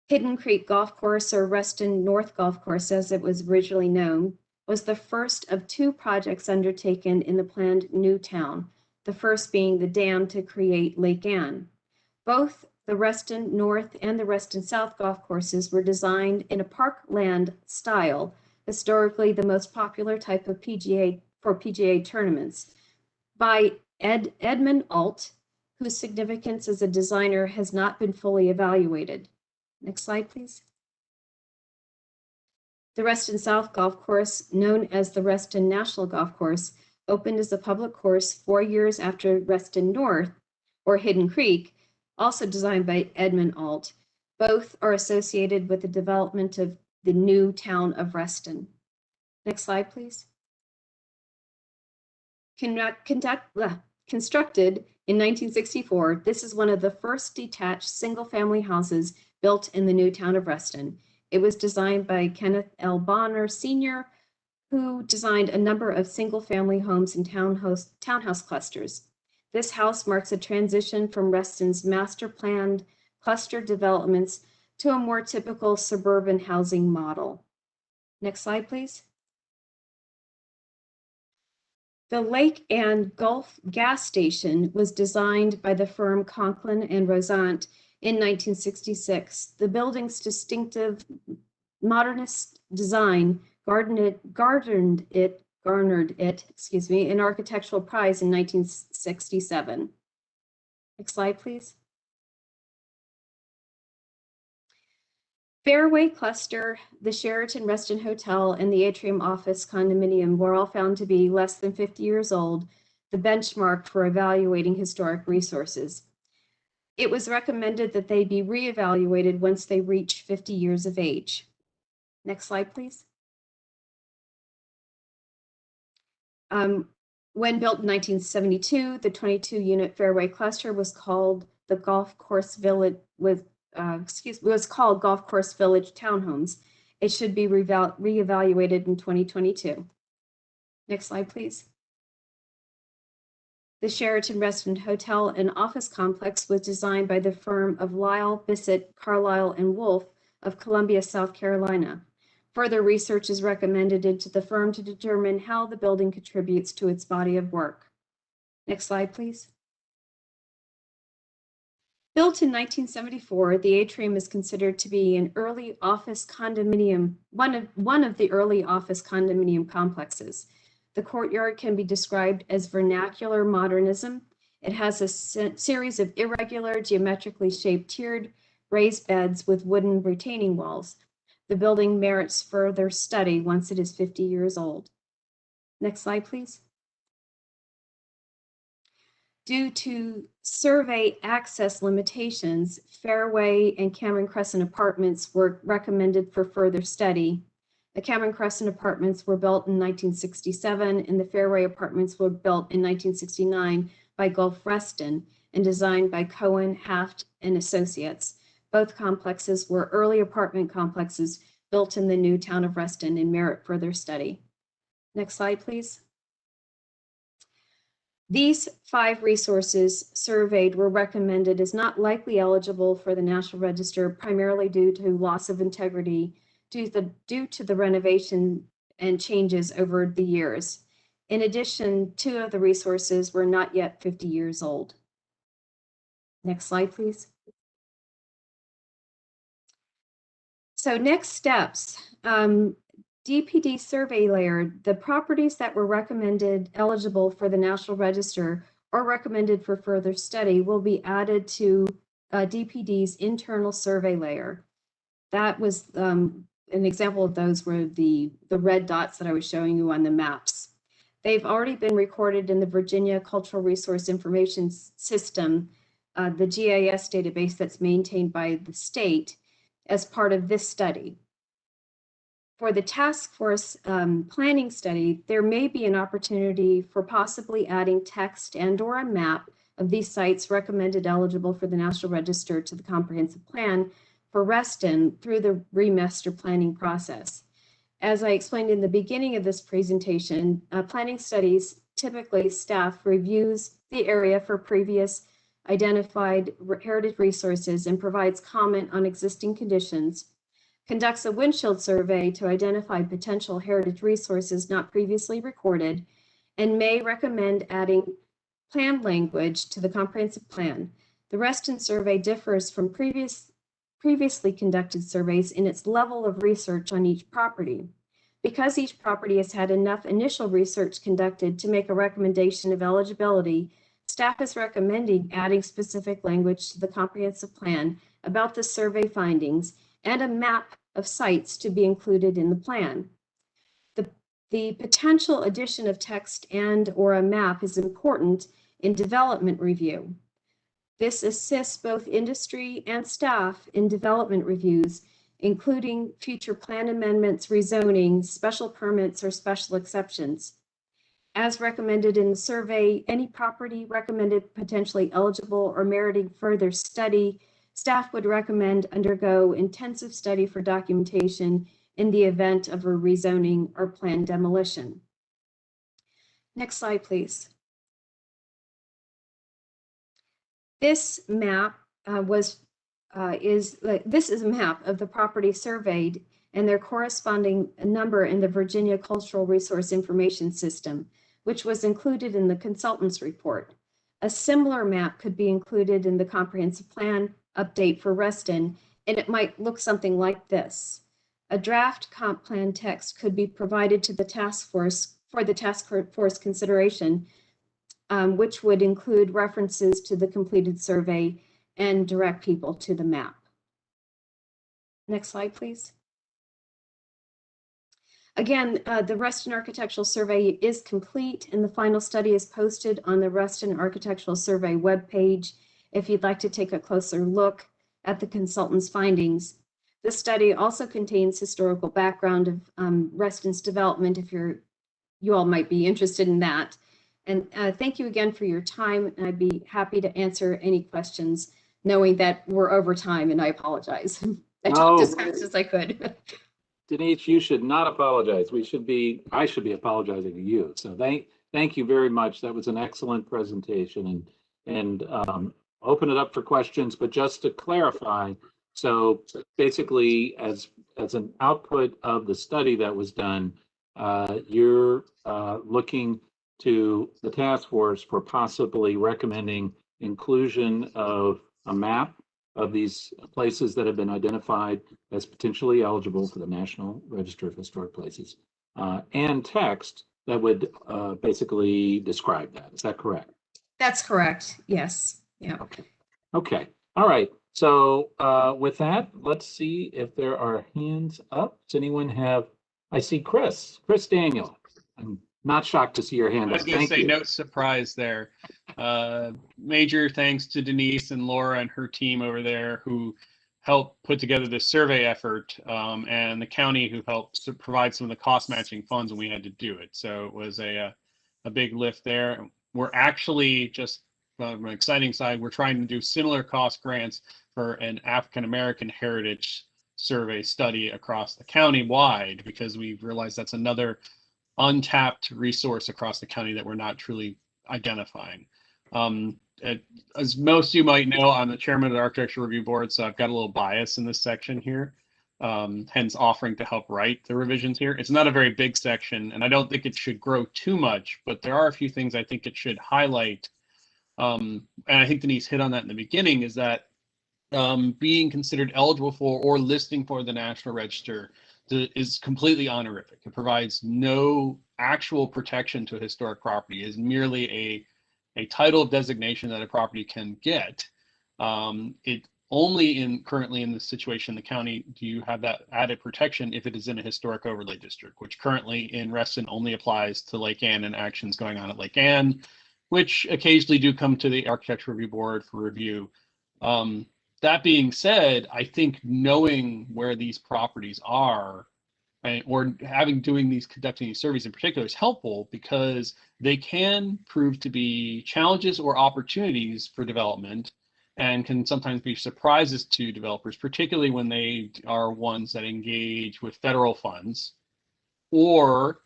Hidden Creek Golf Course, or Reston North Golf Course as it was originally known, was the first of two projects undertaken in the planned new town, the first being the dam to create Lake Anne. Both the Reston North and the Reston South golf courses were designed in a parkland style, historically the most popular type of PGA tournaments, by Edmund Alt, whose significance as a designer has not been fully evaluated. Next slide, please. The Reston South Golf Course, known as the Reston National Golf Course, opened as a public course 4 years after Reston North, or Hidden Creek, also designed by Edmund Alt. Both are associated with the development of the new town of Reston. Next slide, please. Constructed in 1964, this is one of the first detached single-family houses built in the new town of Reston. It was designed by Kenneth L. Bonner Sr., who designed a number of single-family homes and townhouse clusters. This house marks a transition from Reston's master-planned cluster developments to a more typical suburban housing model. Next slide, please. The Lake Anne Gulf gas station was designed by the firm Conklin and Rosant in 1966. The building's distinctive modernist design garnered it an architectural prize in 1967. Next slide, please. Fairway Cluster, the Sheraton Reston Hotel, and the Atrium Office Condominium were all found to be less than 50 years old, the benchmark for evaluating historic resources. It was recommended that they be reevaluated once they reach 50 years of age. Next slide, please. When built in 1972, the 22-unit Fairway Cluster was called the Golf Course Village was called Golf Course Village Townhomes. It should be reevaluated in 2022. Next slide, please. The Sheraton Reston Hotel and Office Complex was designed by the firm of Lyle, Bissett, Carlisle, and Wolf of Columbia, South Carolina. Further research is recommended into the firm to determine how the building contributes to its body of work. Next slide, please. Built in 1974, the Atrium is considered to be an early office condominium, one of the early office condominium complexes. The courtyard can be described as vernacular modernism. It has a series of irregular, geometrically shaped tiered raised beds with wooden retaining walls. The building merits further study once it is 50 years old. Next slide, please. Due to survey access limitations, Fairway and Cameron Crescent Apartments were recommended for further study. The Cameron Crescent Apartments were built in 1967, and the Fairway Apartments were built in 1969 by Gulf Reston and designed by Cohen, Haft, and Associates. Both complexes were early apartment complexes built in the new town of Reston and merit further study. Next slide, please. These 5 resources surveyed were recommended as not likely eligible for the National Register, primarily due to loss of integrity due to the renovation and changes over the years. In addition, 2 of the resources were not yet 50 years old. Next slide, please. So next steps. DPD survey layer, the properties that were recommended eligible for the National Register or recommended for further study will be added to DPD's internal survey layer. That was an example of those were the red dots that I was showing you on the maps. They've already been recorded in the Virginia Cultural Resource Information System, the GIS database that's maintained by the state as part of this study. For the task force planning study, there may be an opportunity for possibly adding text and/or a map of these sites recommended eligible for the National Register to the comprehensive plan for Reston through the remaster planning process. As I explained in the beginning of this presentation, planning studies, typically staff reviews the area for previous identified heritage resources and provides comment on existing conditions, conducts a windshield survey to identify potential heritage resources not previously recorded, and may recommend adding plan language to the comprehensive plan. The Reston survey differs from previously conducted surveys in its level of research on each property. Because each property has had enough initial research conducted to make a recommendation of eligibility, staff is recommending adding specific language to the comprehensive plan about the survey findings and a map of sites to be included in the plan. The potential addition of text and/or a map is important in development review. This assists both industry and staff in development reviews, including future plan amendments, rezoning, special permits, or special exceptions. As recommended in the survey, any property recommended potentially eligible or meriting further study, staff would recommend undergo intensive study for documentation in the event of a rezoning or planned demolition. Next slide, please. This map this is a map of the property surveyed and their corresponding number in the Virginia Cultural Resource Information System, which was included in the consultant's report. A similar map could be included in the comprehensive plan update for Reston, and it might look something like this. A draft comp plan text could be provided to the task force for the task force consideration, which would include references to the completed survey and direct people to the map. Next slide, please. Again, the Reston Architectural Survey is complete and the final study is posted on the Reston Architectural Survey webpage if you'd like to take a closer look at the consultant's findings. This study also contains historical background of Reston's development if you all might be interested in that. And thank you again for your time, and I'd be happy to answer any questions, knowing that we're over time, and I apologize. I talked as fast as I could. Denise, you should not apologize. I should be apologizing to you. So thank you very much. That was an excellent presentation, and open it up for questions. But just to clarify, so basically, as an output of the study that was done, you're looking to the task force for possibly recommending inclusion of a map of these places that have been identified as potentially eligible for the National Register of Historic Places, and text that would basically describe that. Is that correct? That's correct. Yes. Yeah. Okay. All right. So with that, let's see if there are hands up. Does anyone have? I see Chris Daniel. I'm not shocked to see your hand I up. was going to Thank say you. no surprise there. Major thanks to Denise and Laura and her team over there who helped put together this survey effort, and the county who helped to provide some of the cost matching funds when we had to do it. So it was a big lift there. We're actually just from an exciting side, we're trying to do similar cost grants for an African American heritage survey study across the county wide, because we've realized that's another untapped resource across the county that we're not truly identifying. As most of you might know, I'm the chairman of the Architecture Review Board, so I've got a little bias in this section here, hence offering to help write the revisions here. It's not a very big section, and I don't think it should grow too much, but there are a few things I think it should highlight. And I think Denise hit on that in the beginning, is that being considered eligible for or listing for the National Register is completely honorific. It provides no actual protection to a historic property. It is merely a title of designation that a property can get. It only currently in the situation in the county do you have that added protection if it is in a historic overlay district, which currently in Reston only applies to Lake Anne and actions going on at Lake Anne, which occasionally do come to the Architecture Review Board for review. That being said, I think knowing where these properties are, right, or conducting these surveys in particular is helpful, because they can prove to be challenges or opportunities for development, and can sometimes be surprises to developers, particularly when they are ones that engage with federal funds, or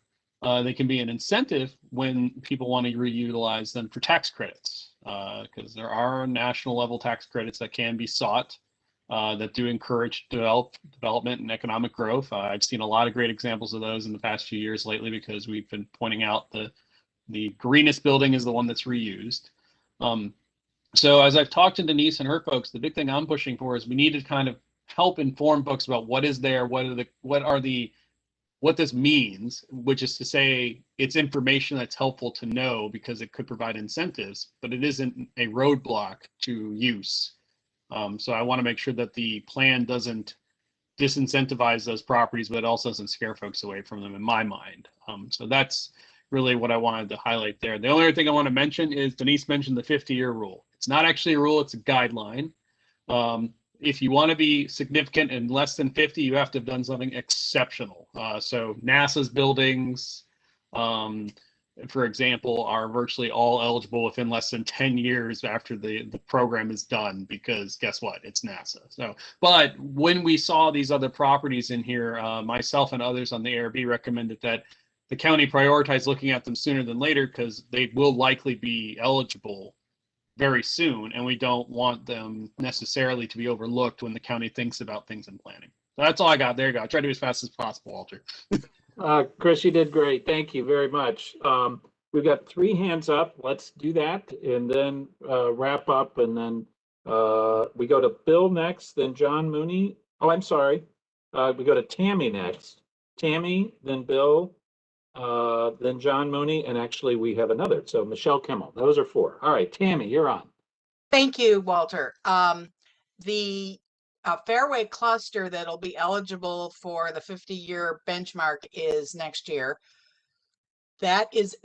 they can be an incentive when people want to reutilize them for tax credits, because there are national level tax credits that can be sought that do encourage development and economic growth. I've seen a lot of great examples of those in the past few years lately, because we've been pointing out the greenest building is the one that's reused. So as I've talked to Denise and her folks, the big thing I'm pushing for is we need to kind of help inform folks about what is there, what this means, which is to say it's information that's helpful to know because it could provide incentives, but it isn't a roadblock to use. So I want to make sure that the plan doesn't disincentivize those properties, but it also doesn't scare folks away from them, in my mind. So that's really what I wanted to highlight there. The only other thing I want to mention is Denise mentioned the 50-year rule. It's not actually a rule, it's a guideline. If you want to be significant in less than 50, you have to have done something exceptional. So NASA's buildings, for example, are virtually all eligible within less than 10 years after the program is done, because guess what? It's NASA. So, but when we saw these other properties in here, myself and others on the ARB recommended that the county prioritize looking at them sooner than later, because they will likely be eligible very soon, and we don't want them necessarily to be overlooked when the county thinks about things in planning. So that's all I got. There you go. I try to do as fast as possible, Walter. Chris, you did great. Thank you very much. We've got 3 hands up. Let's do that, and then wrap up, and then we go to Bill next, then John Mooney. Oh, I'm sorry. We go to Tammy next. Tammy, then Bill, then John Mooney, and actually we have another. So Michelle Kimmel. Those are 4. All right, Tammy, you're on. Thank you, Walter. The Fairway cluster that'll be eligible for the 50-year benchmark is next year. That is,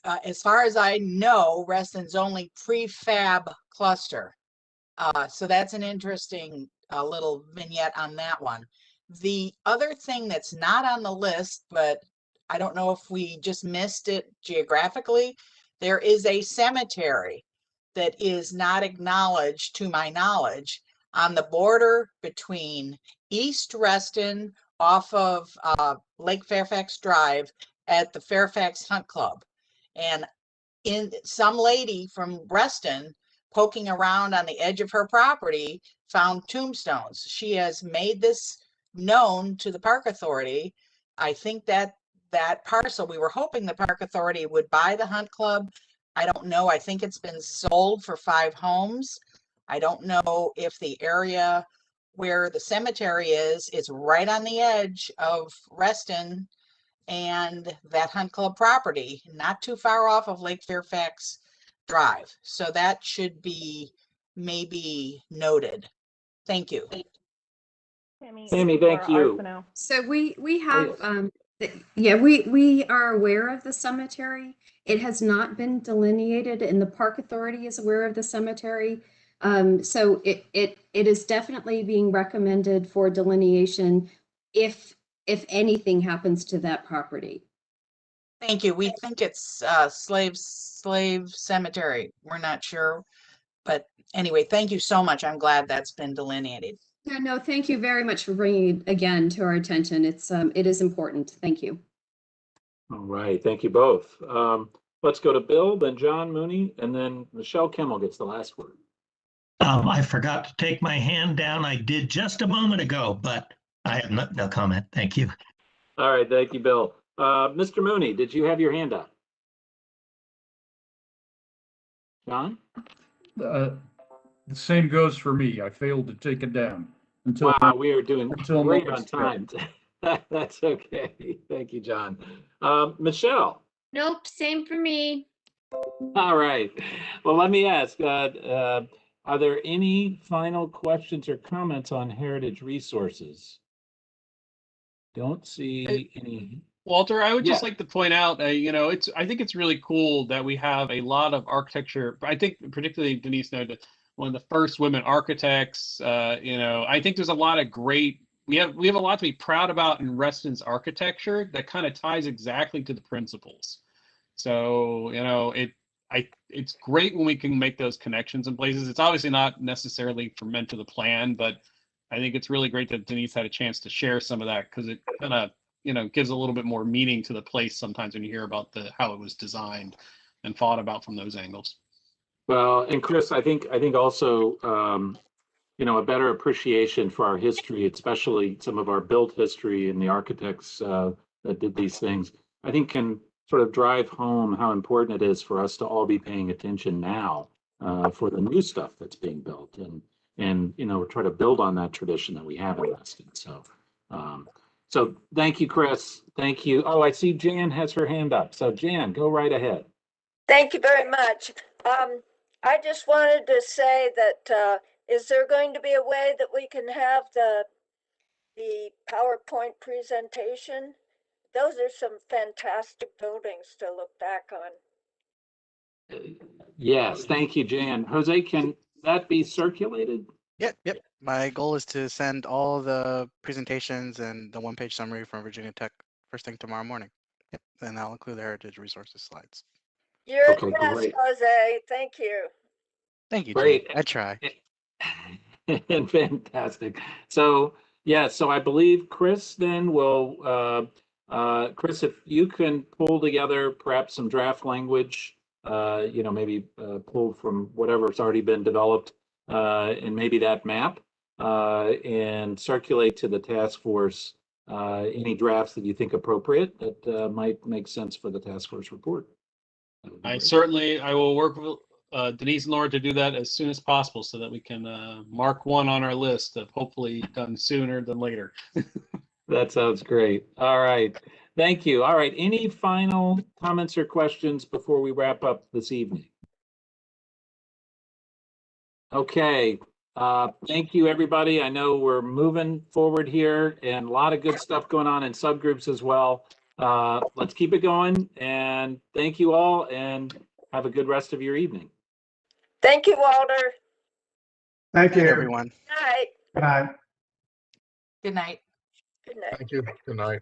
as far as I know, Reston's only prefab cluster. So that's an interesting little vignette on that one. The other thing that's not on the list, but I don't know if we just missed it geographically, there is a cemetery that is not acknowledged, to my knowledge, on the border between East Reston off of Lake Fairfax Drive at the Fairfax Hunt Club. And some lady from Reston poking around on the edge of her property found tombstones. She has made this known to the Park Authority. I think that parcel, we were hoping the Park Authority would buy the Hunt Club. I don't know. I think it's been sold for 5 homes. I don't know if the area where the cemetery is right on the edge of Reston and that Hunt Club property, not too far off of Lake Fairfax Drive. So that should be maybe noted. Thank you. Tammy, thank you. So we have yeah, we are aware of the cemetery. It has not been delineated, and the Park Authority is aware of the cemetery. So it is definitely being recommended for delineation if anything happens to that property. Thank you. We think it's slave cemetery. We're not sure. But anyway, thank you so much. I'm glad that's been delineated. Yeah, no, thank you very much for bringing it again to our attention. It is important. Thank you. All right, thank you both. Let's go to Bill, then John Mooney, and then Michelle Kimmel gets the last word. I forgot to take my hand down. I did just a moment ago, but I have no comment. Thank you. All right, thank you, Bill. Mr. Mooney, did you have your hand up? John? The same goes for me. I failed to take it down until. Wow, we are doing until great on time. That's okay. Thank you, John. Michelle? Nope, same for me. All right. Well, let me ask, are there any final questions or comments on heritage resources? Don't see any. Walter, I would just Yeah. like to point out, I think it's really cool that we have a lot of architecture. I think particularly Denise noted one of the first women architects. I think there's a lot of great. We have a lot to be proud about in Reston's architecture that kind of ties exactly to the principles. So it's great when we can make those connections in places. It's obviously not necessarily meant to the plan, but I think it's really great that Denise had a chance to share some of that because it kind of gives a little bit more meaning to the place sometimes when you hear about how it was designed and thought about from those angles. Well, and Chris, I think also, a better appreciation for our history, especially some of our built history and the architects that did these things, I think can sort of drive home how important it is for us to all be paying attention now for the new stuff that's being built and try to build on that tradition that we have in Reston. So thank you, Chris. Thank you. Oh, I see Jan has her hand up. So Jan, go right ahead. Thank you very much. I just wanted to say that is there going to be a way that we can have the PowerPoint presentation? Those are some fantastic buildings to look back on. Yes, thank you, Jan. Jose, can that be circulated? Yep. My goal is to send all the presentations and the one-page summary from Virginia Tech first thing tomorrow morning. Yep, and I'll include the heritage resources slides. You're Okay, the best, great. Jose. Thank you. Thank you, Great. Jen. I try. And fantastic. So I believe Chris then will, Chris, if you can pull together perhaps some draft language, maybe pull from whatever's already been developed and maybe that map and circulate to the task force any drafts that you think appropriate that might make sense for the task force report. I will work with Denise and Laura to do that as soon as possible so that we can mark one on our list of hopefully done sooner than later. That sounds great. All right. Thank you. All right. Any final comments or questions before we wrap up this evening? Okay. Thank you, everybody. I know we're moving forward here and a lot of good stuff going on in subgroups as well. Let's keep it going and thank you all and have a good rest of your evening. Thank you, Walter. Thank you, everyone. Good night. Good night. Good night. Good night. Thank you. Good night.